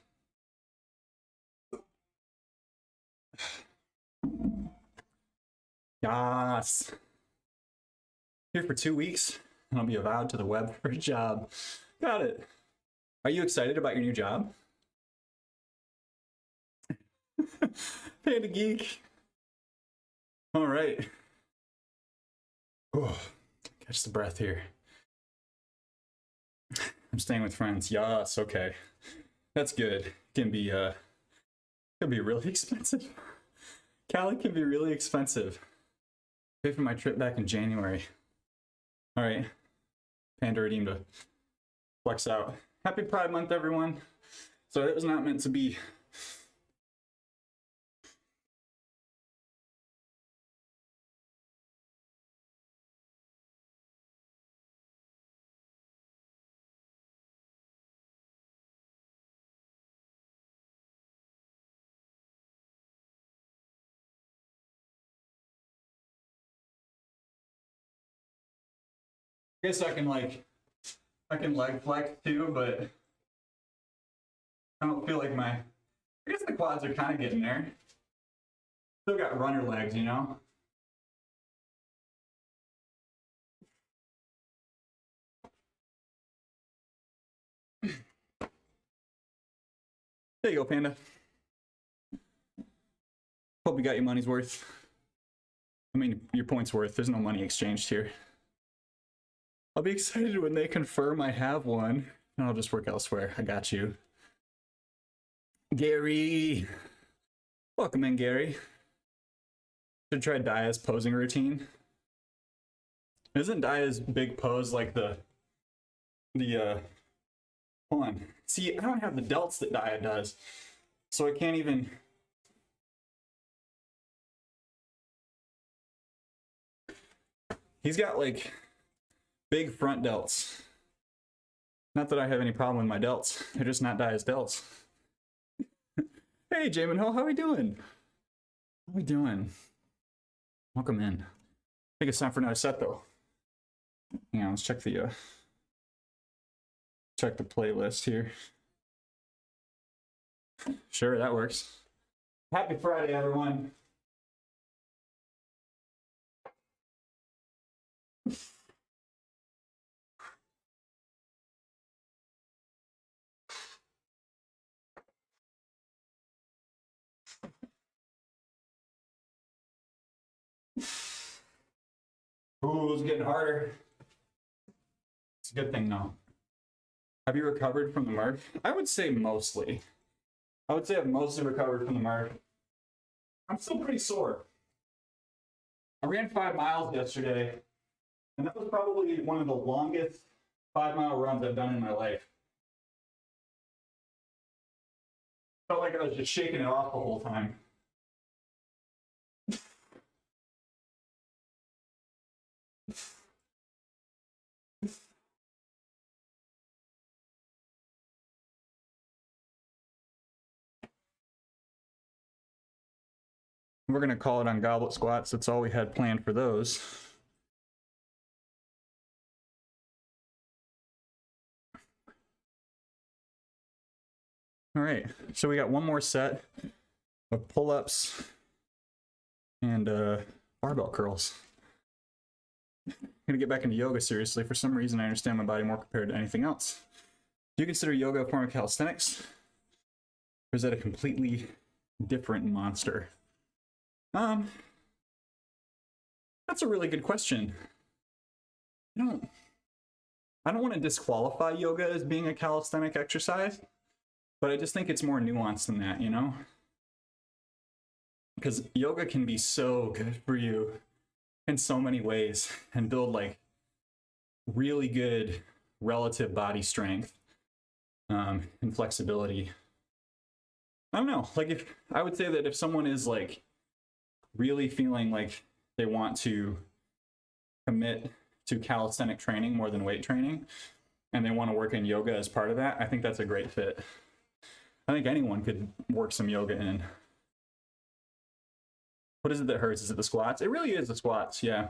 Yes. Here for 2 weeks, and I'll be avowed to the web for a job. Got it. Are you excited about your new job? Panda Geek. All right. Oh, catch the breath here. I'm staying with friends. Yes, okay. That's good. Can be really expensive. Cali can be really expensive. Pay for my trip back in January. All right. Panda redeemed to flex out. Happy Pride Month, everyone. So it was not meant to be. I guess I can leg flex too, but I don't feel like I guess the quads are kind of getting there. Still got runner legs, you know? There you go, Panda. Hope you got your money's worth. I mean, your point's worth. There's no money exchanged here. I'll be excited when they confirm I have one, and I'll just work elsewhere. I got you. Gary! Welcome in, Gary. Should try Daya's posing routine. Isn't Daya's big pose like the hold on. See, I don't have the delts that Daya does, so I can't even. He's got like big front delts. Not that I have any problem with my delts. They're just not Daya's delts. Hey, Jamin Ho, how we doing? How we doing? Welcome in. I think it's time for another set, though. Hang on, let's check the playlist here. Sure, that works. Happy Friday, everyone. Ooh, it's getting harder. It's a good thing, though. Have you recovered from the Murph? I would say mostly. I would say I've mostly recovered from the Murph. I'm still pretty sore. I ran 5 miles yesterday, and that was probably one of the longest 5-mile runs I've done in my life. Felt like I was just shaking it off the whole time. We're going to call it on goblet squats. That's all we had planned for those. All right, so we got one more set of pull-ups and barbell curls. I'm going to get back into yoga seriously. For some reason, I understand my body more compared to anything else. Do you consider yoga a form of calisthenics? Or is that a completely different monster? That's a really good question. I don't want to disqualify yoga as being a calisthenic exercise, but I just think it's more nuanced than that, you know? Because yoga can be so good for you in so many ways and build like really good relative body strength and flexibility. I don't know, like I would say that if someone is like really feeling like they want to commit to calisthenic training more than weight training, and they want to work in yoga as part of that, I think that's a great fit. I think anyone could work some yoga in. What is it that hurts? Is it the squats? It really is the squats, yeah.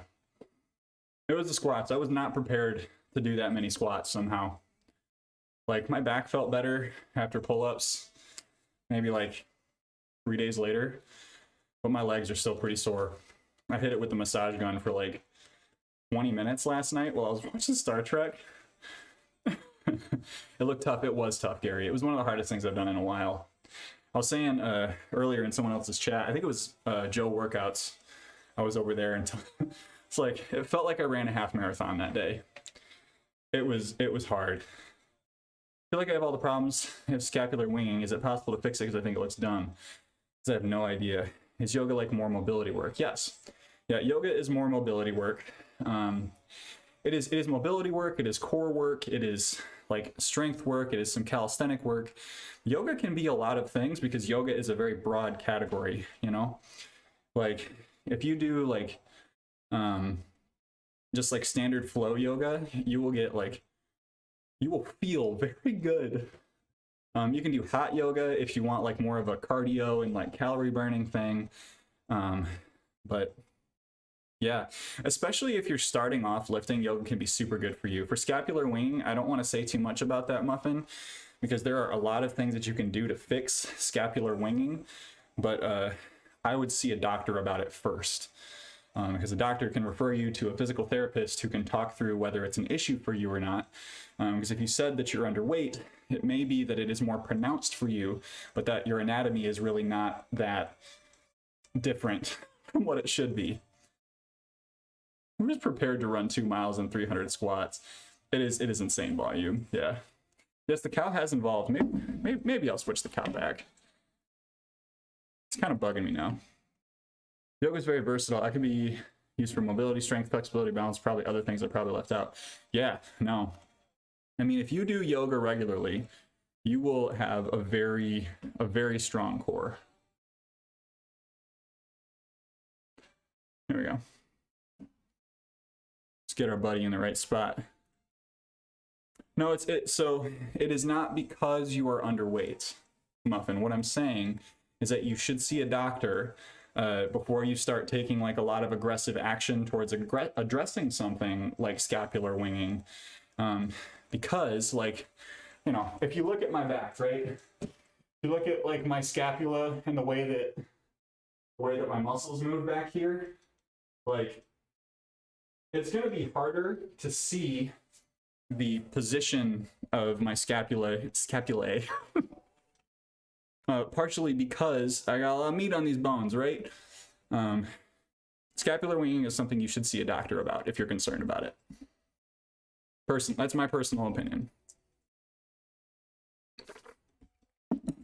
It was the squats. I was not prepared to do that many squats somehow. Like, my back felt better after pull-ups, maybe like 3 days later, but my legs are still pretty sore. I hit it with the massage gun for like 20 minutes last night while I was watching Star Trek. It looked tough. It was tough, Gary. It was one of the hardest things I've done in a while. I was saying earlier in someone else's chat, I think it was Joe Workouts. I was over there and it's like, it felt like I ran a half marathon that day. It was hard. I feel like I have all the problems. I have scapular winging. Is it possible to fix it? Because I think it looks dumb. Because I have no idea. Is yoga like more mobility work? Yes. Yeah, yoga is more mobility work. It is mobility work. It is core work. It is like strength work. It is some calisthenic work. Yoga can be a lot of things because yoga is a very broad category, you know? Like, if you do like, just like standard flow yoga, you will get like, you will feel very good. You can do hot yoga if you want like more of a cardio and like calorie burning thing. But yeah, especially if you're starting off lifting, yoga can be super good for you. For scapular winging, I don't want to say too much about that, Muffin, because there are a lot of things that you can do to fix scapular winging, but I would see a doctor about it first. Because a doctor can refer you to a physical therapist who can talk through whether it's an issue for you or not. Because if you said that you're underweight, it may be that it is more pronounced for you, but that your anatomy is really not that different from what it should be. I'm just prepared to run 2 miles and 300 squats. It is insane volume. Yeah. Yes, the cow has evolved. Maybe I'll switch the cow back. It's kind of bugging me now. Yoga is very versatile. I can be used for mobility, strength, flexibility, balance, probably other things I probably left out. Yeah, no. I mean, if you do yoga regularly, you will have a very strong core. There we go. Let's get our buddy in the right spot. No, so it is not because you are underweight, Muffin. What I'm saying is that you should see a doctor before you start taking like a lot of aggressive action towards addressing something like scapular winging. Because like, you know, if you look at my back, right? If you look at like my scapula and the way that my muscles move back here, like it's going to be harder to see the position of my scapulae. Partially because I got a lot of meat on these bones, right? Scapular winging is something you should see a doctor about if you're concerned about it. That's my personal opinion.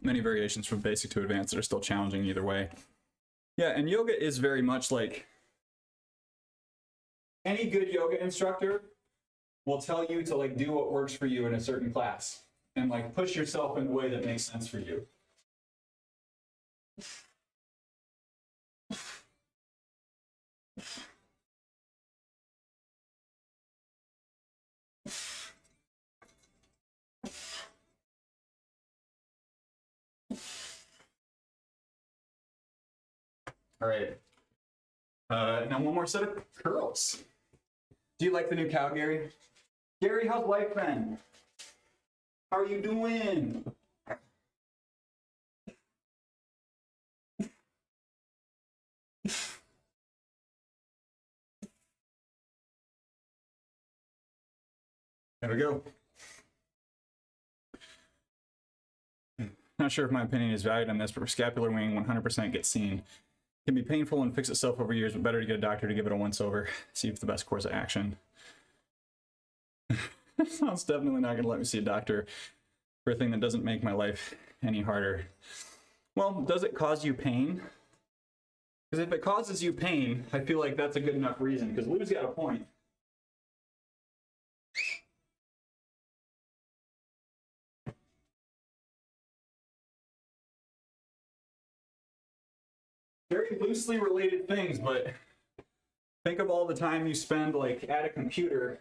Many variations from basic to advanced that are still challenging either way. Yeah, and yoga is very much like any good yoga instructor will tell you to like do what works for you in a certain class and like push yourself in a way that makes sense for you. All right. Now one more set of curls. Do you like the new cow, Gary? Gary, how's life been? How are you doing? There we go. Not sure if my opinion is valued on this, but for scapular winging, 100% gets seen. Can be painful and fix itself over years, but better to get a doctor to give it a once over. See if it's the best course of action. Sounds definitely not going to let me see a doctor for a thing that doesn't make my life any harder. Well, does it cause you pain? Because if it causes you pain, I feel like that's a good enough reason, because Lou's got a point. Very loosely related things, but Think of all the time you spend like at a computer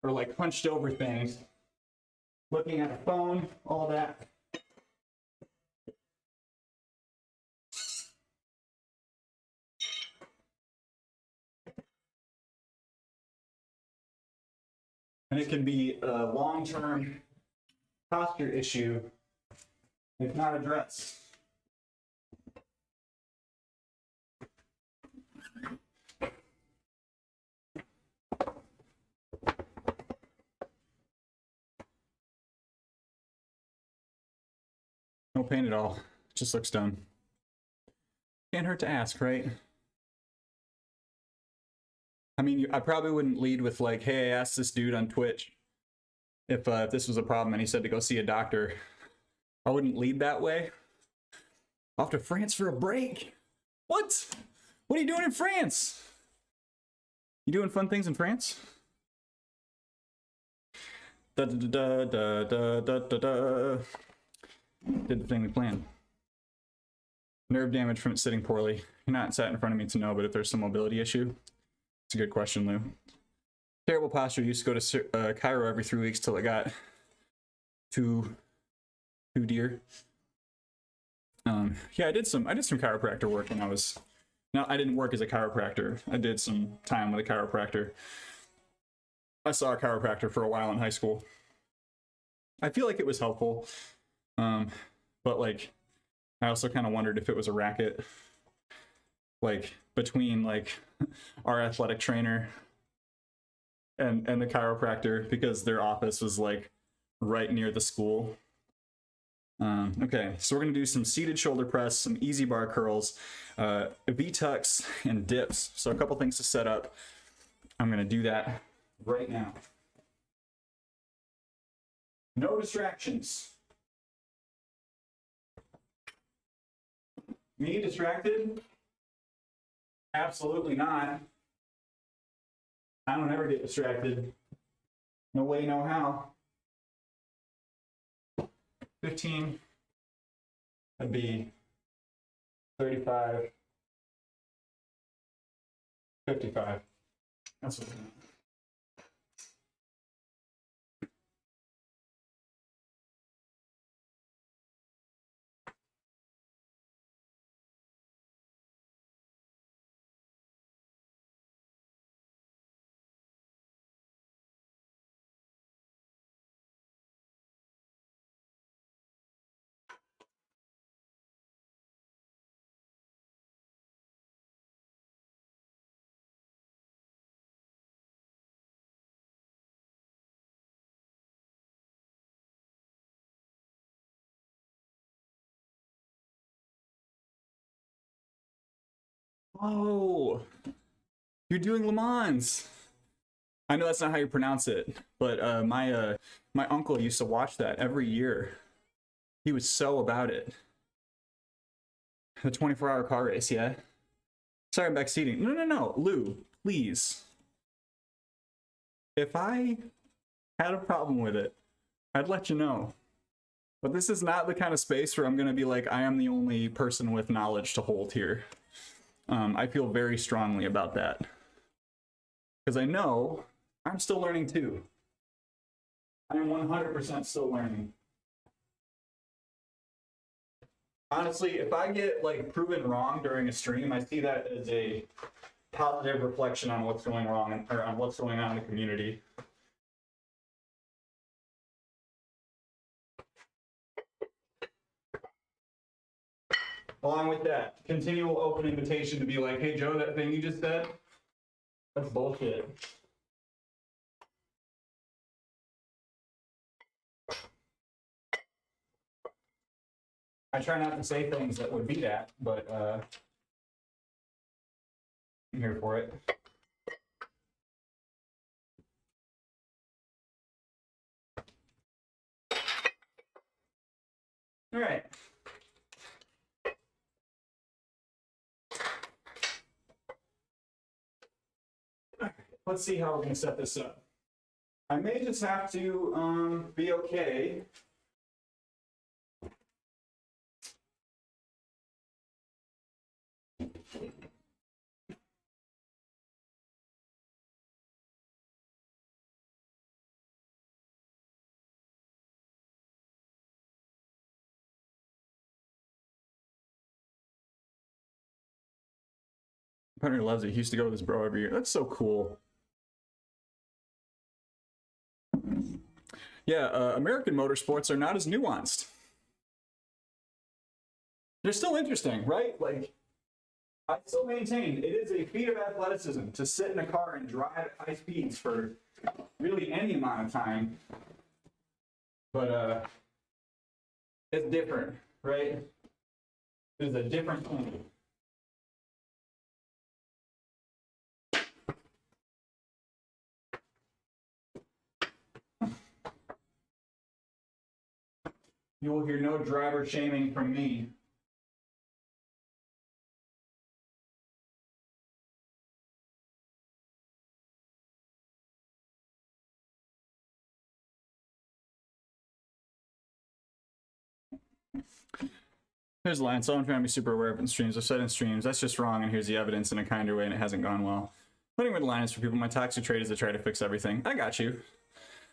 or like hunched over things, looking at a phone, all that. And it can be a long-term posture issue if not addressed. No pain at all. Just looks dumb. Can't hurt to ask, right? I mean, I probably wouldn't lead with like, hey, I asked this dude on Twitch if this was a problem and he said to go see a doctor. I wouldn't lead that way. Off to France for a break? What? What are you doing in France? You doing fun things in France? Da da da da da da da da. Did the thing we planned. Nerve damage from it sitting poorly. You're not sat in front of me to know, but if there's some mobility issue, it's a good question, Lou. Terrible posture. Used to go to chiro every 3 weeks till it got too dear. Yeah, I did some chiropractor work when I was. No, I didn't work as a chiropractor. I did some time with a chiropractor. I saw a chiropractor for a while in high school. I feel like it was helpful, but like, I also kind of wondered if it was a racket, like between like our athletic trainer and the chiropractor, because their office was like right near the school. Okay, so we're gonna do some seated shoulder press, some easy bar curls, V-tucks, and dips. So a couple things to set up. I'm gonna do that right now. No distractions. Me distracted? Absolutely not. I don't ever get distracted. No way, no how. 15. That'd be 35. 55. That's what. Oh, you're doing Le Mans. I know that's not how you pronounce it, but my uncle used to watch that every year. He was so about it. The 24-hour car race, yeah. Sorry, I'm backseating. No, Lou, please. If I had a problem with it, I'd let you know. But this is not the kind of space where I'm gonna be like, I am the only person with knowledge to hold here. I feel very strongly about that. Because I know I'm still learning too. I am 100% still learning. Honestly, if I get like proven wrong during a stream, I see that as a positive reflection on what's going wrong or on what's going on in the community. Along with that, continual open invitation to be like, hey Joe, that thing you just said, that's bullshit. I try not to say things that would be that, but I'm here for it. All right. Let's see how we're going to set this up. I may just have to be okay. partner loves it. He used to go with his bro every year. That's so cool. Yeah, American motorsports are not as nuanced. They're still interesting, right? Like, I still maintain it is a feat of athleticism to sit in a car and drive at high speeds for really any amount of time. But it's different, right? It's a different thing. You will hear no driver shaming from me. Here's the line. Someone trying to be super aware of it in streams. I've said in streams, that's just wrong, and here's the evidence in a kinder way, and it hasn't gone well. Putting with the line is for people. My toxic trait is to try to fix everything. I got you.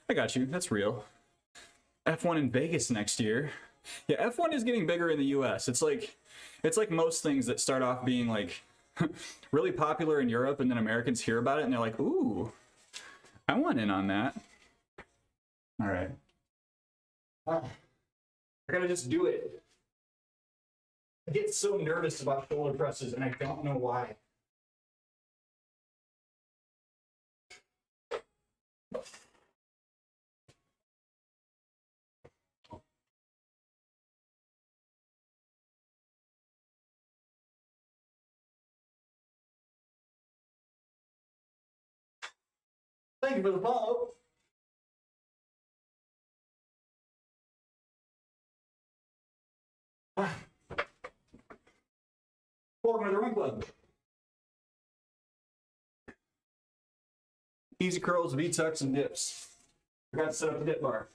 I got you. That's real. F1 in Vegas next year. Yeah, F1 is getting bigger in the US. It's like most things that start off being like really popular in Europe, and then Americans hear about it and they're like, ooh, I want in on that. All right. I gotta just do it. I get so nervous about shoulder presses and I don't know why. Thank you for the follow. Welcome to the Run Club. Easy curls, V-tucks, and dips. Forgot to set up the dip bar.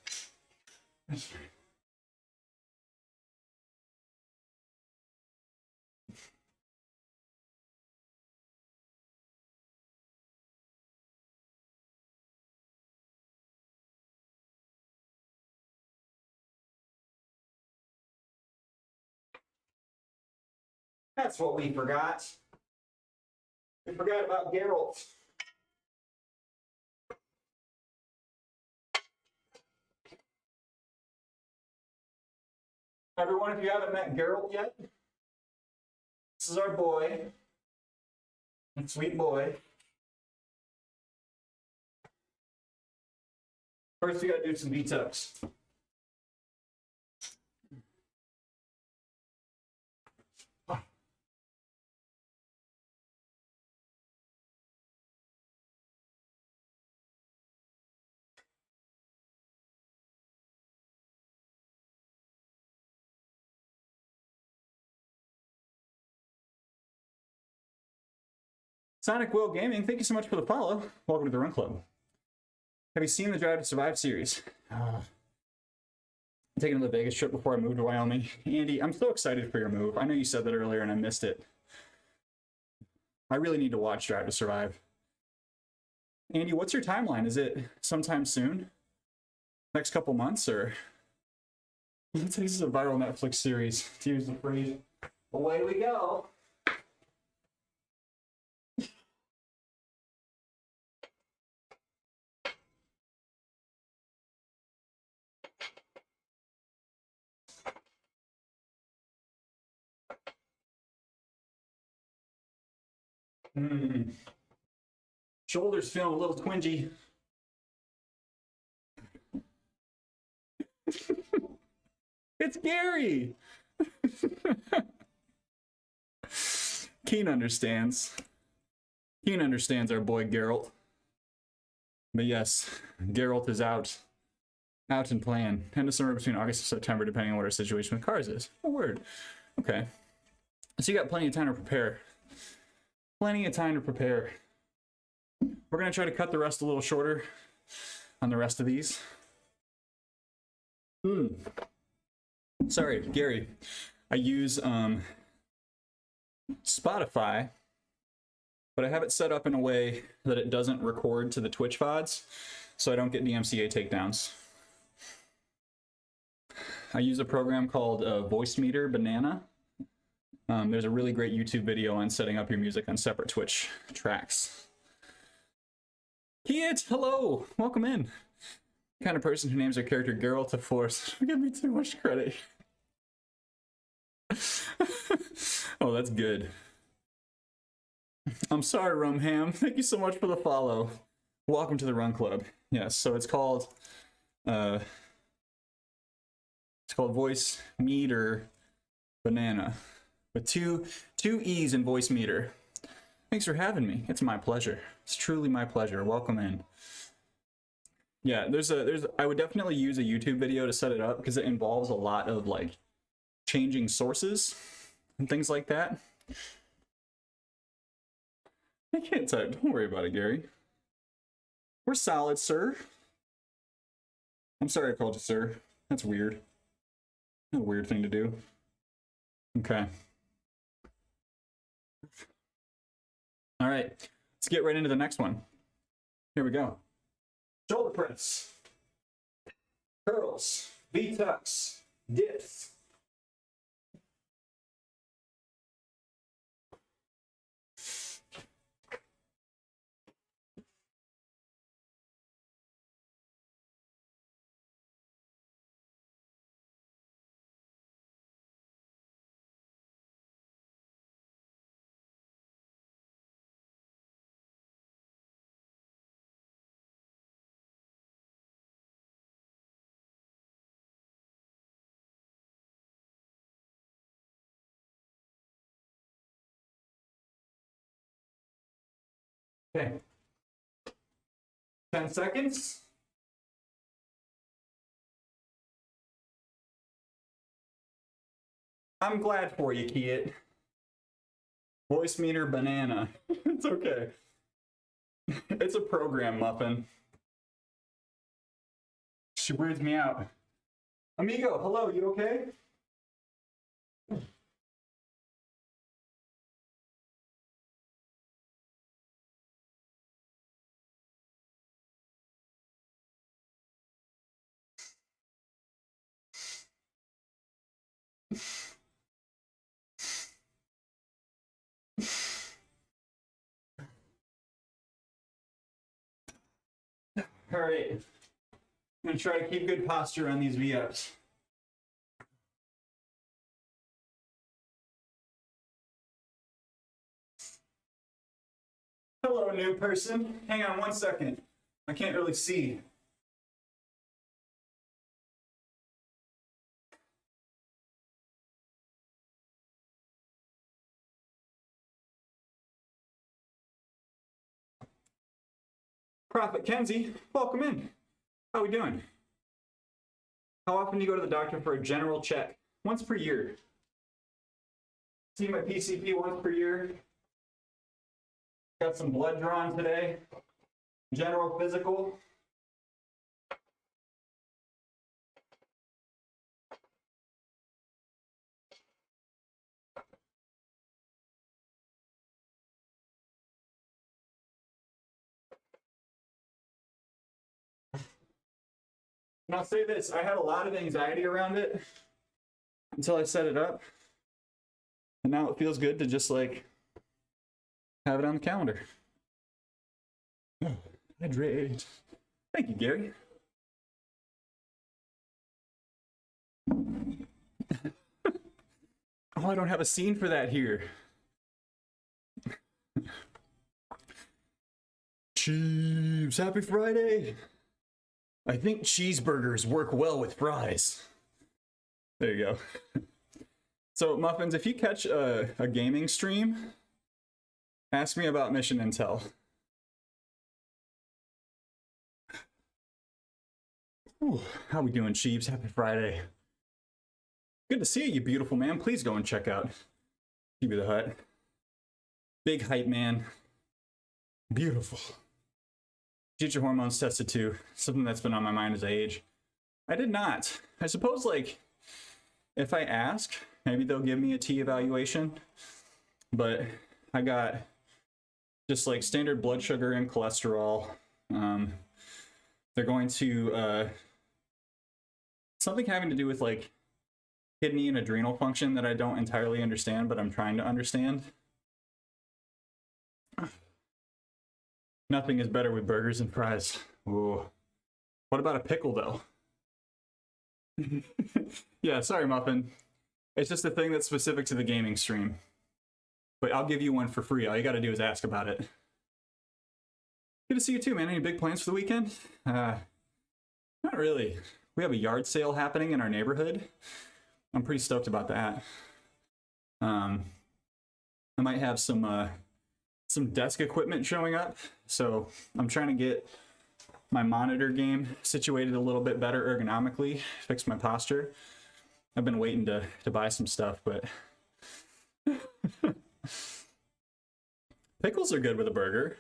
That's what we forgot. We forgot about Geralt. Everyone, if you haven't met Geralt yet, this is our boy. Sweet boy. First, we gotta do some V-tucks. Sonic Will Gaming, thank you so much for the follow. Welcome to the Run Club. Have you seen the Drive to Survive series? I'm taking the Vegas trip before I moved to Wyoming. Andy, I'm so excited for your move. I know you said that earlier and I missed it. I really need to watch Drive to Survive. Andy, what's your timeline? Is it sometime soon? Next couple months, or? This is a viral Netflix series, to use the phrase. Away we go. Shoulders feeling a little twingy. It's Gary. Keen understands. Keen understands our boy Geralt. But yes, Geralt is out and playing. End of summer between August and September, depending on what our situation with cars is. Oh, word. Okay. So you got plenty of time to prepare. Plenty of time to prepare. We're going to try to cut the rest a little shorter on the rest of these. Sorry, Gary. I use Spotify, but I have it set up in a way that it doesn't record to the Twitch VODs, so I don't get DMCA takedowns. I use a program called Voice Meter Banana. There's a really great YouTube video on setting up your music on separate Twitch tracks. Kiet, hello, welcome in. The kind of person who names their character Geralt of Force. Give me too much credit. Oh, that's good. I'm sorry, Rumham. Thank you so much for the follow. Welcome to the Run Club. Yes, so it's called Voice Meter Banana, with two E's in Voice Meter. Thanks for having me. It's my pleasure. It's truly my pleasure. Welcome in. Yeah, I would definitely use a YouTube video to set it up because it involves a lot of like changing sources and things like that. I can't type. Don't worry about it, Gary. We're solid, sir. I'm sorry I called you sir. That's weird. A weird thing to do. Okay. All right. Let's get right into the next one. Here we go. Shoulder press. Curls. V-tucks. Dips. Okay. 10 seconds. I'm glad for you, Kiet. Voice Meter Banana. It's okay. It's a program, Muffin. She weirds me out. Amigo, hello, you okay? All right. I'm gonna try to keep good posture on these V-ups. Hello, new person. Hang on one second. I can't really see. Prophet Kenzie, welcome in. How we doing? How often do you go to the doctor for a general check? Once per year. See my PCP once per year. Got some blood drawn today. General physical. And I'll say this, I had a lot of anxiety around it until I set it up. And now it feels good to just like have it on the calendar. Oh, hydrate. Thank you, Gary. Oh, I don't have a scene for that here. Cheese, happy Friday. I think cheeseburgers work well with fries. There you go. So, Muffins, if you catch a gaming stream, ask me about Mission Intel. Ooh, how we doing, Cheebs? Happy Friday. Good to see you, you beautiful man. Please go and check out Chibi the Hut. Big hype man. Beautiful. Get your hormones tested too. Something that's been on my mind as I age. I did not. I suppose, like, if I ask, maybe they'll give me a T evaluation. But I got just like standard blood sugar and cholesterol. They're going to something having to do with like kidney and adrenal function that I don't entirely understand, but I'm trying to understand. Nothing is better with burgers and fries. Ooh. What about a pickle, though? Yeah, sorry, Muffin. It's just a thing that's specific to the gaming stream. But I'll give you one for free. All you gotta do is ask about it. Good to see you too, man. Any big plans for the weekend? Not really. We have a yard sale happening in our neighborhood. I'm pretty stoked about that. I might have some desk equipment showing up. So I'm trying to get my monitor game situated a little bit better ergonomically, fix my posture. I've been waiting to buy some stuff, but pickles are good with a burger.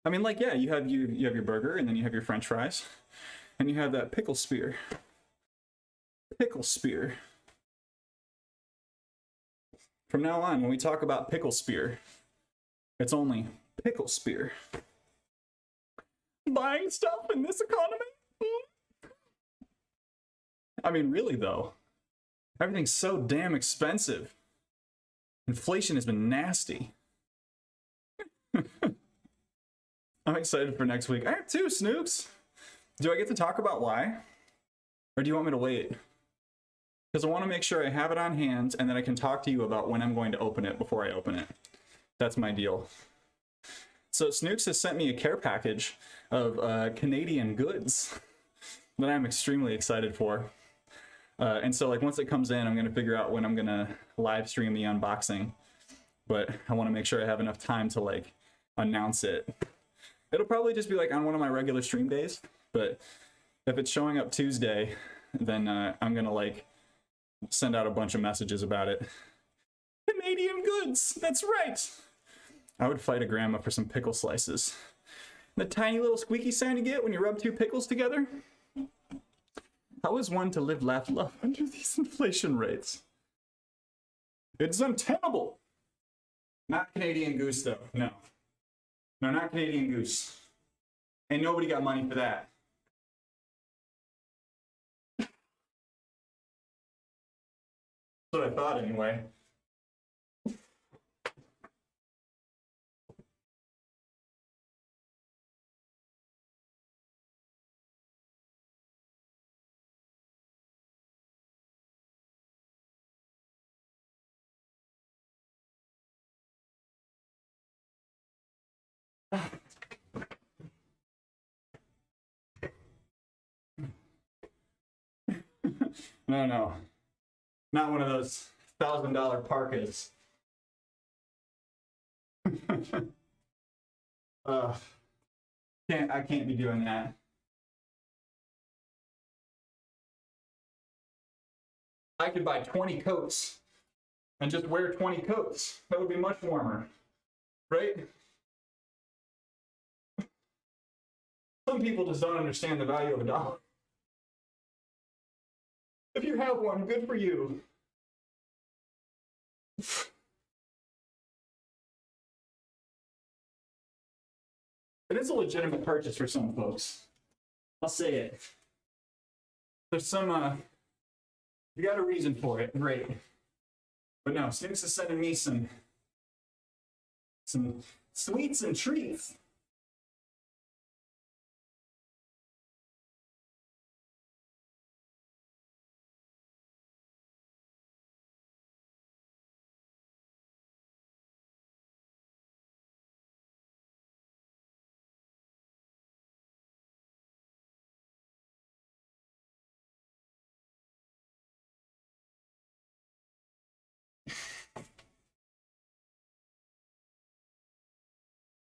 I mean, like, yeah, you have your burger, and then you have your French fries, and you have that pickle spear. Pickle spear. From now on, when we talk about pickle spear, it's only pickle spear. Buying stuff in this economy? I mean, really though, everything's so damn expensive. Inflation has been nasty. I'm excited for next week. I am too, Snooks. Do I get to talk about why? Or do you want me to wait? Because I want to make sure I have it on hand and then I can talk to you about when I'm going to open it before I open it. That's my deal. So Snooks has sent me a care package of Canadian goods that I'm extremely excited for. And so like once it comes in, I'm going to figure out when I'm going to live stream the unboxing. But I want to make sure I have enough time to like announce it. It'll probably just be like on one of my regular stream days, but if it's showing up Tuesday, then I'm gonna like send out a bunch of messages about it. Canadian goods, that's right. I would fight a grandma for some pickle slices. The tiny little squeaky sound you get when you rub two pickles together. How is one to live, laugh, love under these inflation rates? It's untenable. Not Canadian Goose though, no. No, not Canadian Goose. And nobody got money for that. That's what I thought anyway. No. Not one of those $1,000 parkas. I can't be doing that. I could buy 20 coats and just wear 20 coats. That would be much warmer, right? Some people just don't understand the value of a dollar. If you have one, good for you. It is a legitimate purchase for some folks. I'll say it. There's some, you got a reason for it, great. But no, Snooks is sending me some sweets and treats.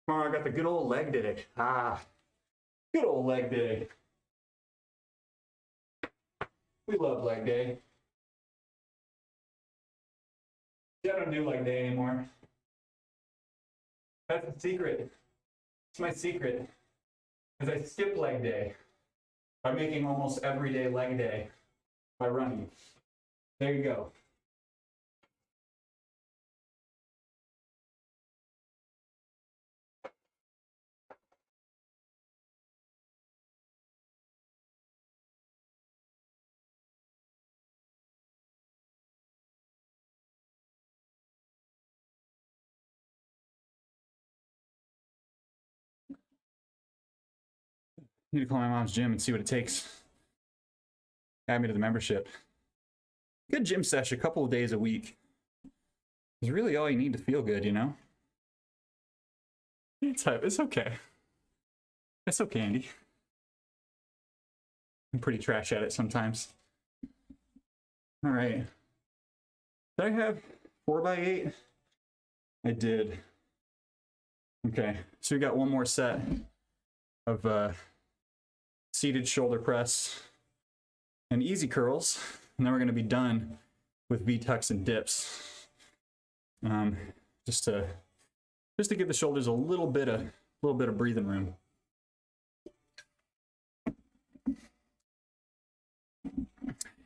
Tomorrow I got the good old leg day. Good old leg day. We love leg day. Yeah, I don't do leg day anymore. That's a secret. It's my secret. Because I skip leg day by making almost every day leg day by running. There you go. Need to call my mom's gym and see what it takes. Add me to the membership. Good gym session, a couple of days a week is really all you need to feel good, you know? It's okay. It's okay, Andy. I'm pretty trash at it sometimes. All right. Did I have 4x8? I did. Okay, so we got one more set of seated shoulder press and easy curls, and then we're going to be done with V-tucks and dips. Just to give the shoulders a little bit of breathing room.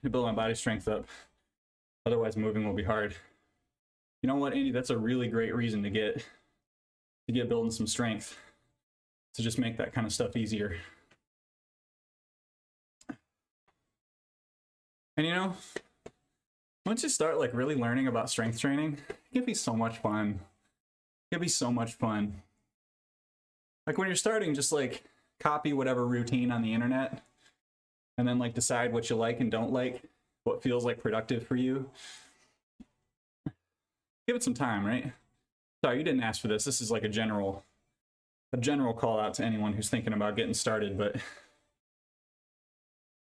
To build my body strength up. Otherwise, moving will be hard. You know what, Andy? That's a really great reason to get building some strength. To just make that kind of stuff easier. And you know, once you start like really learning about strength training, it can be so much fun. It can be so much fun. Like when you're starting, just like copy whatever routine on the internet and then like decide what you like and don't like, what feels like productive for you. Give it some time, right? Sorry, you didn't ask for this. This is like a general call out to anyone who's thinking about getting started, but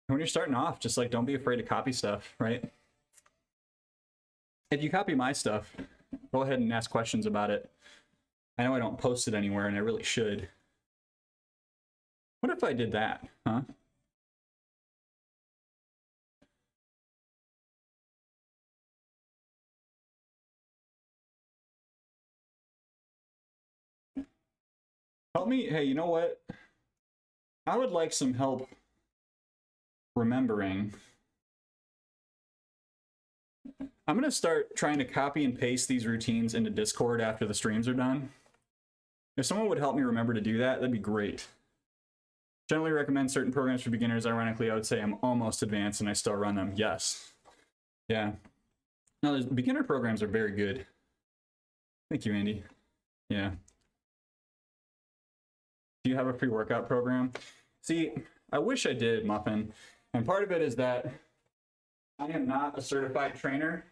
when you're starting off, just like don't be afraid to copy stuff, right? If you copy my stuff, go ahead and ask questions about it. I know I don't post it anywhere and I really should. What if I did that, huh? Help me, hey, you know what? I would like some help remembering. I'm gonna start trying to copy and paste these routines into Discord after the streams are done. If someone would help me remember to do that, that'd be great. Generally recommend certain programs for beginners. Ironically, I would say I'm almost advanced and I still run them. Yes. Yeah. No, those beginner programs are very good. Thank you, Andy. Yeah. Do you have a free workout program? See, I wish I did, Muffin. And part of it is that I am not a certified trainer.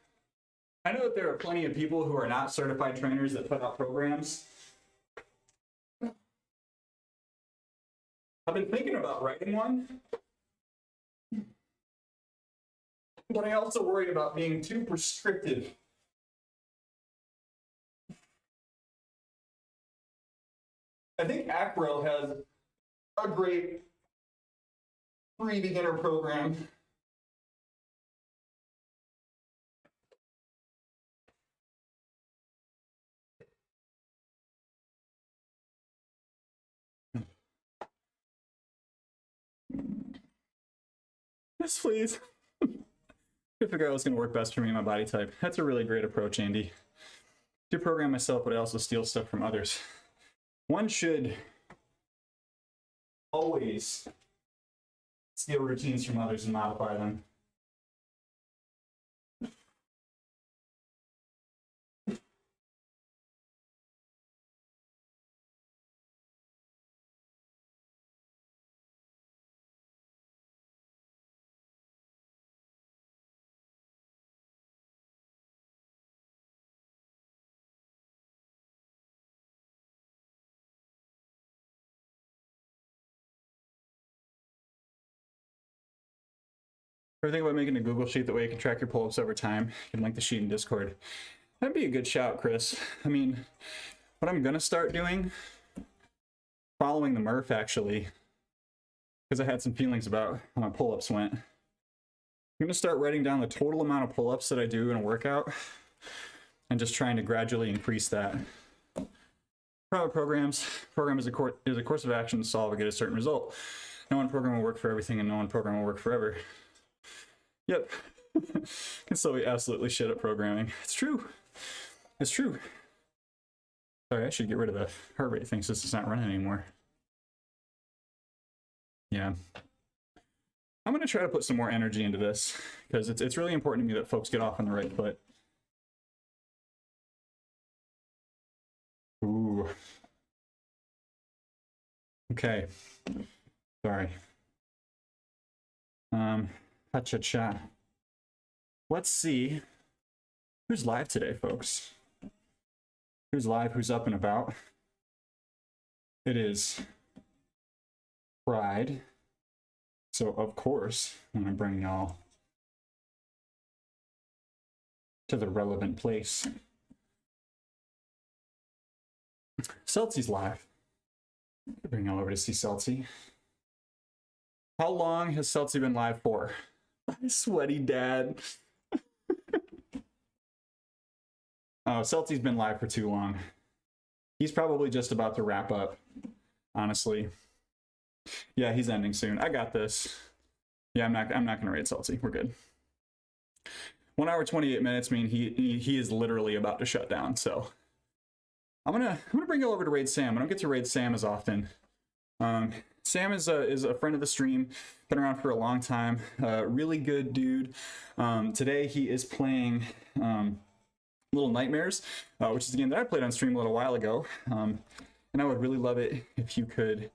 I know that there are plenty of people who are not certified trainers that put out programs. I've been thinking about writing one, but I also worried about being too prescriptive. I think Acro has a great free beginner program. Yes, please. To figure out what's going to work best for me and my body type. That's a really great approach, Andy. To program myself, but I also steal stuff from others. One should always steal routines from others and modify them. Ever think about making a Google sheet that way you can track your pull-ups over time? You can link the sheet in Discord. That'd be a good shout, Chris. I mean, what I'm gonna start doing, following the Murph actually, because I had some feelings about how my pull-ups went. I'm gonna start writing down the total amount of pull-ups that I do in a workout and just trying to gradually increase that. Program is a course of action to solve or get a certain result. No one program will work for everything and no one program will work forever. Yep. Can still be absolutely shit at programming. It's true. It's true. Sorry, I should get rid of the heart rate thing since it's not running anymore. Yeah. I'm going to try to put some more energy into this because it's really important to me that folks get off on the right foot. Ooh. Okay. Sorry. Ha-cha-cha. Let's see who's live today, folks. Who's live, who's up and about. It is Pride. So, of course, I'm going to bring y'all to the relevant place. Celti's live. Bring y'all over to see Celti. How long has Celti been live for? My sweaty dad. Oh, Celti's been live for too long. He's probably just about to wrap up, honestly. Yeah, he's ending soon. I got this. Yeah, I'm not gonna raid Celti. We're good. 1 hour 28 minutes mean he is literally about to shut down. So I'm gonna bring you over to raid Sam. I don't get to raid Sam as often. Sam is a friend of the stream, been around for a long time, really good dude. Today he is playing Little Nightmares, which is a game that I played on stream a little while ago, and I would really love it if you could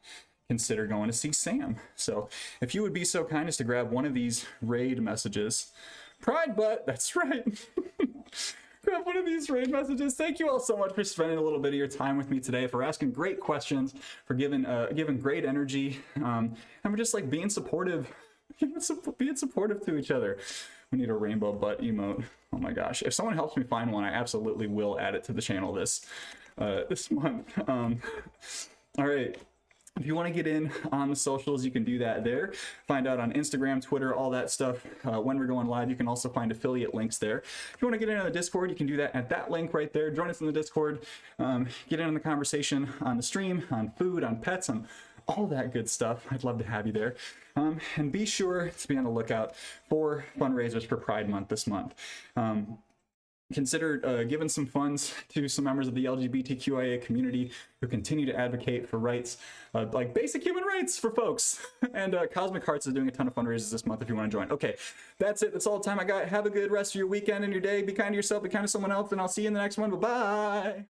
consider going to see Sam. So if you would be so kind as to grab one of these raid messages, Pride Butt, that's right. Grab one of these raid messages. Thank you all so much for spending a little bit of your time with me today, for asking great questions, for giving great energy, and for just like being supportive, being supportive to each other. We need a rainbow butt emote. Oh my gosh! If someone helps me find one, I absolutely will add it to the channel this month. All right. If you want to get in on the socials, you can do that there. Find out on Instagram, Twitter, all that stuff. When we're going live, you can also find affiliate links there. If you want to get in on the Discord, you can do that at that link right there. Join us in the Discord. Get in on the conversation on the stream, on food, on pets, on all that good stuff. I'd love to have you there. And be sure to be on the lookout for fundraisers for Pride Month this month. Consider giving some funds to some members of the LGBTQIA community who continue to advocate for rights, like basic human rights for folks. And Cosmic Hearts is doing a ton of fundraisers this month if you want to join. Okay, that's it. That's all the time I got. Have a good rest of your weekend and your day. Be kind to yourself, be kind to someone else, and I'll see you in the next one. Bye-bye.